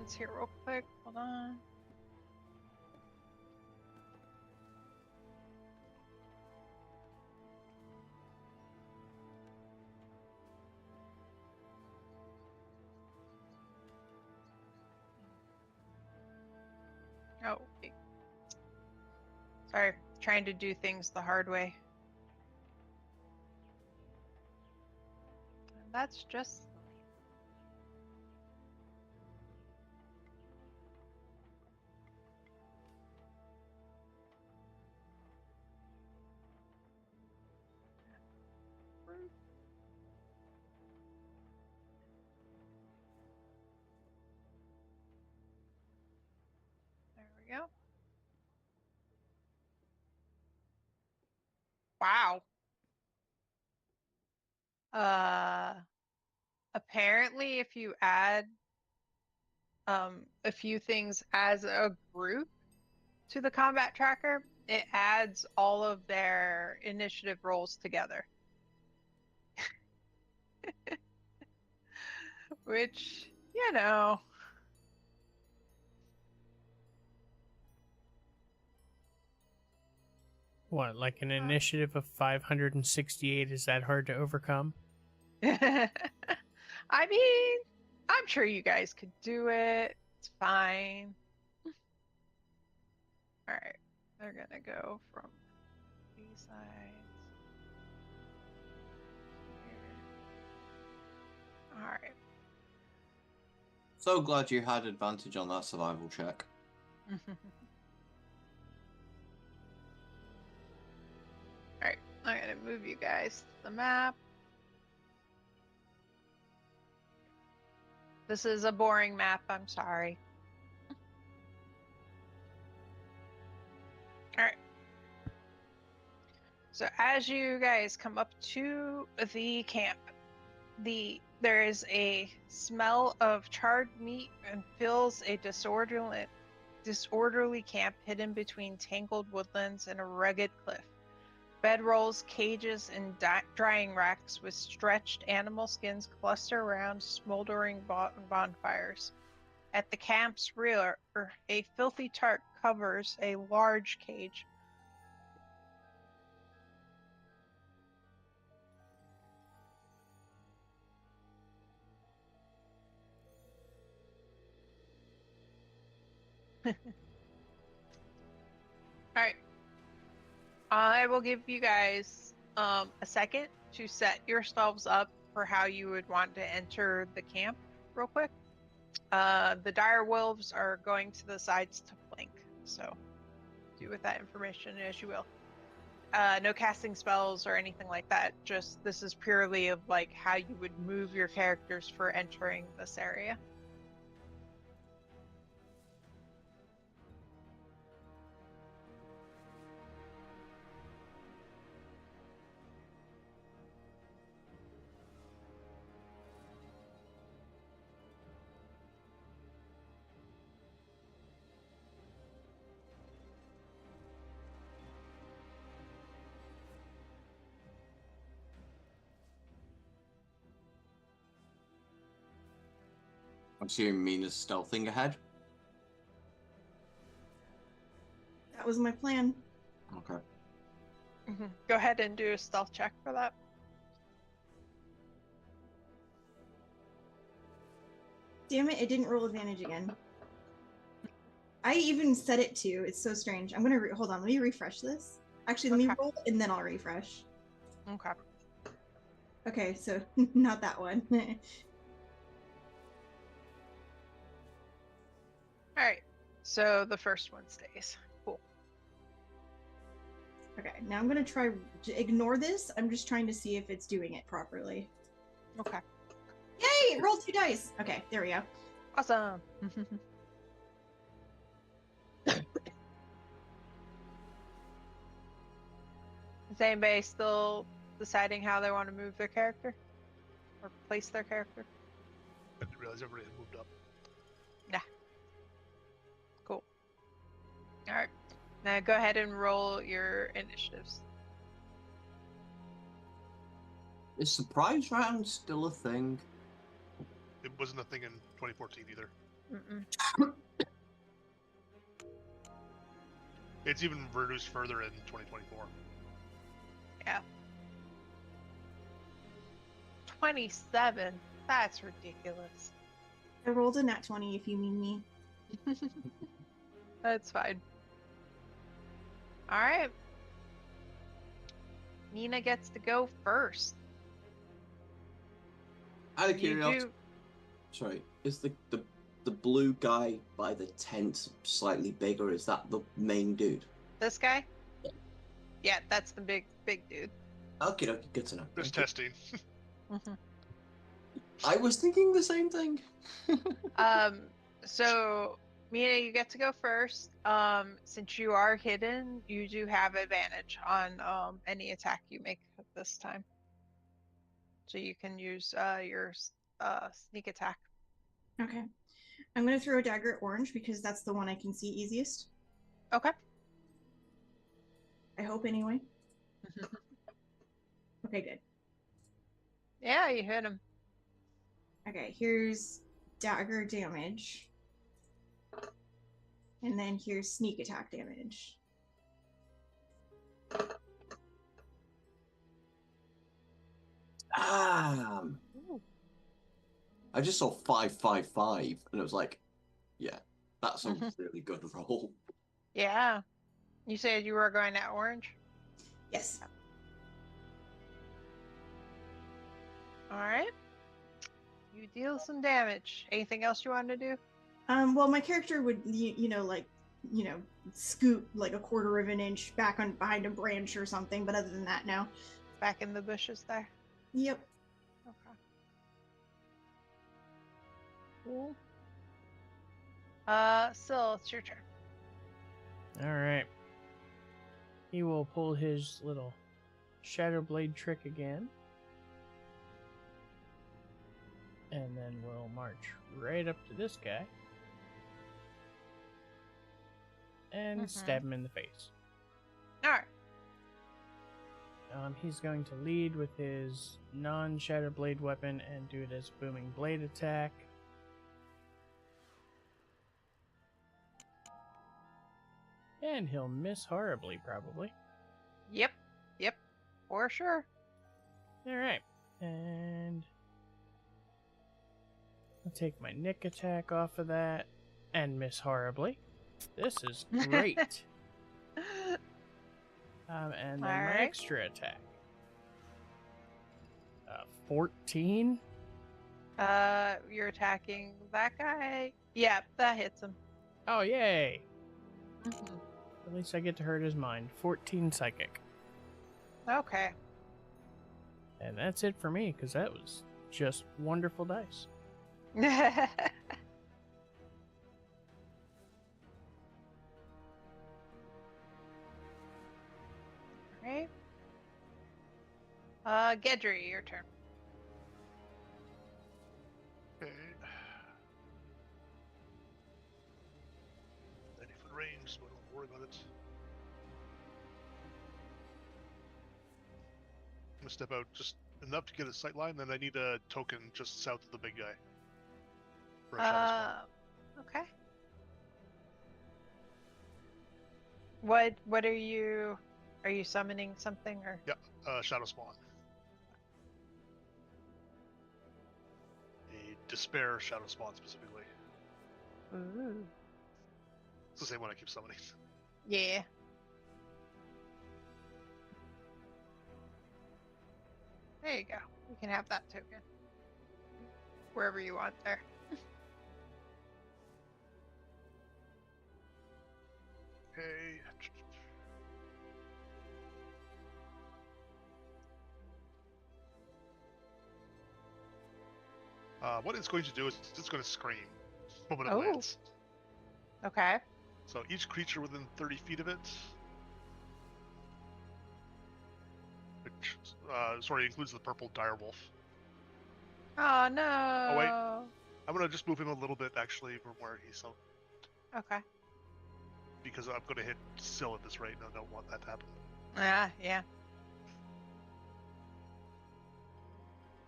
A: plans here real quick. Hold on. Oh, wait. Sorry, trying to do things the hard way. And that's just there we go. Wow. Apparently if you add a few things as a group to the combat tracker, it adds all of their initiative rolls together. Which, you know.
C: What, like an initiative of 568 is that hard to overcome?
A: I mean, I'm sure you guys could do it. It's fine. All right, they're gonna go from these sides here. All right.
B: So glad you had advantage on that survival check.
A: Alright, I'm gonna move you guys to the map. This is a boring map, I'm sorry. Alright. So as you guys come up to the camp, there is a smell of charred meat and fills a disorderly camp hidden between tangled woodlands and a rugged cliff. Bedrolls, cages, and drying racks with stretched animal skins cluster around smoldering bonfires. At the camp's rear, a filthy tarp covers a large cage. Alright. I will give you guys a second to set yourselves up for how you would want to enter the camp real quick. The dire wolves are going to the sides to flank, so do with that information as you will. No casting spells or anything like that, just this is purely of like how you would move your characters for entering this area.
B: I'm assuming Mina's stealthing ahead.
E: That was my plan.
B: Okay.
A: Go ahead and do a stealth check for that.
E: Damn it, it didn't roll advantage again. I even set it to. It's so strange. I'm gonna hold on. Let me refresh this. Actually, let me roll and then I'll refresh.
A: Okay.
E: Okay, so not that one.
A: All right. So the first one stays. Cool.
E: Okay, now I'm gonna try ignore this. I'm just trying to see if it's doing it properly.
A: Okay.
E: Yay! Roll 2 dice. Okay, there we go.
A: Awesome. Is anybody still deciding how they want to move their character? Or place their character?
D: I didn't realize everybody had moved up.
A: Yeah. Cool. Alright. Now go ahead and roll your initiatives.
B: Is surprise round still a thing?
D: It wasn't a thing in 2014 either.
A: Mm-mm.
D: It's even reduced further in 2024.
A: Yeah. 27. That's ridiculous.
E: I rolled a nat 20 if you mean me.
A: That's fine. All right. Nina gets to go first.
B: Out of
A: You
B: curiosity,
A: do.
B: sorry, is the blue guy by the tent slightly bigger? Is that the main dude?
A: This guy? Yeah, that's the big dude.
B: Okay, good to know.
D: Just
B: Thank you.
D: testing.
B: I was thinking the same thing.
A: So Mina, you get to go first. Since you are hidden, you do have advantage on any attack you make this time. So you can use your sneak attack.
E: Okay. I'm going to throw a dagger at orange because that's the one I can see easiest.
A: Okay.
E: I hope, anyway. Okay, good.
A: Yeah, you hit him.
E: Okay, here's dagger damage. And then here's sneak attack damage.
B: I just saw 555 and it was like, yeah, that's a really good roll.
A: Yeah. You said you were going at orange?
E: Yes.
A: All right. You deal some damage. Anything else you want to do?
E: Well, my character would, scoot like a quarter of an inch back on behind a branch or something, but other than that, no.
A: Back in the bushes there?
E: Yep.
A: Okay. Cool. Syl, it's your turn.
C: All right. He will pull his little Shadow Blade trick again. And then we'll march right up to this guy. And stab him in the face.
A: Alright.
C: He's going to lead with his non-Shadow Blade weapon and do it as a booming blade attack. And he'll miss horribly, probably.
A: Yep. For sure.
C: Alright. And I'll take my Nick attack off of that and miss horribly. This is great. And then my extra attack. 14?
A: You're attacking that guy? Yeah, that hits him.
C: Oh, yay! At least I get to hurt his mind. 14 psychic.
A: Okay.
C: And that's it for me, because that was just wonderful dice.
A: Alright. Gedry, your turn.
D: Okay. 90-foot range, so I don't worry about it. I'm gonna step out just enough to get a sight line, then I need a token just south of the big guy. For a shadow spawn.
A: Okay. What are you summoning something or?
D: Yep, shadow spawn. A despair shadow spawn specifically.
A: Ooh.
D: It's the same one I keep summoning.
A: Yeah. There you go. You can have that token. Wherever you want there.
D: Okay. What it's going to do is it's going to scream when it lands.
A: Okay.
D: So each creature within 30 feet of it, which includes the purple direwolf.
A: Oh no.
D: Oh wait, I'm gonna just move him a little bit actually from where he's so.
A: Okay.
D: Because I'm gonna hit Syl at this rate, and I don't want that to happen.
A: Yeah.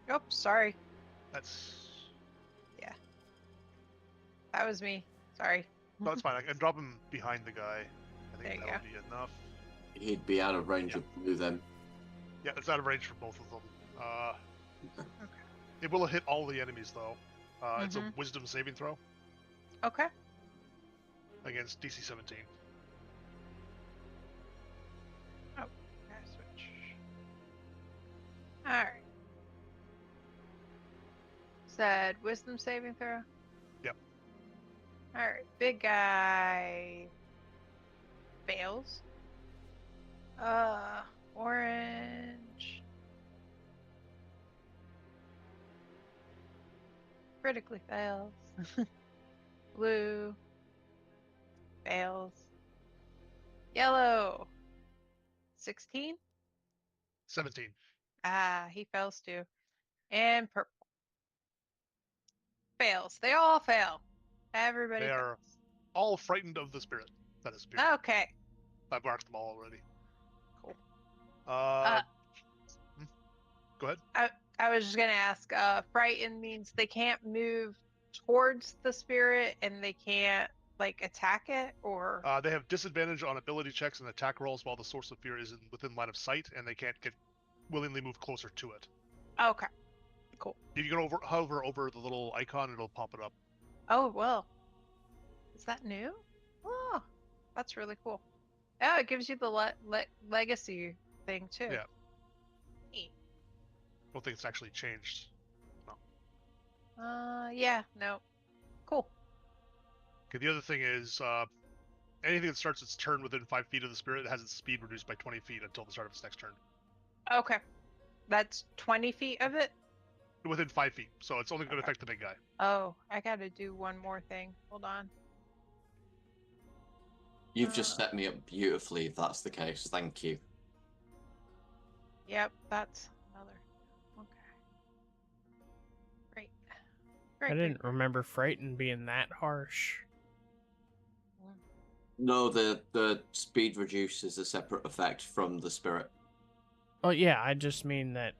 A: Oh, sorry.
D: That's.
A: Yeah. that was me. Sorry.
D: No, it's fine. I can drop him behind the guy. I
A: There
D: think
A: you
D: that would be enough.
B: He'd be out of range
D: Yeah.
B: of blue then.
D: Yeah, it's out of range for both of them. It will hit all the enemies though. It's a Wisdom saving throw
A: Okay.
D: against DC 17.
A: Oh, gotta switch. Alright. Said wisdom saving throw?
D: Yep.
A: Alright, big guy fails. Orange. Critically fails. Blue. Fails. Yellow. 16?
D: 17.
A: Ah, he fails too. And purple. Fails. They all fail. Everybody
D: They are
A: fails.
D: all frightened of the spirit. That is spirit.
A: Okay.
D: I've marked them all already.
A: Cool.
D: Go ahead.
A: I was just gonna ask, frightened means they can't move towards the spirit and they can't like attack it, or
D: They have disadvantage on ability checks and attack rolls while the source of fear is within line of sight, and they can't willingly move closer to it.
A: okay.
D: If you can hover over the little icon, it'll pop it up.
A: Oh well. Is that new? Oh, that's really cool. Oh, it gives you the legacy thing too.
D: Yeah.
A: Neat.
D: I don't think it's actually changed.
A: Yeah, no. Cool.
D: Okay, the other thing is, anything that starts its turn within 5 feet of the spirit has its speed reduced by 20 feet until the start of its next turn.
A: Okay. That's 20 feet of it?
D: Within 5 feet, so it's only going to
A: Okay.
D: affect the big guy.
A: Oh, I gotta do one more thing. Hold on.
B: You've just set me up beautifully if that's the case. Thank you.
A: Yep, that's another. Okay. Great. Great.
C: I didn't remember Frighten being that harsh.
B: No, the speed reduce is a separate effect from the spirit.
C: Oh yeah, I just mean that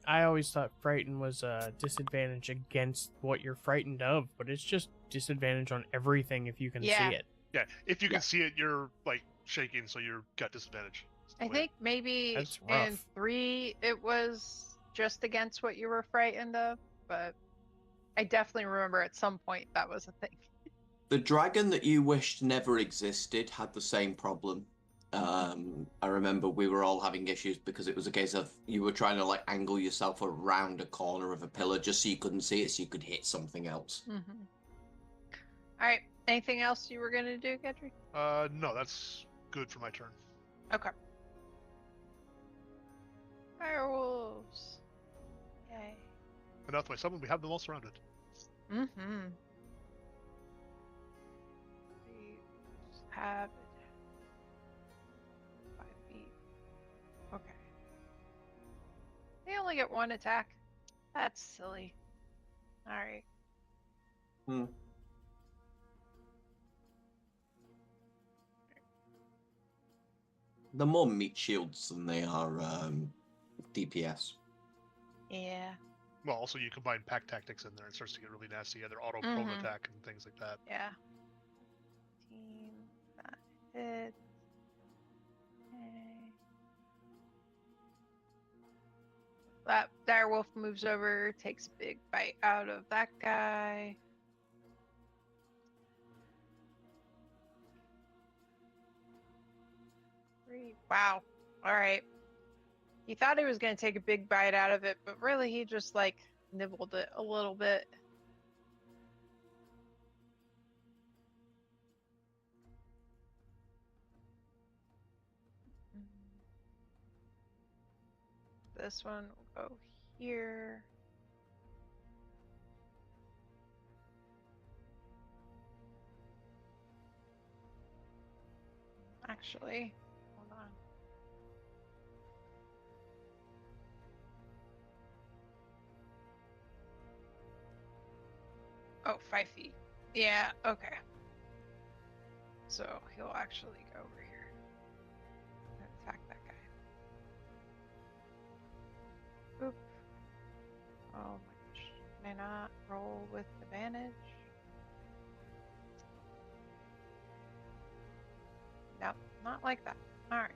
C: I always thought Frighten was a disadvantage against what you're frightened of, but it's just disadvantage on everything if you can
A: Yeah.
C: see it.
D: Yeah, if you
B: Yeah.
D: can see it, you're like shaking, so you've got disadvantage. That's the
A: I
D: way-
A: think maybe
C: That's
A: in
C: rough.
A: 3 it was just against what you were frightened of, but I definitely remember at some point that was a thing.
B: The dragon that you wished never existed had the same problem. I remember we were all having issues because it was a case of you were trying to like angle yourself around a corner of a pillar just so you couldn't see it, so you could hit something else.
A: Mm-hmm. All right. Anything else you were gonna do, Gedry?
D: No, that's good for my turn.
A: Okay. Firewolves. Yay.
D: Enough, my summon, we have them all surrounded.
A: Mm-hmm. We have 5 feet. Okay. They only get 1 attack. That's silly. Alright.
B: They're more meat shields than they are DPS.
A: Yeah.
D: Well, also you combine pack tactics in there, it starts to get really nasty. Yeah, they're auto prone
A: Mhm.
D: attack and things like that.
A: Yeah. Team that hit. Okay. That direwolf moves over, takes a big bite out of that guy. Wow. All right. He thought he was going to take a big bite out of it, but really he just like nibbled it a little bit. This one will go here. Actually, hold on. Oh, 5 feet. Yeah, okay. So he'll actually go over here and attack that guy. Oop. Oh my gosh. Can I not roll with advantage? Not like that. All right.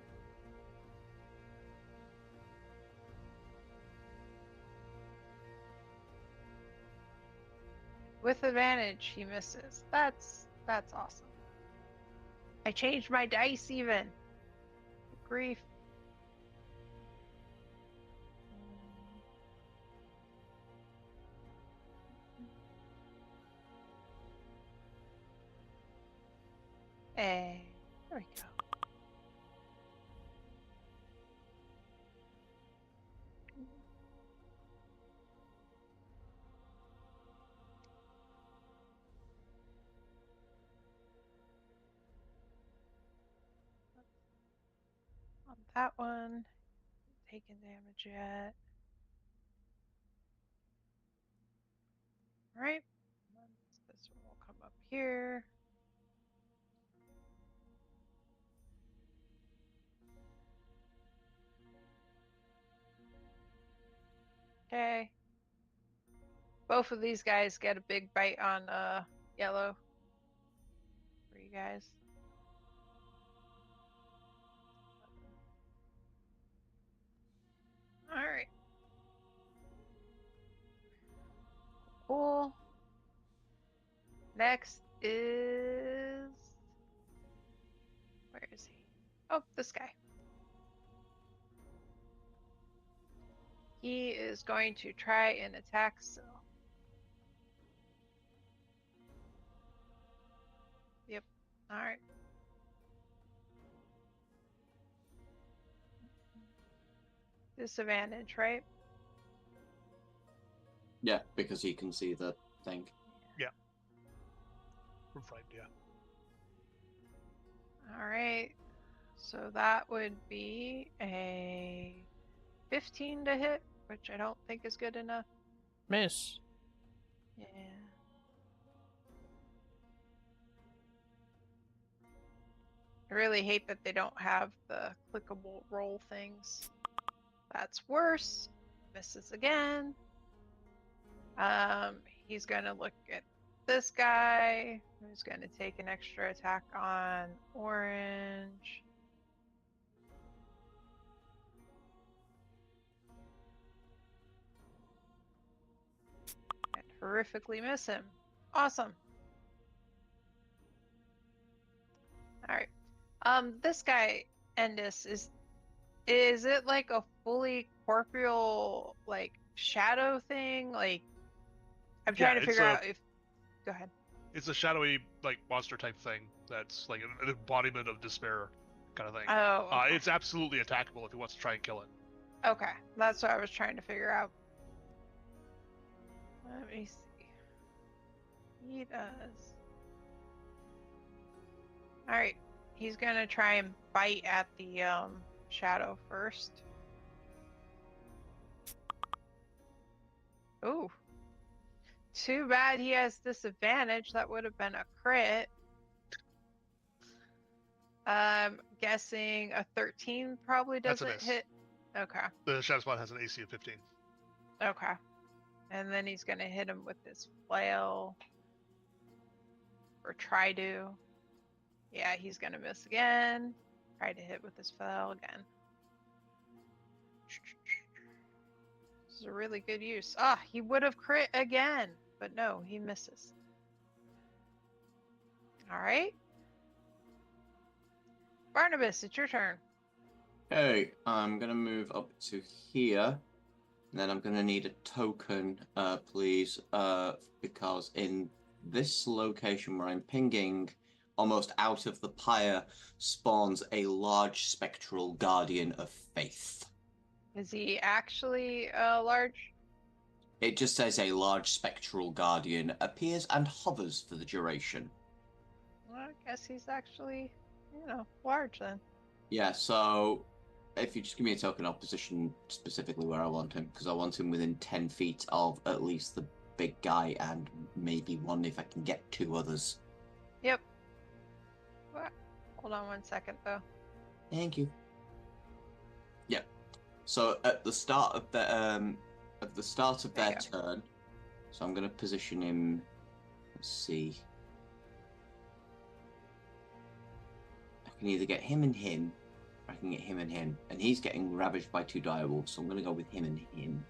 A: With advantage, he misses. That's awesome. I changed my dice even. Grief. Hey, there we go. On that one, taking damage yet. All right, this one will come up here. Okay. Both of these guys get a big bite on yellow. For you guys. All right. Cool. Next is... Where is he? Oh, this guy. He is going to try and attack Syl. Yep. Alright. Disadvantage, right?
B: Yeah, because he can see the thing.
D: From frightened, yeah.
A: Alright. So that would be a 15 to hit, which I don't think is good enough.
C: Miss.
A: Yeah. I really hate that they don't have the clickable roll things. That's worse. Misses again. He's gonna look at this guy, who's gonna take an extra attack on orange. And horrifically miss him. Awesome. Alright. This guy, Endis, is it like a fully corporeal, like, shadow thing? Like, I'm trying to figure out if... Go ahead.
D: It's a shadowy, like, monster type thing that's like an embodiment of despair kind of thing.
A: Oh, okay.
D: It's absolutely attackable if he wants to try and kill it.
A: Okay, that's what I was trying to figure out. Let me see. He does. Alright, he's gonna try and bite at the shadow first. Ooh. Too bad he has disadvantage. That would have been a crit. Guessing a 13 probably
D: That's a
A: doesn't
D: miss.
A: hit. Okay.
D: The Shadow Spot has an AC of 15.
A: Okay. And then he's gonna hit him with his flail. Or try to. Yeah, he's gonna miss again. Try to hit with his flail again. This is a really good use. Ah, he would have crit again, but no, he misses. Alright. Barnabas, it's your turn.
B: Okay, I'm gonna move up to here. And then I'm gonna need a token, please, because in this location where I'm pinging, almost out of the pyre, spawns a large spectral guardian of faith.
A: Is he actually large?
B: It just says a large spectral guardian appears and hovers for the duration.
A: Well, I guess he's actually, large then.
B: Yeah, so if you just give me a token, I'll position specifically where I want him, because I want him within 10 feet of at least the big guy and maybe one if I can get two others.
A: Yep. What? Hold on 1 second though.
B: Thank you. Yep. So at the start of their turn, so I'm going to position him. Let's see. can either get him and him, or I can get him and him. And he's getting ravaged by 2 direwolves, so I'm going to go with him and him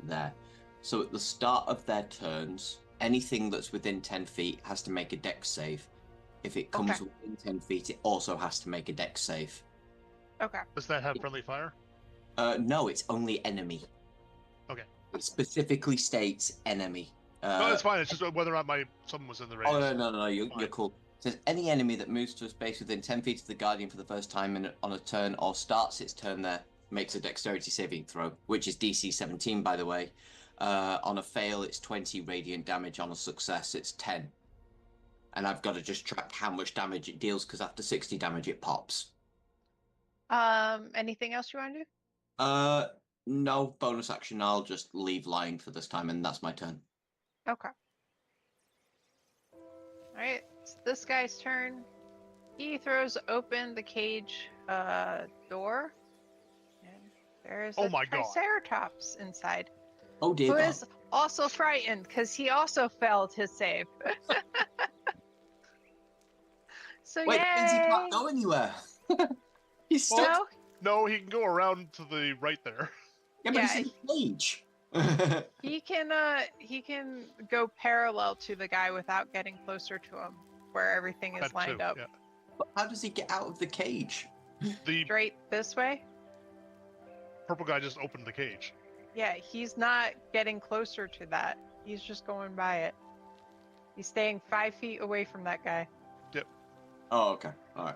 B: there. So at the start of their turns, anything that's within 10 feet has to make a dex save. If it comes within 10 feet, it also has to make a dex save.
A: Okay.
D: Does that have friendly fire?
B: No, it's only enemy.
D: Okay.
B: It specifically states enemy.
D: No, that's fine. It's just whether or not someone was in the race.
B: Oh, no, you're cool. It says any enemy that moves to a space within 10 feet of the Guardian for the first time on a turn or starts its turn there makes a dexterity saving throw, which is DC 17, by the way. On a fail, it's 20 radiant damage. On a success, it's 10. And I've got to just track how much damage it deals, because after 60 damage, it pops.
A: Anything else you want to do?
B: No, bonus action. I'll just leave lying for this time, and that's my turn.
A: Okay. Alright, it's this guy's turn. He throws open the cage door. And there's
D: Oh
A: a
D: my God.
A: Triceratops inside.
B: Oh dear
A: Who
B: God.
A: is also frightened because he also failed his save. So
B: Wait, that means he
A: yay!
B: can't go anywhere. He's stuck.
A: Well,
D: No, he can go around to the right there.
B: Yeah, but
A: yeah,
B: he's in a cage.
A: he can go parallel to the guy without getting closer to him, where everything is
D: That
A: lined
D: too,
A: up.
D: yeah.
B: But how does he get out of the cage?
D: The
A: Straight this way.
D: purple guy just opened the cage.
A: Yeah, he's not getting closer to that. He's just going by it. He's staying 5 feet away from that guy.
B: Oh, okay. All right.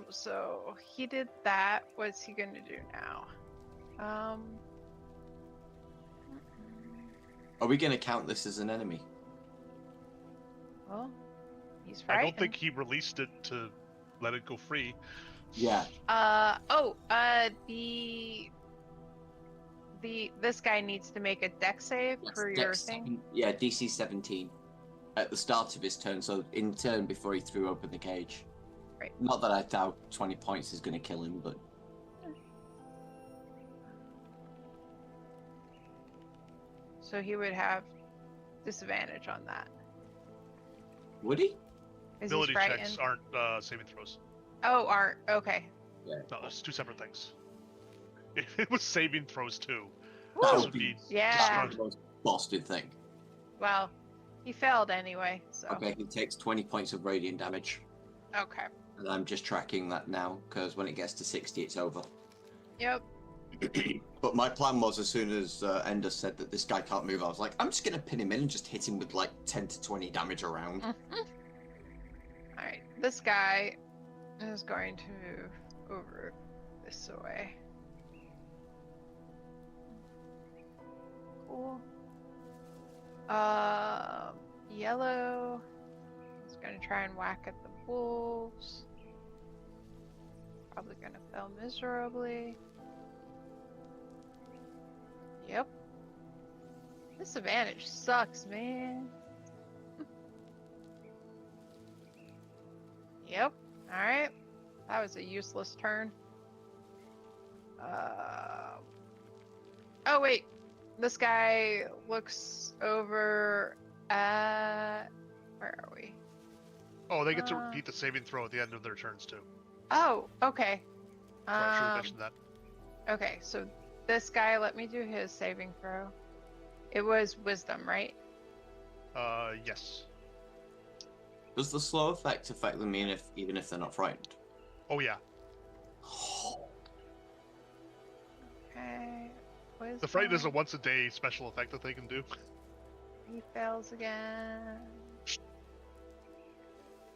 A: So he did that. What's he gonna do now?
B: Are we going to count this as an enemy?
A: Well, he's
D: I
A: frightened.
D: don't think he released it to let it go free.
B: Yeah.
A: This guy needs to make a dex save
B: That's
A: for your
B: Dex
A: thing.
B: 7 Yeah, DC 17 at the start of his turn, so in turn before he threw open the cage.
A: Right.
B: Not that I doubt 20 points is going to kill him, but
A: So he would have disadvantage on that.
B: would he?
A: Is he
D: Ability
A: frightened?
D: checks aren't saving throws.
A: Oh, aren't. Okay.
D: No, it's 2 separate things. If it was saving throws too,
B: That
D: this
B: would
D: would be
A: Yeah.
B: the most busted thing.
A: Well, he failed anyway, so.
B: Okay, he takes 20 points of radiant damage.
A: Okay.
B: And I'm just tracking that now, because when it gets to 60, it's over.
A: Yep.
B: But my plan was, as soon as Ender said that this guy can't move, I was like, I'm just going to pin him in and just hit him with like 10 to 20 damage around.
A: Alright, this guy is going to move over this way. Cool. Yellow is going to try and whack at the wolves. Probably going to fail miserably. Yep. Disadvantage sucks, man. Yep. Alright. That was a useless turn. Oh, wait. This guy looks over at... Where are we?
D: Oh, they get to repeat the saving throw at the end of their turns too.
A: Oh, okay.
D: Sorry, I should have mentioned that.
A: Okay, so this guy, let me do his saving throw. It was wisdom, right?
D: Yes.
B: Does the slow effect affect them even if they're not frightened?
D: Oh yeah.
A: Okay. Wisdom.
D: The frighten is a once a day special effect that they can do.
A: He fails again.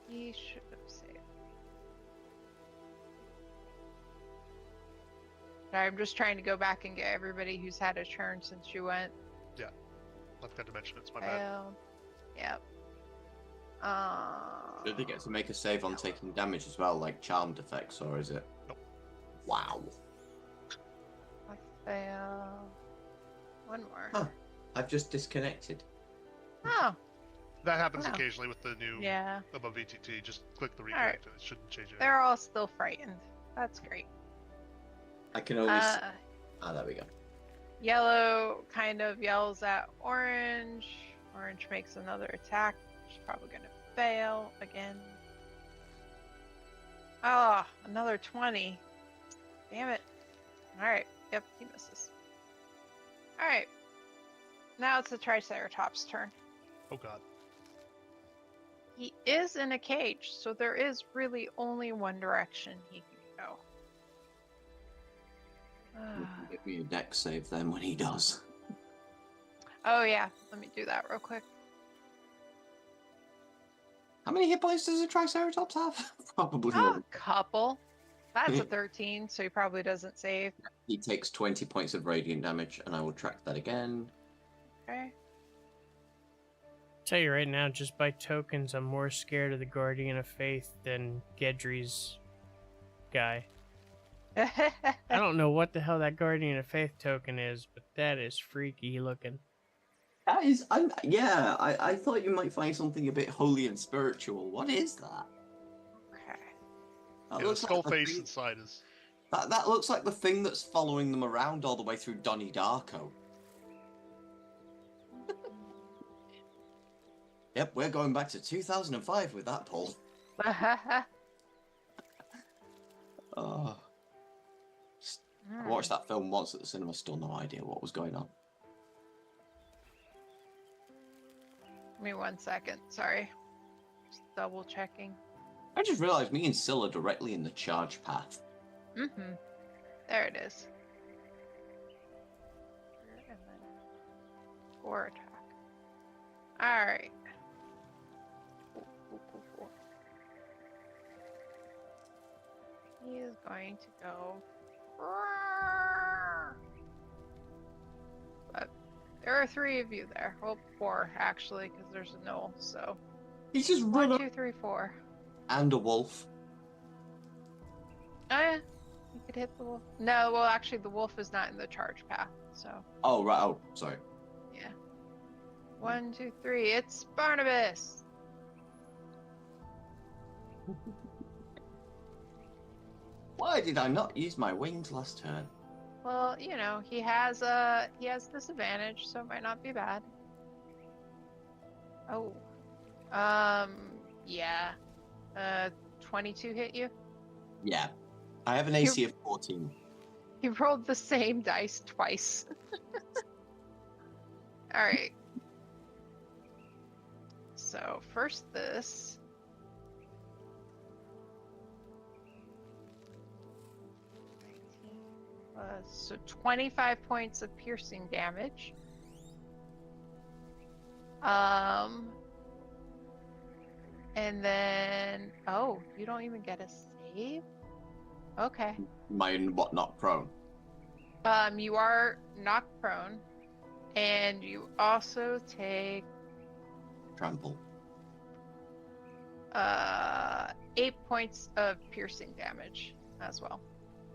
A: He should have saved. Sorry, I'm just trying to go back and get everybody who's had a turn since you went.
D: I forgot to mention it's my bad.
A: Failed. Yep.
B: Do they get to make a save on taking damage as well, like charmed effects, or is it?
D: Nope.
B: Wow.
A: I failed. One more.
B: Huh. I've just disconnected.
A: Oh,
D: That happens
A: Wow.
D: occasionally with the new
A: yeah.
D: above VTT. Just click the reconnect
A: Alright.
D: and it shouldn't change it.
A: They're all still frightened. That's great.
B: I can only. There we go.
A: Yellow kind of yells at Orange. Orange makes another attack. She's probably gonna fail again. Oh, another 20. Damn it. Alright. Yep, he misses. Alright. Now it's the Triceratops' turn.
D: Oh god.
A: He is in a cage, so there is really only one direction he can go.
B: Give me a dex save then when he does.
A: Oh yeah, let me do that real quick.
B: How many hit points does a Triceratops have? Probably
A: Oh,
B: more.
A: a couple. That's a 13, so he probably doesn't save.
B: He takes 20 points of radiant damage, and I will track that again.
A: Okay.
C: Tell you right now, just by tokens, I'm more scared of the Guardian of Faith than Gedry's guy. I don't know what the hell that Guardian of Faith token is, but that is freaky looking.
B: That is, I thought you might find something a bit holy and spiritual. What is that?
A: Okay.
B: That
D: Yeah, the
B: looks
D: skull
B: like the
D: face
B: thing-
D: inside is.
B: That looks like the thing that's following them around all the way through Donnie Darko. Yep, we're going back to 2005 with that poll. Oh. I watched that film once at the cinema, still no idea what was going on.
A: Give me 1 second. Sorry. Just double checking.
B: I just realised me and Syl are directly in the charge path.
A: Mm-hmm. There it is. And then gore attack. Alright. Cool. He is going to go. But there are 3 of you there. Well, 4 actually, because there's a knoll. So
B: He's just run
A: 1,
B: up.
A: 2, 3, 4.
B: And a wolf.
A: Oh yeah, you could hit the wolf. No, well actually the wolf is not in the charge path. So
B: Oh, right. Oh, sorry.
A: yeah. 1, 2, 3. It's Barnabas.
B: Why did I not use my wings last turn?
A: Well, you know, he has this advantage, so it might not be bad. Oh. Yeah. 22 hit you?
B: Yeah. I have an AC of 14.
A: He rolled the same dice twice. Alright. So, first this. So 25 points of piercing damage. And then, oh, you don't even get a save? Okay.
B: Mine, what, not prone?
A: You are knocked prone, and you also take
B: Trample.
A: 8 points of piercing damage as well.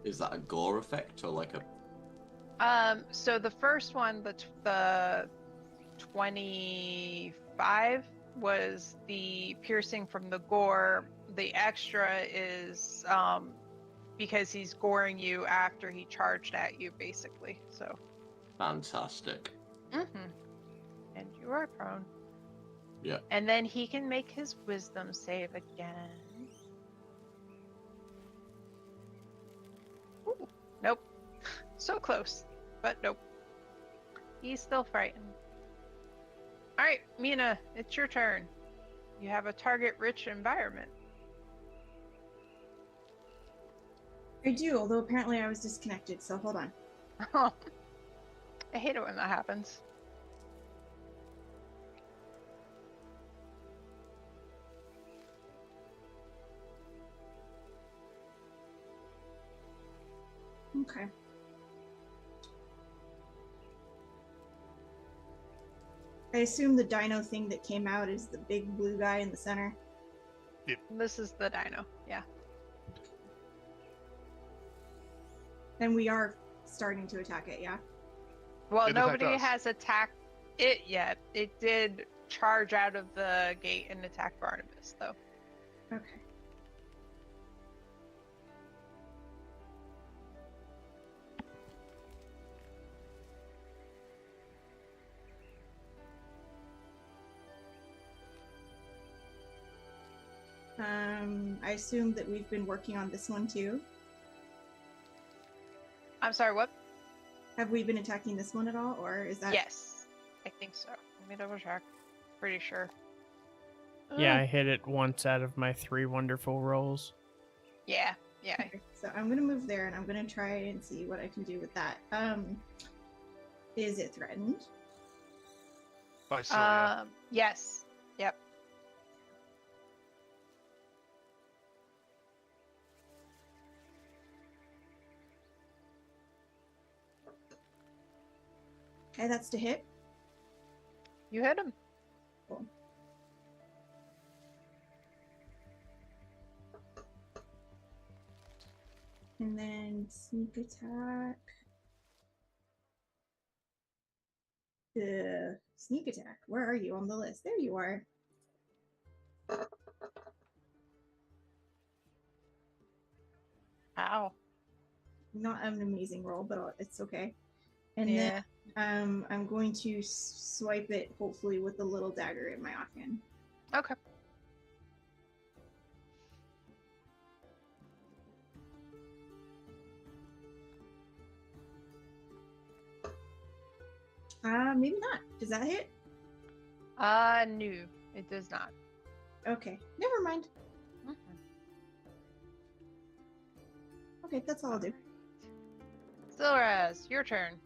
B: Is that a gore effect or like a...
A: So the first one, the 25 was the piercing from the gore. The extra is because he's goring you after he charged at you, basically. So.
B: Fantastic.
A: Mm-hmm. And you are prone.
B: Yeah.
A: And then he can make his wisdom save again. Ooh, nope. So close, but nope. He's still frightened. Alright, Mina, it's your turn. You have a target-rich environment.
E: I do, although apparently I was disconnected, so hold on.
A: I hate it when that happens.
E: Okay. I assume the dino thing that came out is the big blue guy in the center.
A: This is the dino, yeah.
E: And we are starting to attack it, yeah?
A: Well,
D: It attacked
A: nobody
D: us.
A: has attacked it yet. It did charge out of the gate and attack Barnabas, though.
E: Okay. I assume that we've been working on this one too.
A: I'm sorry, what?
E: Have we been attacking this one at all, or is that?
A: Yes, I think so. Let me double check. Pretty sure.
C: Yeah, I hit it once out of my 3 wonderful rolls.
A: Yeah.
E: Okay, so I'm gonna move there, and I'm gonna try and see what I can do with that. Is it threatened?
D: By Soria.
A: Yes. Yep.
E: Okay, that's to hit.
A: You hit him.
E: Cool. And then sneak attack. The sneak attack. Where are you on the list? There you are.
A: Ow.
E: Not an amazing roll, but it's okay. And
A: Yeah.
E: then I'm going to swipe it, hopefully, with the little dagger in my offhand.
A: Okay.
E: Maybe not. Does that hit?
A: No, it does not.
E: Okay, never mind.
A: Mhm.
E: Okay, that's all I'll do.
A: Silraz, your turn.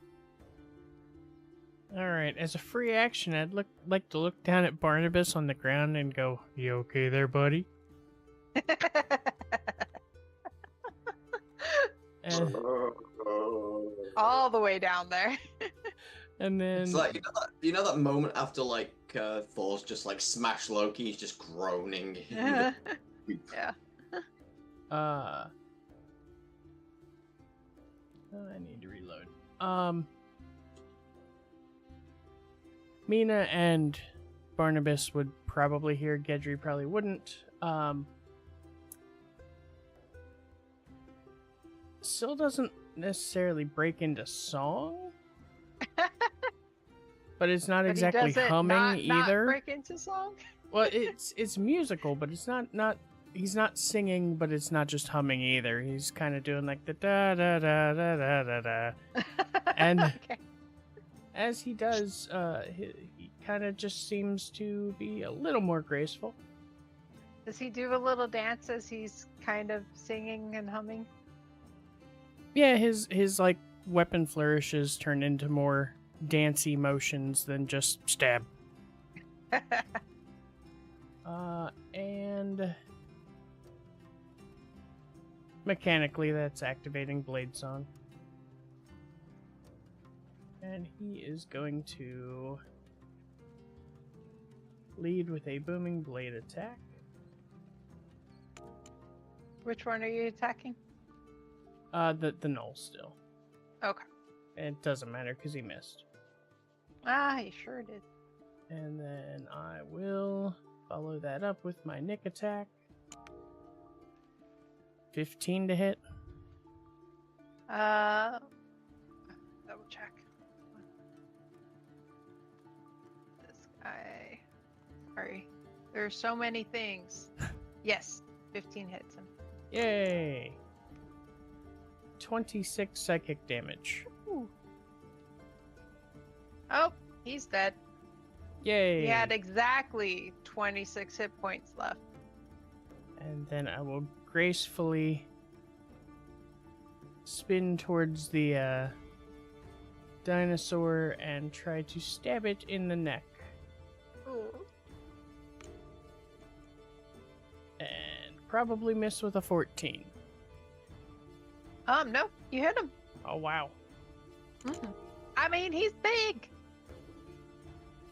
C: Alright, as a free action, I'd like to look down at Barnabas on the ground and go, "You okay there, buddy?" And,
A: All the way down there.
C: and then
B: It's like you know that moment after like Thor's just like smashed Loki, he's just groaning.
A: Yeah.
C: I need to reload. Mina and Barnabas would probably hear. Gedry probably wouldn't. Still doesn't necessarily break into song, but it's not
A: But he
C: exactly
A: doesn't
C: humming
A: not
C: either.
A: break into song.
C: Well, it's musical, but it's not. He's not singing, but it's not just humming either. He's kind of doing like the da da da da da da da. And
A: Okay.
C: as he does, he kind of just seems to be a little more graceful.
A: Does he do a little dance as he's kind of singing and humming?
C: Yeah, his like weapon flourishes turn into more dancey motions than just stab. And mechanically, that's activating Blade Song. And he is going to lead with a booming blade attack.
A: Which one are you attacking?
C: The null still.
A: Okay.
C: It doesn't matter because he missed.
A: He sure did.
C: And then I will follow that up with my Nick attack. 15 to hit.
A: Double check. This guy. Sorry. There's so many things. Yes, 15 hits him.
C: Yay! 26 psychic damage.
A: Ooh. Oh, he's dead.
C: Yay!
A: He had exactly 26 hit points left.
C: And then I will gracefully spin towards the dinosaur and try to stab it in the neck.
A: Ooh.
C: And probably miss with a 14.
A: No, you hit him.
C: Oh, wow.
A: Mhm. I mean, he's big.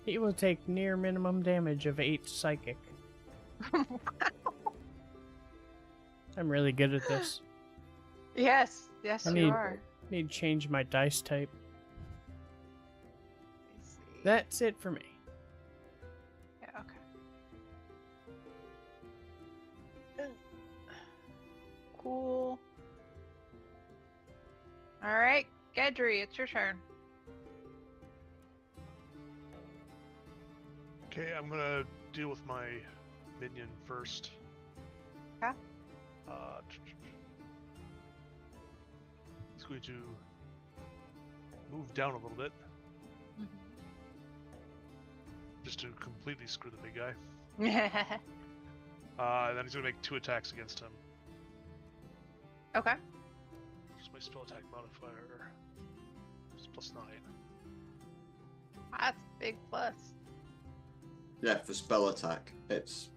C: He will take near minimum damage of 8 psychic. I'm really good at this.
A: Yes,
C: I
A: you are.
C: Need to change my dice type.
A: Let me see.
C: That's it for me.
A: Yeah, okay. Cool. All right, Gedry, it's your turn.
D: Okay, I'm gonna deal with my minion first.
A: Okay.
D: It's going to move down a little bit just to completely screw the big guy. And then he's going to make 2 attacks against him.
A: Okay.
D: Just my spell attack modifier. It's +9.
A: That's a big plus.
B: Yeah, for spell attack, it's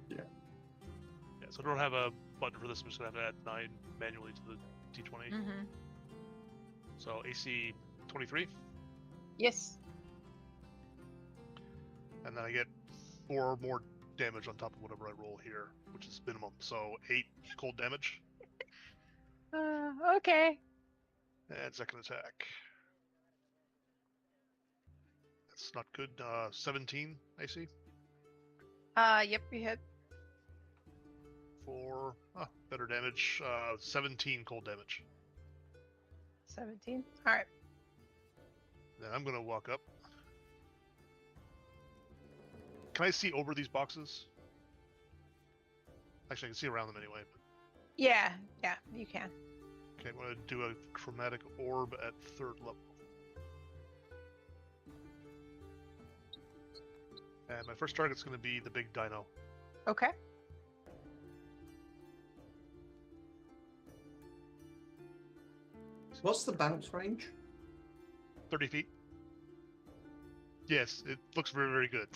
D: Yeah, so I don't have a button for this. I'm just going to have to add 9 manually to the d20.
A: Mm-hmm.
D: So AC 23.
A: Yes.
D: And then I get 4 more damage on top of whatever I roll here, which is minimum. So 8 cold damage.
A: Okay.
D: And second attack. That's not good. 17 AC.
A: Yep, you hit.
D: For better damage. 17 cold damage.
A: 17. All right.
D: Then I'm gonna walk up. Can I see over these boxes? Actually, I can see around them anyway. But...
A: Yeah, you can.
D: Okay, I'm gonna do a chromatic orb at 3rd level. And my first target's gonna be the big dino.
A: Okay.
B: what's the bounce range?
D: 30 feet. Yes, it looks very, very good.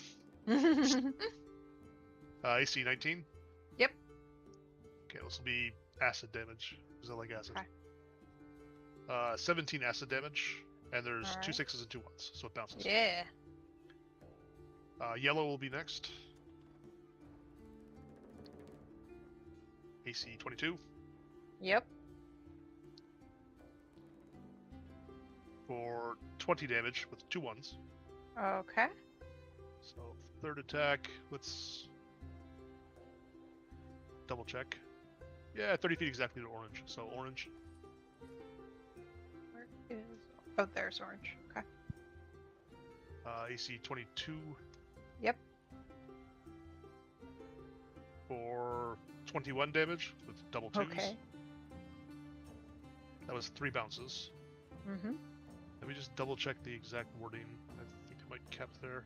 D: AC 19?
A: Yep.
D: Okay, this will be acid damage, because I like acid.
A: Okay.
D: 17 acid damage, and there's
A: Alright.
D: 2 6s and 2 1s, so it bounces.
A: Yeah.
D: Yellow will be next. AC 22
A: Yep.
D: for 20 damage with 2 1s.
A: Okay.
D: So, 3rd attack, let's double check. Yeah, 30 feet exactly to orange, so orange.
A: Where is... Oh, there's orange. Okay.
D: AC 22
A: Yep.
D: for 21 damage with double 2s.
A: Okay.
D: That was 3 bounces.
A: Mm-hmm.
D: Let me just double check the exact wording. I think I might cap there.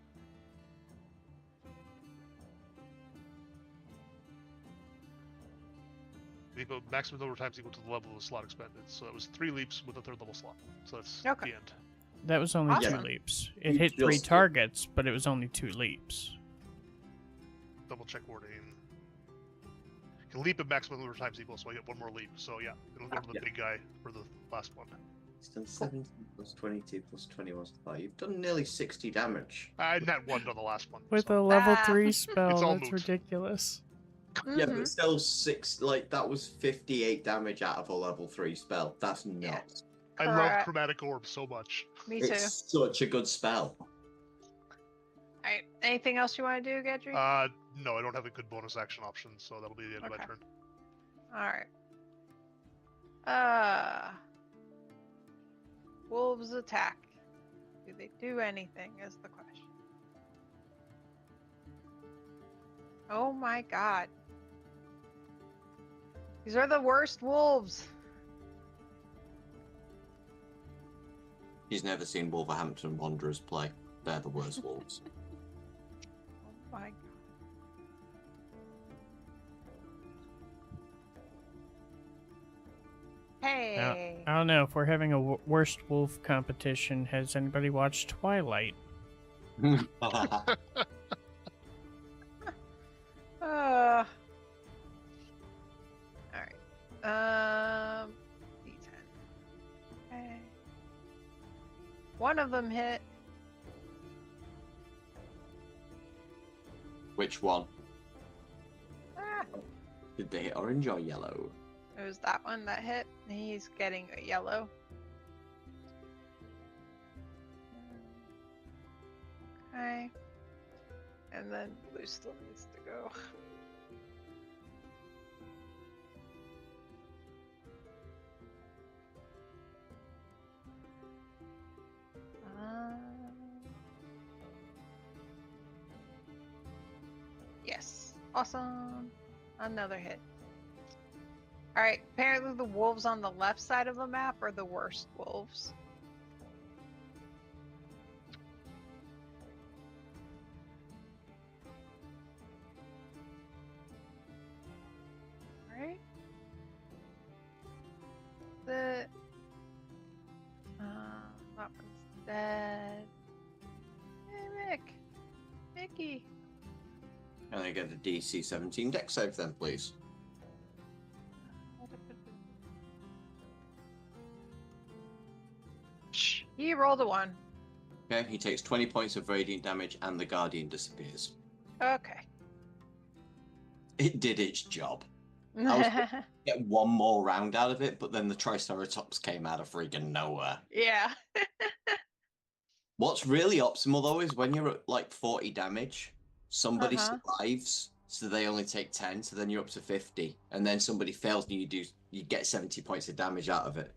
D: Maximum number of times equal to the level of the slot expended. So that was 3 leaps with a 3rd level slot. So that's
A: Okay.
D: the end.
C: That was only
A: Awesome.
C: 2 leaps. It
B: You
C: hit 3
B: just-
C: targets, but it was only 2 leaps.
D: Double check wording. Can leap a maximum number of times equal, so I get 1 more leap. So yeah, it'll go to the
B: Yeah.
D: big guy for the last one.
B: It's done 17 plus 22 plus 21 so far. You've done nearly 60 damage.
D: I net 1 on the last one.
C: With
D: so.
C: a level
A: Ah.
C: 3 spell,
D: It's all
C: that's
D: moot.
C: ridiculous.
B: Yeah,
A: Mhm.
B: but still that was 58 damage out of a level 3 spell. That's
A: Yeah.
B: nuts.
D: I love
A: Correct.
D: Chromatic Orb so much.
A: Me too.
B: It's such a good spell.
A: Alright. Anything else you want to do, Gedry?
D: No, I don't have a good bonus action option, so that'll be the end of my
A: Okay.
D: turn.
A: Alright. Wolves attack. Do they do anything is the question. Oh my god. These are the worst wolves.
B: He's never seen Wolverhampton Wanderers play. They're the worst wolves.
A: Oh my god. Hey.
C: I don't know, if we're having a worst wolf competition, has anybody watched Twilight?
A: Alright. D10. Okay. One of them hit.
B: Which one?
A: Ah,
B: Did they hit orange or yellow?
A: it was that one that hit. He's getting a yellow. Okay. And then blue still needs to go. Yes. Awesome. Another hit. Alright, apparently the wolves on the left side of the map are the worst wolves. Alright. That one's dead. Hey, Mickey.
B: Can I get the DC 17 deck save then, please?
A: He rolled a 1.
B: Okay, he takes 20 points of radiant damage and the Guardian disappears.
A: Okay.
B: It did its job. I was going to get one more round out of it, but then the Triceratops came out of freaking nowhere.
A: Yeah.
B: What's really optimal, though, is when you're at like 40 damage, somebody survives, so they only take 10, so then you're up to 50, and then somebody fails and you get 70 points of damage out of it.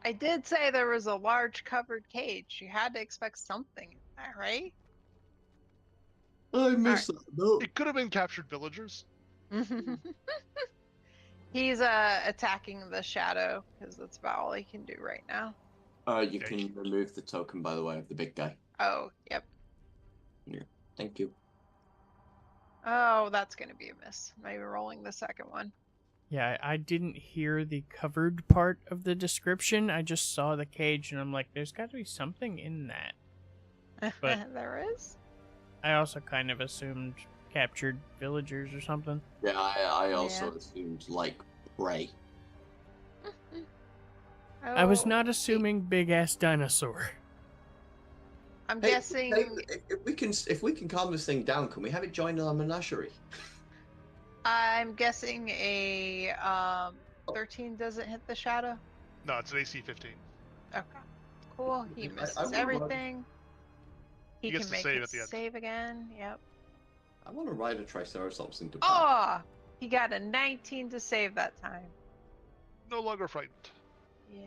A: I did say there was a large covered cage. You had to expect something in there, right?
B: I missed that note.
D: It could have been captured villagers.
A: He's attacking the shadow because that's about all he can do right now.
B: You can remove the token, by the way, of the big guy.
A: Oh, yep.
B: Yeah, thank you.
A: Oh, that's gonna be a miss. Maybe rolling the second one.
C: Yeah, I didn't hear the covered part of the description. I just saw the cage, and I'm like, there's got to be something in that. But
A: there is?
C: I also kind of assumed captured villagers or something.
B: Yeah, I also assumed, like, prey.
C: I was not assuming big-ass dinosaur.
A: I'm guessing...
B: Hey, if we can calm this thing down, can we have it join our menagerie?
A: I'm guessing a 13 doesn't hit the shadow?
D: No, it's an AC 15.
A: Okay. Cool. He misses everything. He can make it save again. Yep.
B: I want to ride a Triceratops into
A: battle. Oh! He got a 19 to save that time.
D: No longer frightened.
A: Yeah.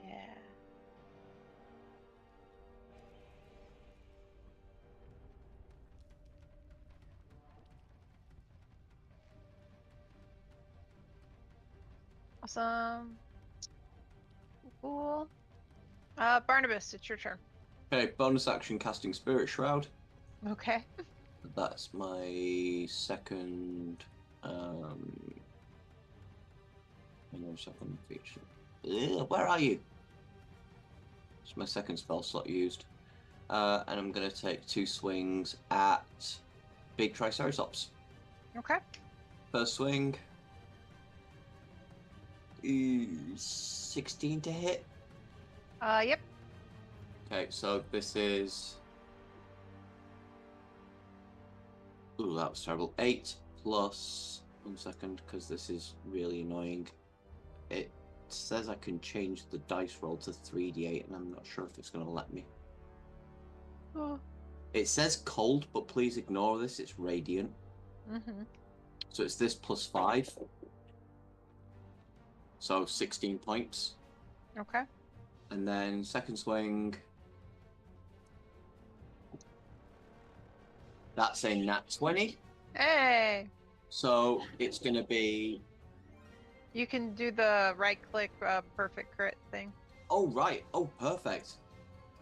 A: Awesome. Cool. Barnabas, it's your turn.
B: Okay, bonus action casting Spirit Shroud.
A: Okay.
B: That's my second. Second feature. Where are you? It's my second spell slot used. And I'm going to take 2 swings at Big Triceratops.
A: Okay.
B: First swing. 16 to hit.
A: Yep.
B: Okay, so this is... Ooh, that was terrible. 8 plus... 1 second, because this is really annoying. It says I can change the dice roll to 3d8, and I'm not sure if it's going to let me.
A: Oh.
B: It says cold, but please ignore this. It's radiant.
A: Mm-hmm.
B: So it's this plus 5. So 16 points.
A: Okay.
B: And then second swing. That's a nat 20.
A: Hey!
B: So it's going to be...
A: You can do the right-click perfect crit thing.
B: Oh, right. Oh, perfect.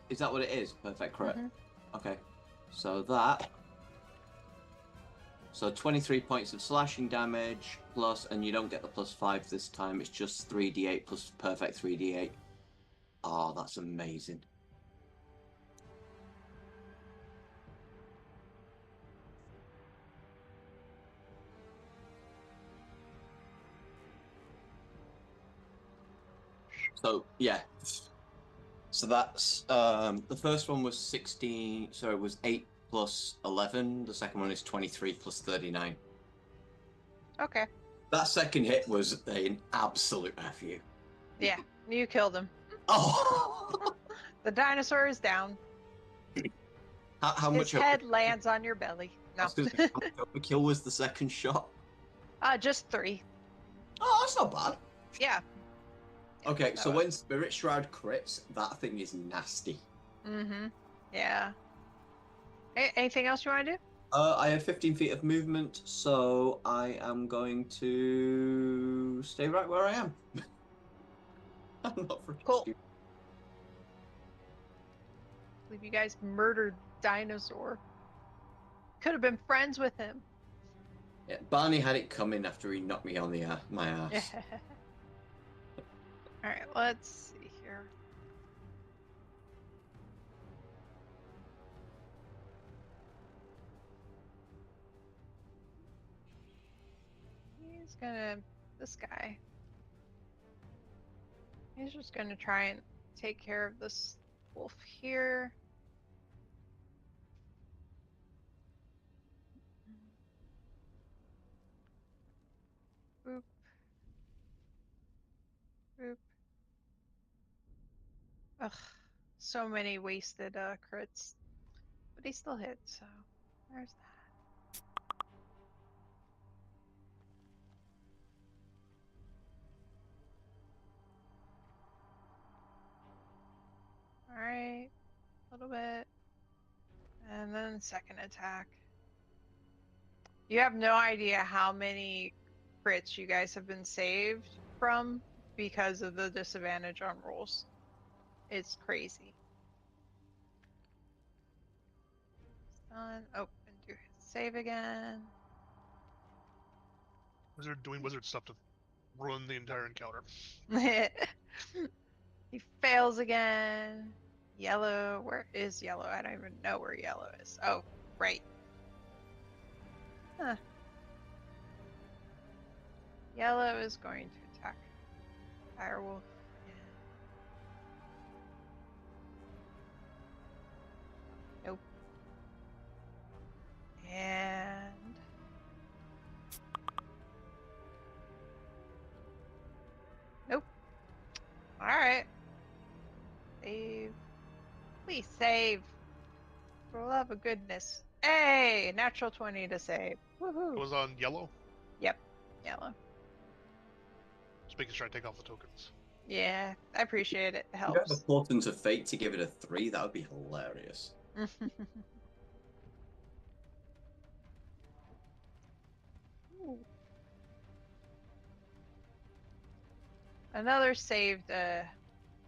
B: Is that what it is? Perfect crit.
A: Mm-hmm.
B: Okay. So that... So 23 points of slashing damage, plus, and you don't get the plus 5 this time, it's just 3d8 plus perfect 3d8. Oh, that's amazing. So, yeah. So that's, the first one was 16, so it was 8 plus 11. The second one is 23 plus 39.
A: Okay.
B: That second hit was an absolute FU.
A: Yeah, you killed him.
B: Oh!
A: The dinosaur is down.
B: How much?
A: His head lands on your belly. No.
B: How much kill was the second shot?
A: Just 3.
B: Oh, that's not bad.
A: Yeah.
B: Okay, so when Spirit Shroud crits, that thing is nasty.
A: Mm-hmm. Yeah. Anything else you want to do?
B: I have 15 feet of movement, so I am going to stay right where I am. I'm not freaking
A: Cool.
B: stupid.
A: I believe you guys murdered Dinosaur. Could have been friends with him.
B: Yeah, Barney had it coming after he knocked me on the my ass.
A: All right, let's see here. He's gonna, this guy. He's just gonna try and take care of this wolf here. Boop. Boop. Ugh, so many wasted crits. But he still hit, so there's that. Alright, a little bit. And then second attack. You have no idea how many crits you guys have been saved from because of the disadvantage on rolls. It's crazy. Done. Oh, and do his save again.
D: Wizard doing wizard stuff to ruin the entire encounter.
A: He fails again. Yellow. Where is yellow? I don't even know where yellow is. Oh, right. Huh. Yellow is going to attack Direwolf. Nope. And nope. Alright. Save. Please save. For the love of goodness. Hey! Natural 20 to save. Woohoo!
D: It was on yellow.
A: Yep. Yellow.
D: Just making sure I take off the tokens.
A: Yeah, I appreciate it. It
B: If you have
A: helps.
B: a portent of fate to give it a 3, that would be hilarious.
A: Ooh. Another saved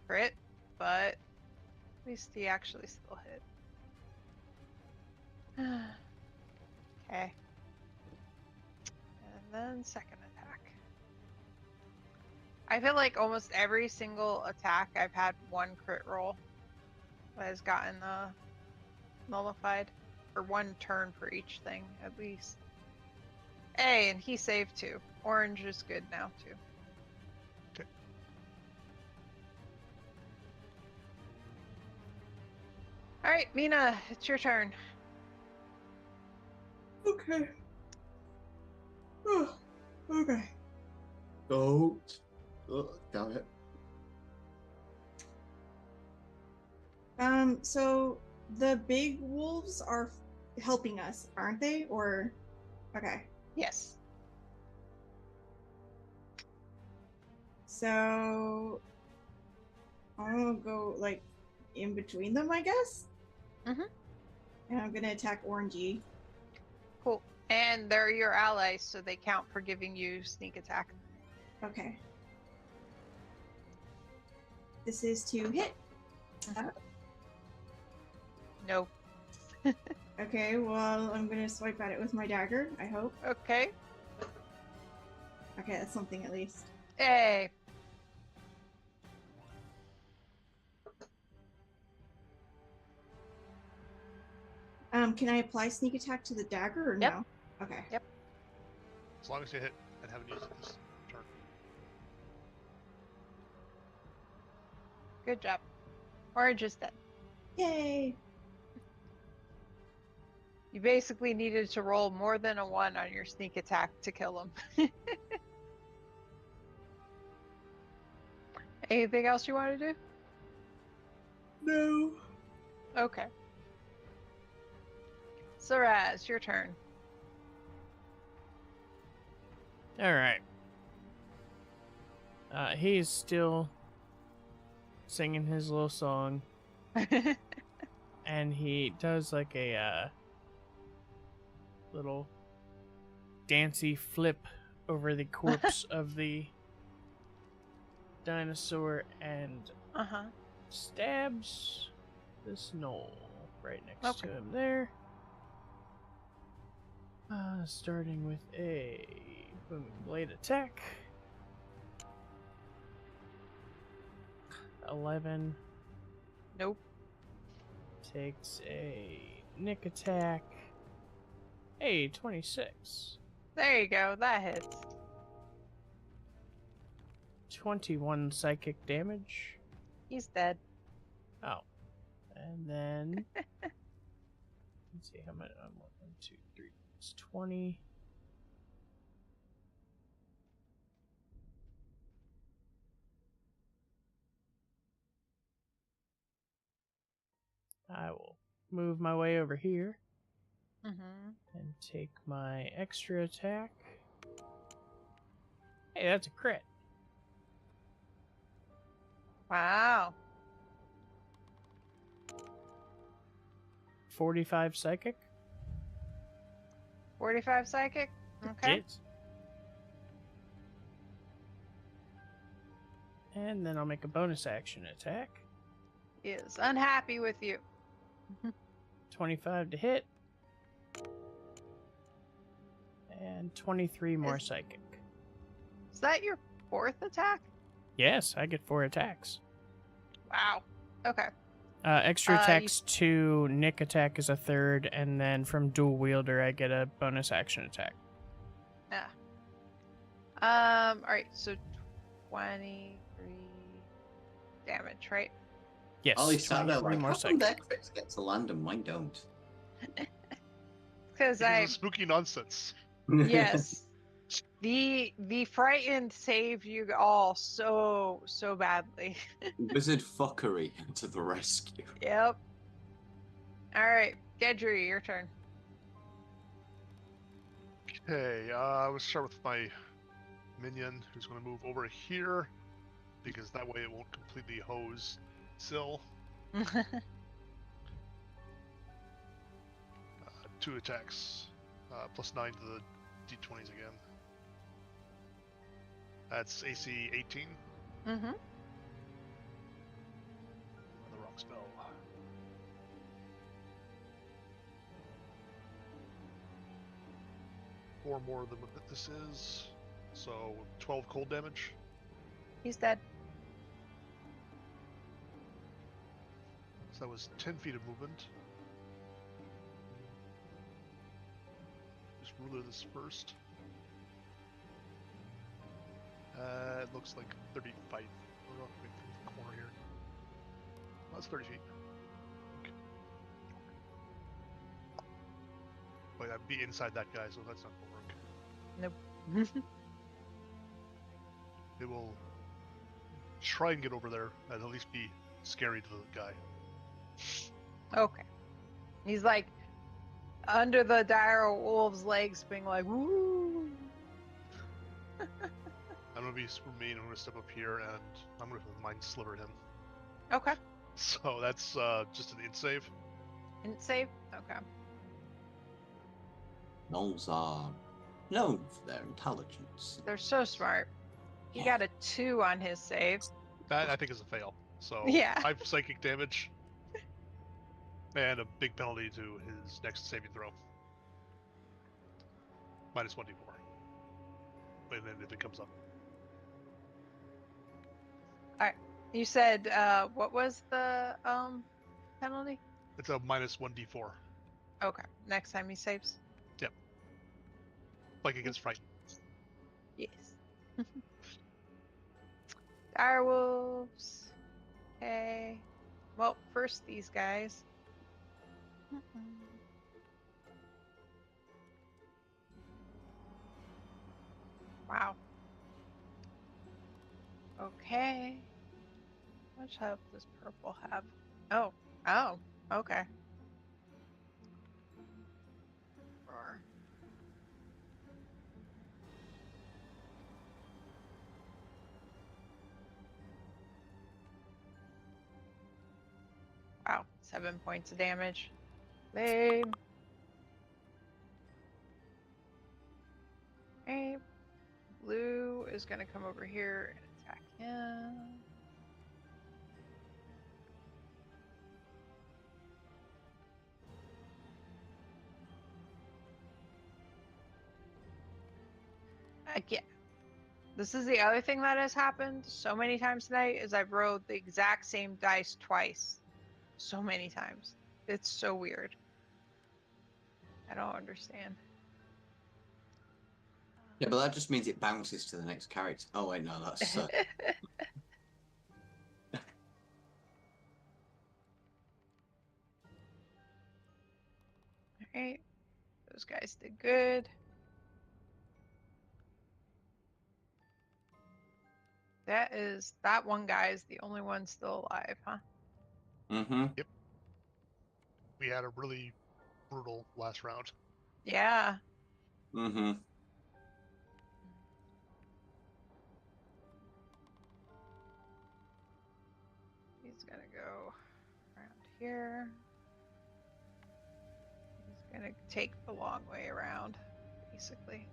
A: crit, but at least he actually still hit. Okay. And then second attack. I feel like almost every single attack I've had one crit roll that has gotten nullified. Or one turn for each thing, at least. Hey, and he saved too. Orange is good now too.
D: Okay.
A: Alright, Mina, it's your turn.
E: Okay. Okay.
B: Don't. Oh, damn it.
E: So the big wolves are helping us, aren't they? Or okay.
A: Yes.
E: So I'm gonna go like in between them, I guess.
A: Mhm.
E: And I'm gonna attack Orangey.
A: Cool. And they're your allies, so they count for giving you sneak attack.
E: Okay. This is to hit.
A: Nope.
E: Okay, well, I'm gonna swipe at it with my dagger, I hope.
A: Okay.
E: Okay, that's something at least.
A: Hey.
E: Can I apply sneak attack to the dagger or
A: Yep.
E: no? Okay.
A: Yep.
D: As long as you hit and haven't used it this turn.
A: Good job. Orange is dead.
E: Yay!
A: You basically needed to roll more than a 1 on your sneak attack to kill him. Anything else you want to do?
E: No.
A: Okay. Saraz, your turn.
C: Alright. He's still singing his little song, and he does like a little dancy flip over the corpse of the dinosaur and stabs this gnoll right next to him there. Starting with a booming blade attack. 11.
A: Nope.
C: Takes a nick attack. Hey, 26.
A: There you go. That hits.
C: 21 psychic damage.
A: He's dead.
C: Oh. And then... let's see how much... 1, 2, 3... It's 20. I will move my way over here and take my extra attack. Hey, that's a crit.
A: Wow.
C: 45 psychic.
A: 45 psychic? Okay.
C: Hits. And then I'll make a bonus action attack.
A: He is unhappy with you.
C: 25 to hit. And 23 more psychic.
A: Is that your 4th attack?
C: Yes, I get 4 attacks.
A: Wow. Okay.
C: Extra attacks to Nick attack is a 3rd, and then from dual wielder I get a bonus action attack.
A: Yeah. Alright, so 23 damage, right?
C: Yes,
B: Ollie sat there
C: 23
B: like,
C: more
B: how come
C: psychic.
B: their crits get to land and mine don't?
A: Because
D: This is spooky nonsense.
A: yes. The frightened saved you all so badly.
B: Wizard fuckery to the rescue.
A: Yep. Alright, Gedry, your turn.
D: Okay, let's start with my minion, who's going to move over here, because that way it won't completely hose Syl. 2 attacks, +9 to the d20s again. That's AC 18.
A: Mm-hmm.
D: The wrong spell. Four more than what this is, so 12 cold damage.
A: He's dead.
D: So that was 10 feet of movement. Just ruler this first. It looks like 35. We're not going from the corner here. Oh, that's 30 feet. Okay. Wait, I'd be inside that guy, so that's not going to work.
A: Nope.
D: It will try and get over there and at least be scary to the guy.
A: Okay. He's like under the dire wolf's legs, being like, woo.
D: I'm gonna be super mean. I'm gonna step up here and I'm gonna mind sliver him.
A: Okay.
D: So that's just an int save.
A: Int save? Okay.
B: Gnolls are known for their intelligence.
A: They're so smart. He got a 2 on his save.
D: That I think is a fail. So
A: Yeah.
D: 5 psychic damage and a big penalty to his next saving throw. -1d4. And then if it comes up.
A: You said, what was the penalty?
D: It's a -1d4.
A: Okay. Next time he saves?
D: Like against fright.
A: Yes. Direwolves. Okay. Well, first these guys. Wow. Okay. How much health does purple have? Oh. Oh. Okay. Roar. Wow. 7 points of damage. Lame. is going to come over here and attack him. Again, this is the other thing that has happened so many times tonight is I've rolled the exact same dice twice. So many times. It's so weird. I don't understand.
B: Yeah, but that just means it bounces to the next character. Oh wait, no, that's
A: Alright. Those guys did good. That one guy is the only one still alive, huh?
B: Mm-hmm.
D: Yep. We had a really brutal last round.
A: Yeah.
B: Mm-hmm.
A: He's gonna go around here. He's gonna take the long way around, basically.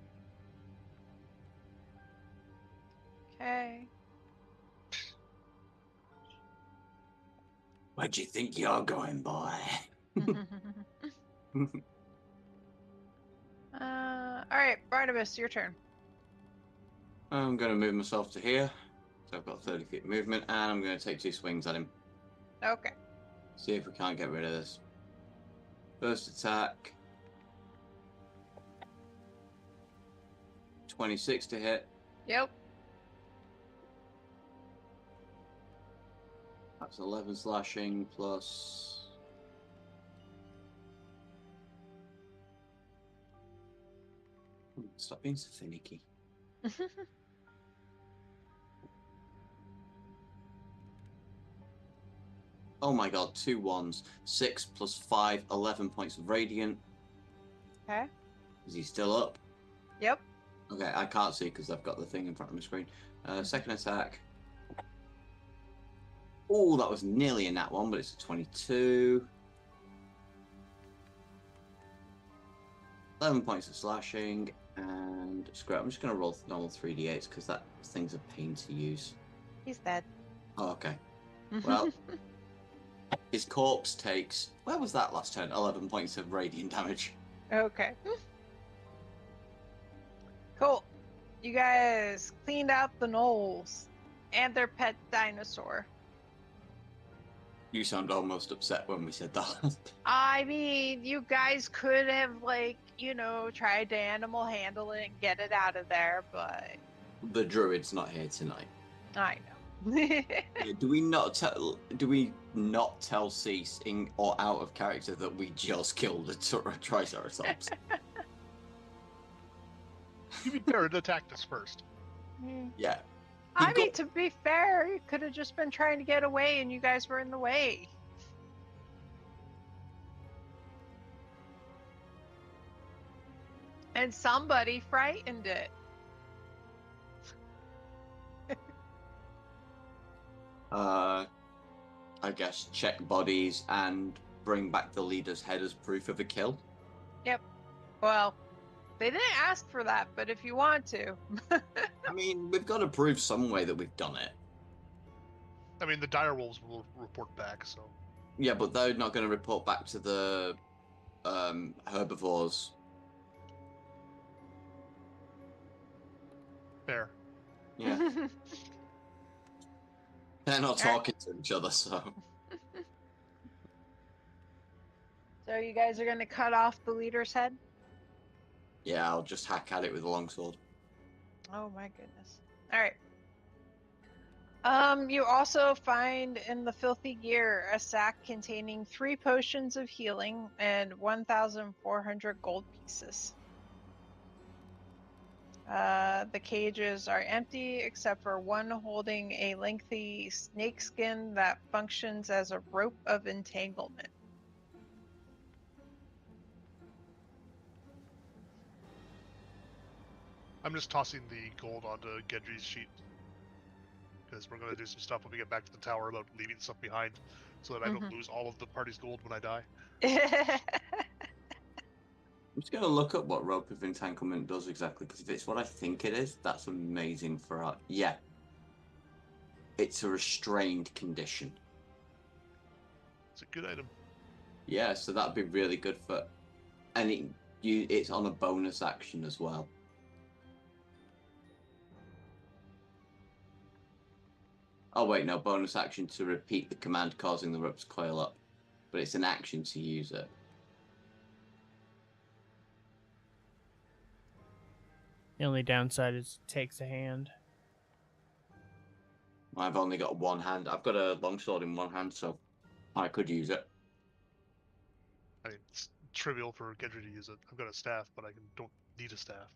A: Okay.
B: Where'd you think you're going, boy?
A: Alright, Barnabas, your turn.
B: I'm going to move myself to here. So I've got 30 feet of movement, and I'm going to take 2 swings at him.
A: Okay.
B: See if we can't get rid of this. First attack. 26 to hit.
A: Yep.
B: That's 11 slashing plus... Stop being so finicky. Oh my god, 2 ones. 6 plus 5, 11 points of radiant.
A: Okay.
B: Is he still up?
A: Yep.
B: Okay, I can't see because I've got the thing in front of my screen. Second attack. Oh, that was nearly a nat 1, but it's a 22. 11 points of slashing, and screw it, I'm just going to roll normal 3d8s because that thing's a pain to use.
A: He's dead.
B: Oh, okay. Well, his corpse takes... Where was that last turn? 11 points of radiant damage.
A: Okay. Cool. You guys cleaned out the gnolls and their pet dinosaur.
B: You sound almost upset when we said that.
A: I mean, you guys could have, like, you know, tried to animal handle it and get it out of there, but...
B: The druid's not here tonight.
A: I know.
B: Do we not tell Cease in or out of character that we just killed a Triceratops?
D: To be fair, it attacked us first.
B: Yeah.
A: I mean, to be fair, you could have just been trying to get away and you guys were in the way. And somebody frightened it.
B: I guess check bodies and bring back the leader's head as proof of a kill.
A: Yep. Well, they didn't ask for that, but if you want to.
B: I mean, we've got to prove some way that we've done it.
D: I mean, the direwolves will report back, so...
B: Yeah, but they're not going to report back to the herbivores.
D: Fair.
B: Yeah. They're not talking to each other, so...
A: So you guys are going to cut off the leader's head?
B: Yeah, I'll just hack at it with a longsword.
A: Oh my goodness. Alright. You also find in the filthy gear a sack containing 3 potions of healing and 1,400 gold pieces. The cages are empty except for one holding a lengthy snakeskin that functions as a rope of entanglement.
D: I'm just tossing the gold onto Gedry's sheet. Because we're going to do some stuff when we get back to the tower about leaving stuff behind so that I don't lose all of the party's gold when I die.
B: I'm just going to look up what rope of entanglement does exactly, because if it's what I think it is, that's amazing for our... Yeah. It's a restrained condition.
D: It's a good item.
B: Yeah, so that'd be really good for... And it's on a bonus action as well. Oh wait, no, bonus action to repeat the command causing the rope to coil up. But it's an action to use it.
C: The only downside is it takes a hand.
B: I've only got one hand. I've got a longsword in one hand, so I could use it.
D: I mean, it's trivial for Gendry to use it. I've got a staff, but don't need a staff.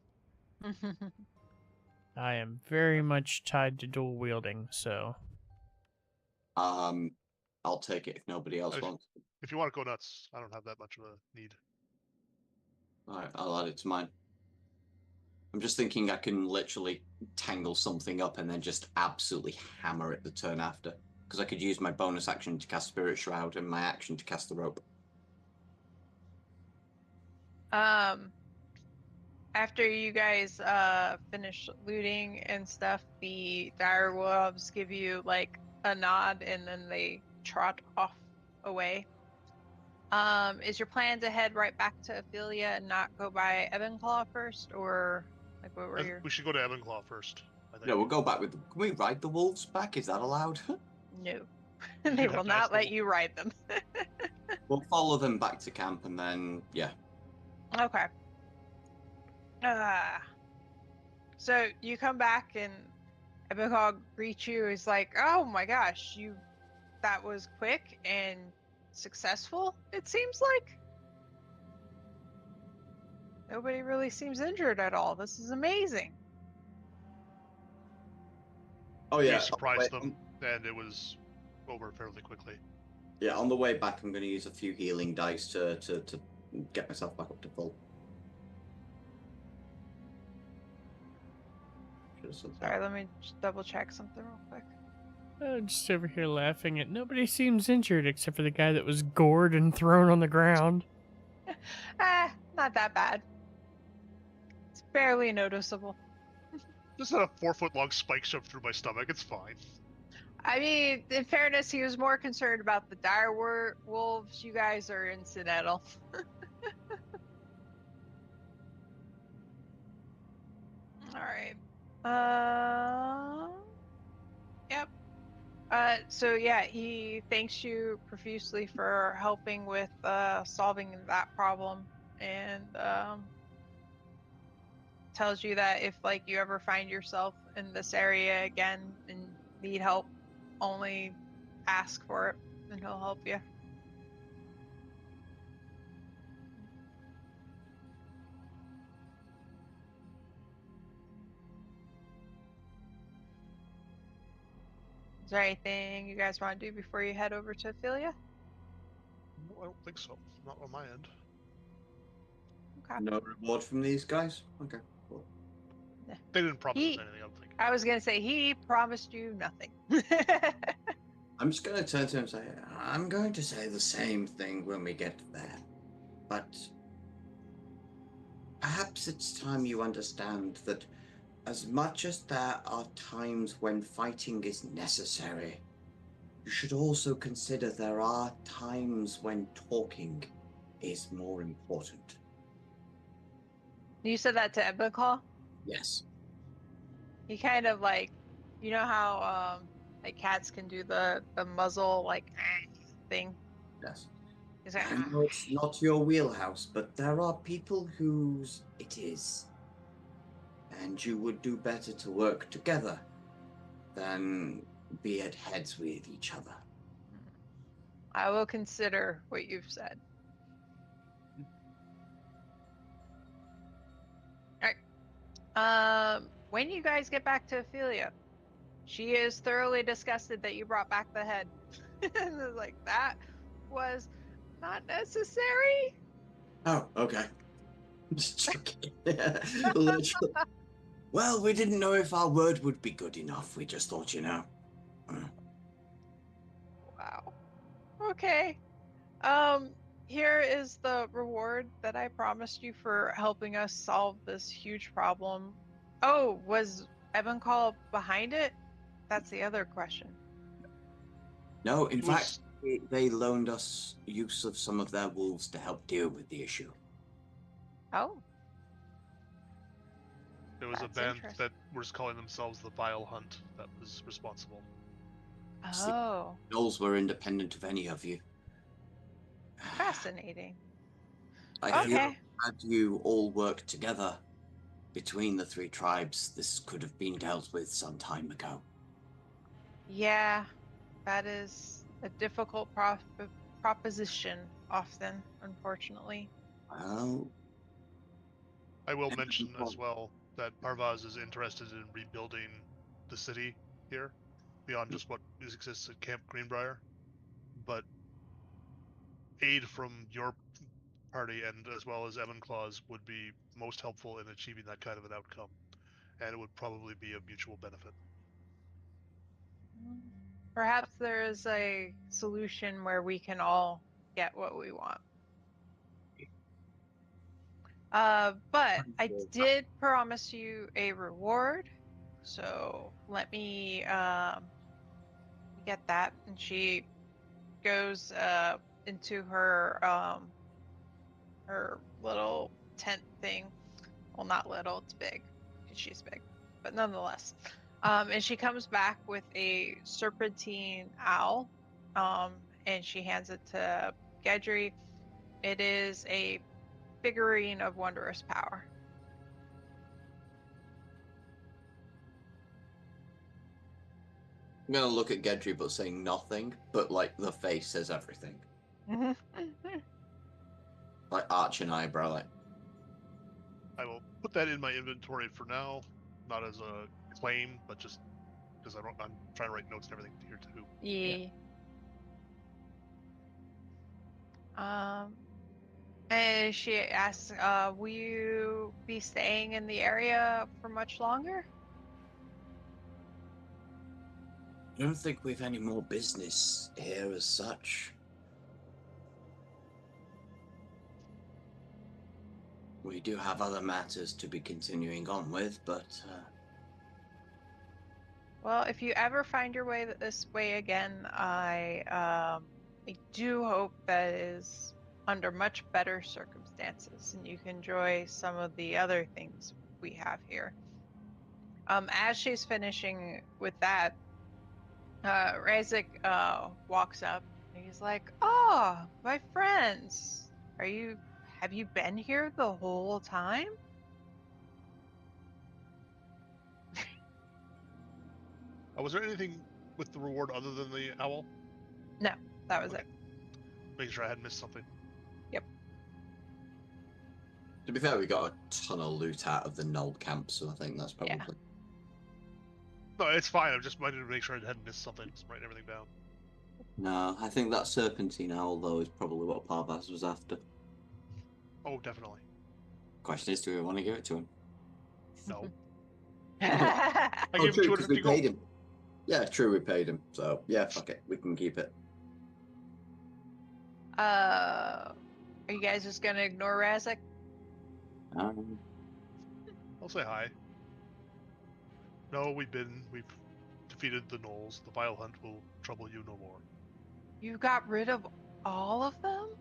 C: I am very much tied to dual wielding, so...
B: I'll take it if nobody else wants.
D: If you want to go nuts, I don't have that much of a need.
B: Alright, I'll add it to mine. I'm just thinking I can literally tangle something up and then just absolutely hammer it the turn after. Because I could use my bonus action to cast Spirit Shroud and my action to cast the rope.
A: After you guys finish looting and stuff, the dire wolves give you like a nod and then they trot off away. Is your plan to head right back to Ophelia and not go by Ebenclaw first, or like what were your...
D: We should go to Ebenclaw first, I think.
B: No, we'll go back with... Can we ride the wolves back? Is that allowed?
A: No. They will not let you ride them.
B: We'll follow them back to camp and then, yeah.
A: Okay. So you come back and Ebenclaw greets you. Is like, oh my gosh, that was quick and successful, it seems like. Nobody really seems injured at all. This is amazing.
B: Oh yeah.
D: We surprised them, and it was over fairly quickly.
B: Yeah, on the way back, I'm going to use a few healing dice to get myself back up to full.
A: Sorry, let me just double check something real quick.
C: I'm just over here laughing at nobody seems injured except for the guy that was gored and thrown on the ground.
A: Not that bad. It's barely noticeable.
D: Just had a 4-foot-long spike shoved through my stomach. It's fine.
A: I mean, in fairness, he was more concerned about the dire wolves. You guys are incidental. All right. Yep. So yeah, he thanks you profusely for helping with solving that problem, and tells you that if like you ever find yourself in this area again and need help, only ask for it and he'll help you. Is there anything you guys want to do before you head over to Ophelia?
D: No, I don't think so. Not on my end.
A: Okay.
B: No reward from these guys? Okay, cool.
D: They didn't promise us anything, I don't think.
A: I was going to say, he promised you nothing.
B: I'm just going to turn to him and say, I'm going to say the same thing when we get there. But perhaps it's time you understand that as much as there are times when fighting is necessary, you should also consider there are times when talking is more important.
A: You said that to Ebenclaw?
B: Yes.
A: He kind of like, you know how like cats can do the muzzle like thing?
B: Yes.
A: He's like,
B: I know it's not your wheelhouse, but there are people whose it is. And you would do better to work together than be at heads with each other.
A: I will consider what you've said. Alright. When you guys get back to Ophelia, she is thoroughly disgusted that you brought back the head. Like, that was not necessary.
B: Oh, okay. Just checking. Literally. Well, we didn't know if our word would be good enough. We just thought,
A: Wow. Okay. here is the reward that I promised you for helping us solve this huge problem. Oh, was Evancall behind it? That's the other question.
B: No, in
D: It
B: fact, they loaned us use of some of their wolves to help deal with the issue.
A: Oh,
D: There was a
A: That's
D: band
A: interesting.
D: that was calling themselves the Vile Hunt that was responsible.
B: See,
A: oh,
B: Gnolls were independent of any of you.
A: fascinating.
B: I feel
A: Okay.
B: had you all worked together between the three tribes, this could have been dealt with some time ago.
A: Yeah, that is a difficult proposition often, unfortunately.
B: Well,
D: I will mention as well that Parvaz is interested in rebuilding the city here, beyond just what exists at Camp Greenbrier. But aid from your party and as well as Evanclaw's would be most helpful in achieving that kind of an outcome, and it would probably be of mutual benefit.
A: Perhaps there is a solution where we can all get what we want. But I did promise you a reward, so let me get that. And she goes into her her little tent thing. Well, not little, it's big, because she's big, but nonetheless. And she comes back with a serpentine owl, and she hands it to Gedry. It is a figurine of wondrous power.
B: I'm gonna look at Gedry but saying nothing, but like the face says everything. Like arch an eyebrow, like
D: I will put that in my inventory for now, not as a claim, but just because I'm trying to write notes and everything here too.
A: Yeah. And she asks, will you be staying in the area for much longer?
B: I don't think we've any more business here as such. We do have other matters to be continuing on with, but
A: Well, if you ever find your way this way again, I do hope that is under much better circumstances and you can enjoy some of the other things we have here. As she's finishing with that, Razik walks up and he's like, "Oh, my friends, have you been here the whole time?"
D: Was there anything with the reward other than the owl?
A: No, that was
D: Okay.
A: it.
D: Making sure I hadn't missed something.
B: to be fair, we got a ton of loot out of the Knoll camp, so I think that's probably.
A: Yeah.
D: No, it's fine. I'm just wanting to make sure I hadn't missed something. Just writing everything down.
B: No, I think that serpentine owl though is probably what Parvaz was after.
D: Oh, definitely.
B: Question is, do we want to give it to him?
D: No. I
B: Oh,
D: gave him
B: true, because
D: 250
B: we
D: gold.
B: paid him. Yeah, true, we paid him. So yeah, fuck it, we can keep it.
A: Are you guys just gonna ignore Razik?
D: I'll say hi. No, we've defeated the gnolls. The Vile Hunt will trouble you no more.
A: You got rid of all of them?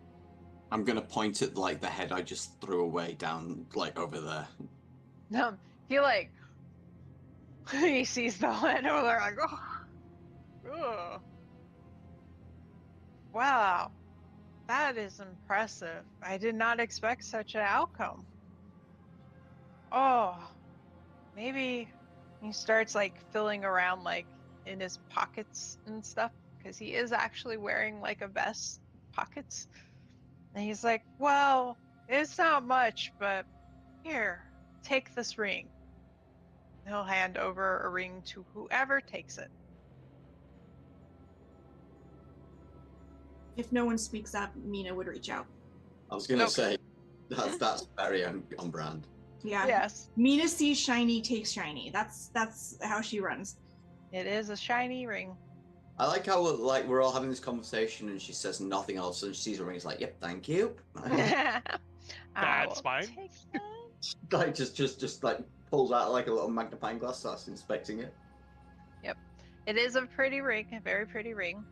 B: I'm gonna point at like the head I just threw away down like over there.
A: No, he like he sees the head over there like, oh. Wow, that is impressive. I did not expect such an outcome. Oh, maybe he starts like filling around like in his pockets and stuff because he is actually wearing like a vest pockets. And he's like, well, it's not much, but here, take this ring. He'll hand over a ring to whoever takes it.
E: If no one speaks up, Mina would reach out.
B: I was gonna
A: Okay.
B: say that's very on brand.
E: Yeah.
A: Yes,
E: Mina sees shiny, takes shiny. That's how she runs.
A: it is a shiny ring.
B: I like how we're all having this conversation and she says nothing else and she sees a ring. It's like, yep, thank you.
D: That's fine.
A: Take that.
B: Like just like pulls out like a little magnifying glass, starts inspecting it.
A: Yep, it is a pretty ring, a very pretty ring.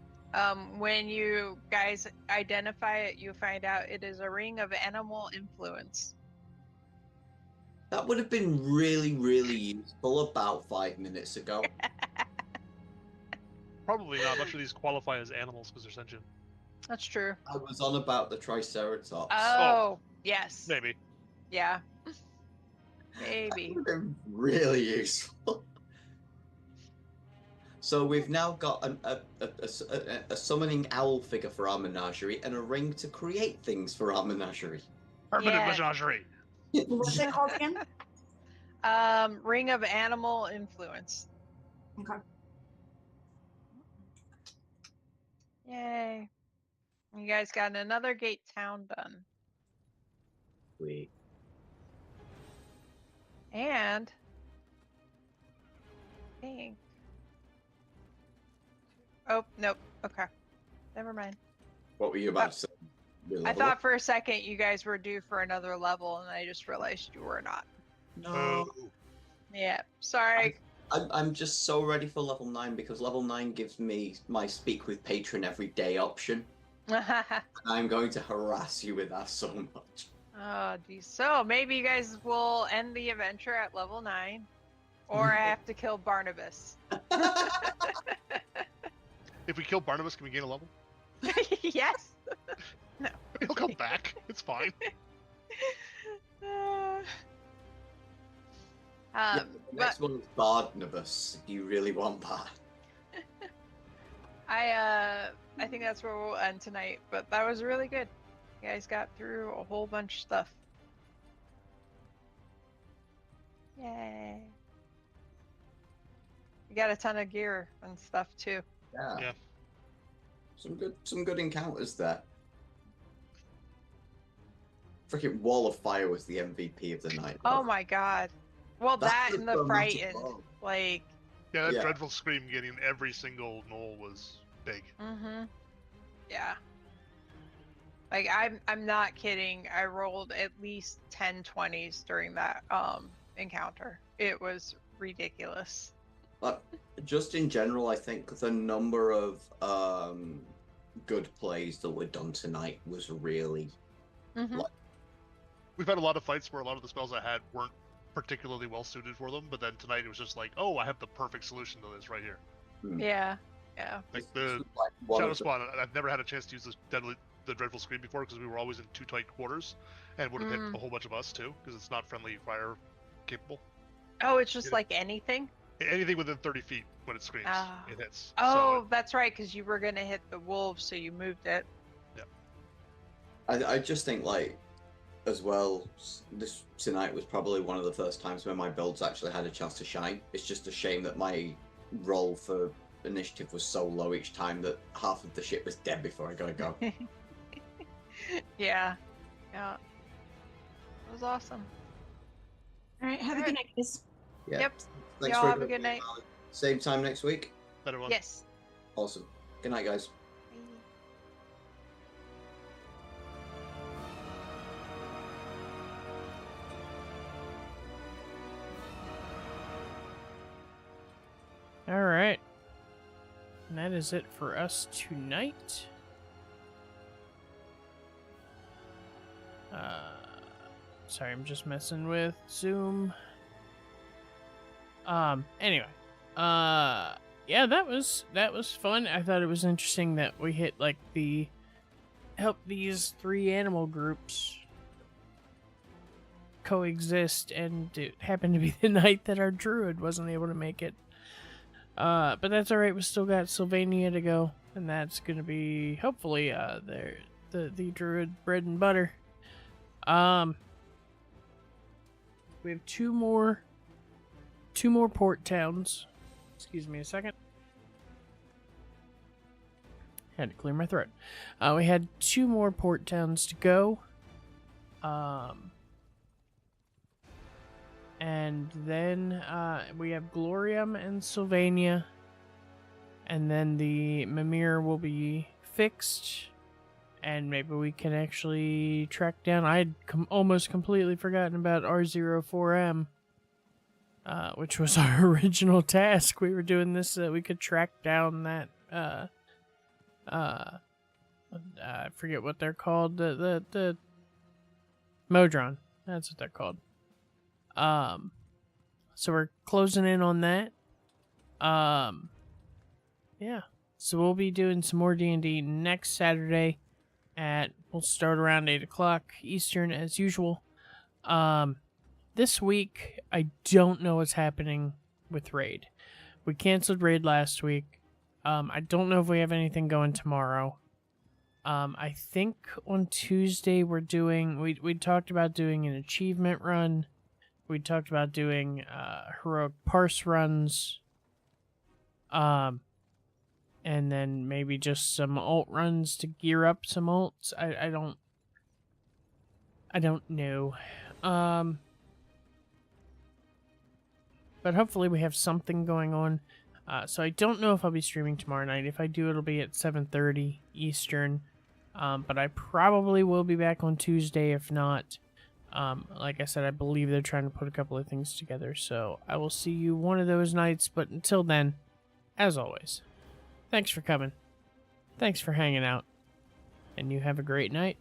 A: When you guys identify it, you find out it is a ring of animal influence.
B: That would have been really, really useful about 5 minutes ago.
D: Probably not. Much of these qualify as animals because they're sentient.
A: That's true.
B: I was on about the Triceratops.
A: Oh, yes.
D: Maybe.
A: Yeah. Maybe.
B: That would have been really useful. So we've now got a summoning owl figure for our menagerie and a ring to create things for our menagerie.
D: Permanent
A: Yeah.
D: menagerie.
E: What's it called again?
A: Ring of animal influence.
E: Okay.
A: Yay. You guys got another gate town done.
B: Sweet.
A: And I think. Oh, nope. Okay. Never mind.
B: What were you about to say?
A: I thought for a second you guys were due for another level, and I just realized you were not.
B: No.
A: Yeah. Sorry.
B: I'm just so ready for level 9 because level 9 gives me my speak with patron every day option. I'm going to harass you with that so much.
A: Oh, geez. So maybe you guys will end the adventure at level 9, or I have to kill Barnabas.
D: If we kill Barnabas, can we gain a level?
A: Yes. No.
D: He'll come back. It's fine.
B: Yeah, the next one is Barnabas. Do you really want that?
A: I think that's where we'll end tonight, but that was really good. You guys got through a whole bunch of stuff. Yay. You got a ton of gear and stuff too.
B: Yeah.
D: Yeah.
B: Some good encounters there. Freaking Wall of Fire was the MVP of the night.
A: Oh my god. Well, that
B: was
A: and the
B: dramatic
A: frightened.
B: bomb.
A: Like,
D: Yeah, that
B: Yeah.
D: dreadful scream getting every single knoll was big.
A: yeah. Like, I'm not kidding. I rolled at least 10 20s during that encounter. It was ridiculous.
B: But just in general, I think the number of good plays that were done tonight was really
D: We've had a lot of fights where a lot of the spells I had weren't particularly well suited for them, but then tonight it was just like, oh, I have the perfect solution to this right here.
A: Yeah. Yeah.
D: Like the
B: like one
D: Shadow
B: of the-
D: Spawn, I've never had a chance to use the Dreadful Scream before because we were always in too tight quarters and would have hit a whole bunch of us too because it's not friendly fire capable.
A: Oh, it's just
D: Yeah.
A: like anything?
D: Anything within 30 feet when it screams,
A: Ah.
D: it hits.
A: Oh, that's right, because you were going to hit the wolves, so you moved it.
B: I just think like as well, this tonight was probably one of the first times when my builds actually had a chance to shine. It's just a shame that my roll for initiative was so low each time that half of the shit was dead before I got to go.
A: Yeah. Yeah. It was awesome.
E: All right. Have a good night, guys.
B: Yeah.
A: Yep.
B: Thanks
A: Y'all
B: for
A: have a good night.
B: Same time next week.
D: Better one.
A: Yes.
B: Awesome. Good night, guys.
C: All right. And that is it for us tonight. Sorry, I'm just messing with Zoom. Anyway. Yeah, that was fun. I thought it was interesting that we hit like help these 3 animal groups coexist, and it happened to be the night that our druid wasn't able to make it. But that's alright, we still got Sylvania to go, and that's gonna be hopefully the druid bread and butter. We have two more port towns. Excuse me a second. Had to clear my throat. We had 2 more port towns to go. And then we have Glorium and Sylvania. and then the Mimir will be fixed, and maybe we can actually track down. I had almost completely forgotten about R04M, which was our original task. We were doing this so that we could track down that I forget what they're called. The Modron. That's what they're called. So we're closing in on that. Yeah. So we'll be doing some more D&D next Saturday we'll start around 8 o'clock Eastern as usual. This week, I don't know what's happening with Raid. We canceled Raid last week. I don't know if we have anything going tomorrow. I think on Tuesday we're doing... We talked about doing an achievement run. We talked about doing heroic parse runs. And then maybe just some ult runs to gear up some ults. I don't know. But hopefully we have something going on. So I don't know if I'll be streaming tomorrow night. If I do, it'll be at 7:30 Eastern. But I probably will be back on Tuesday. If not, like I said, I believe they're trying to put a couple of things together. So I will see you one of those nights. But until then, as always, thanks for coming. Thanks for hanging out. And you have a great night.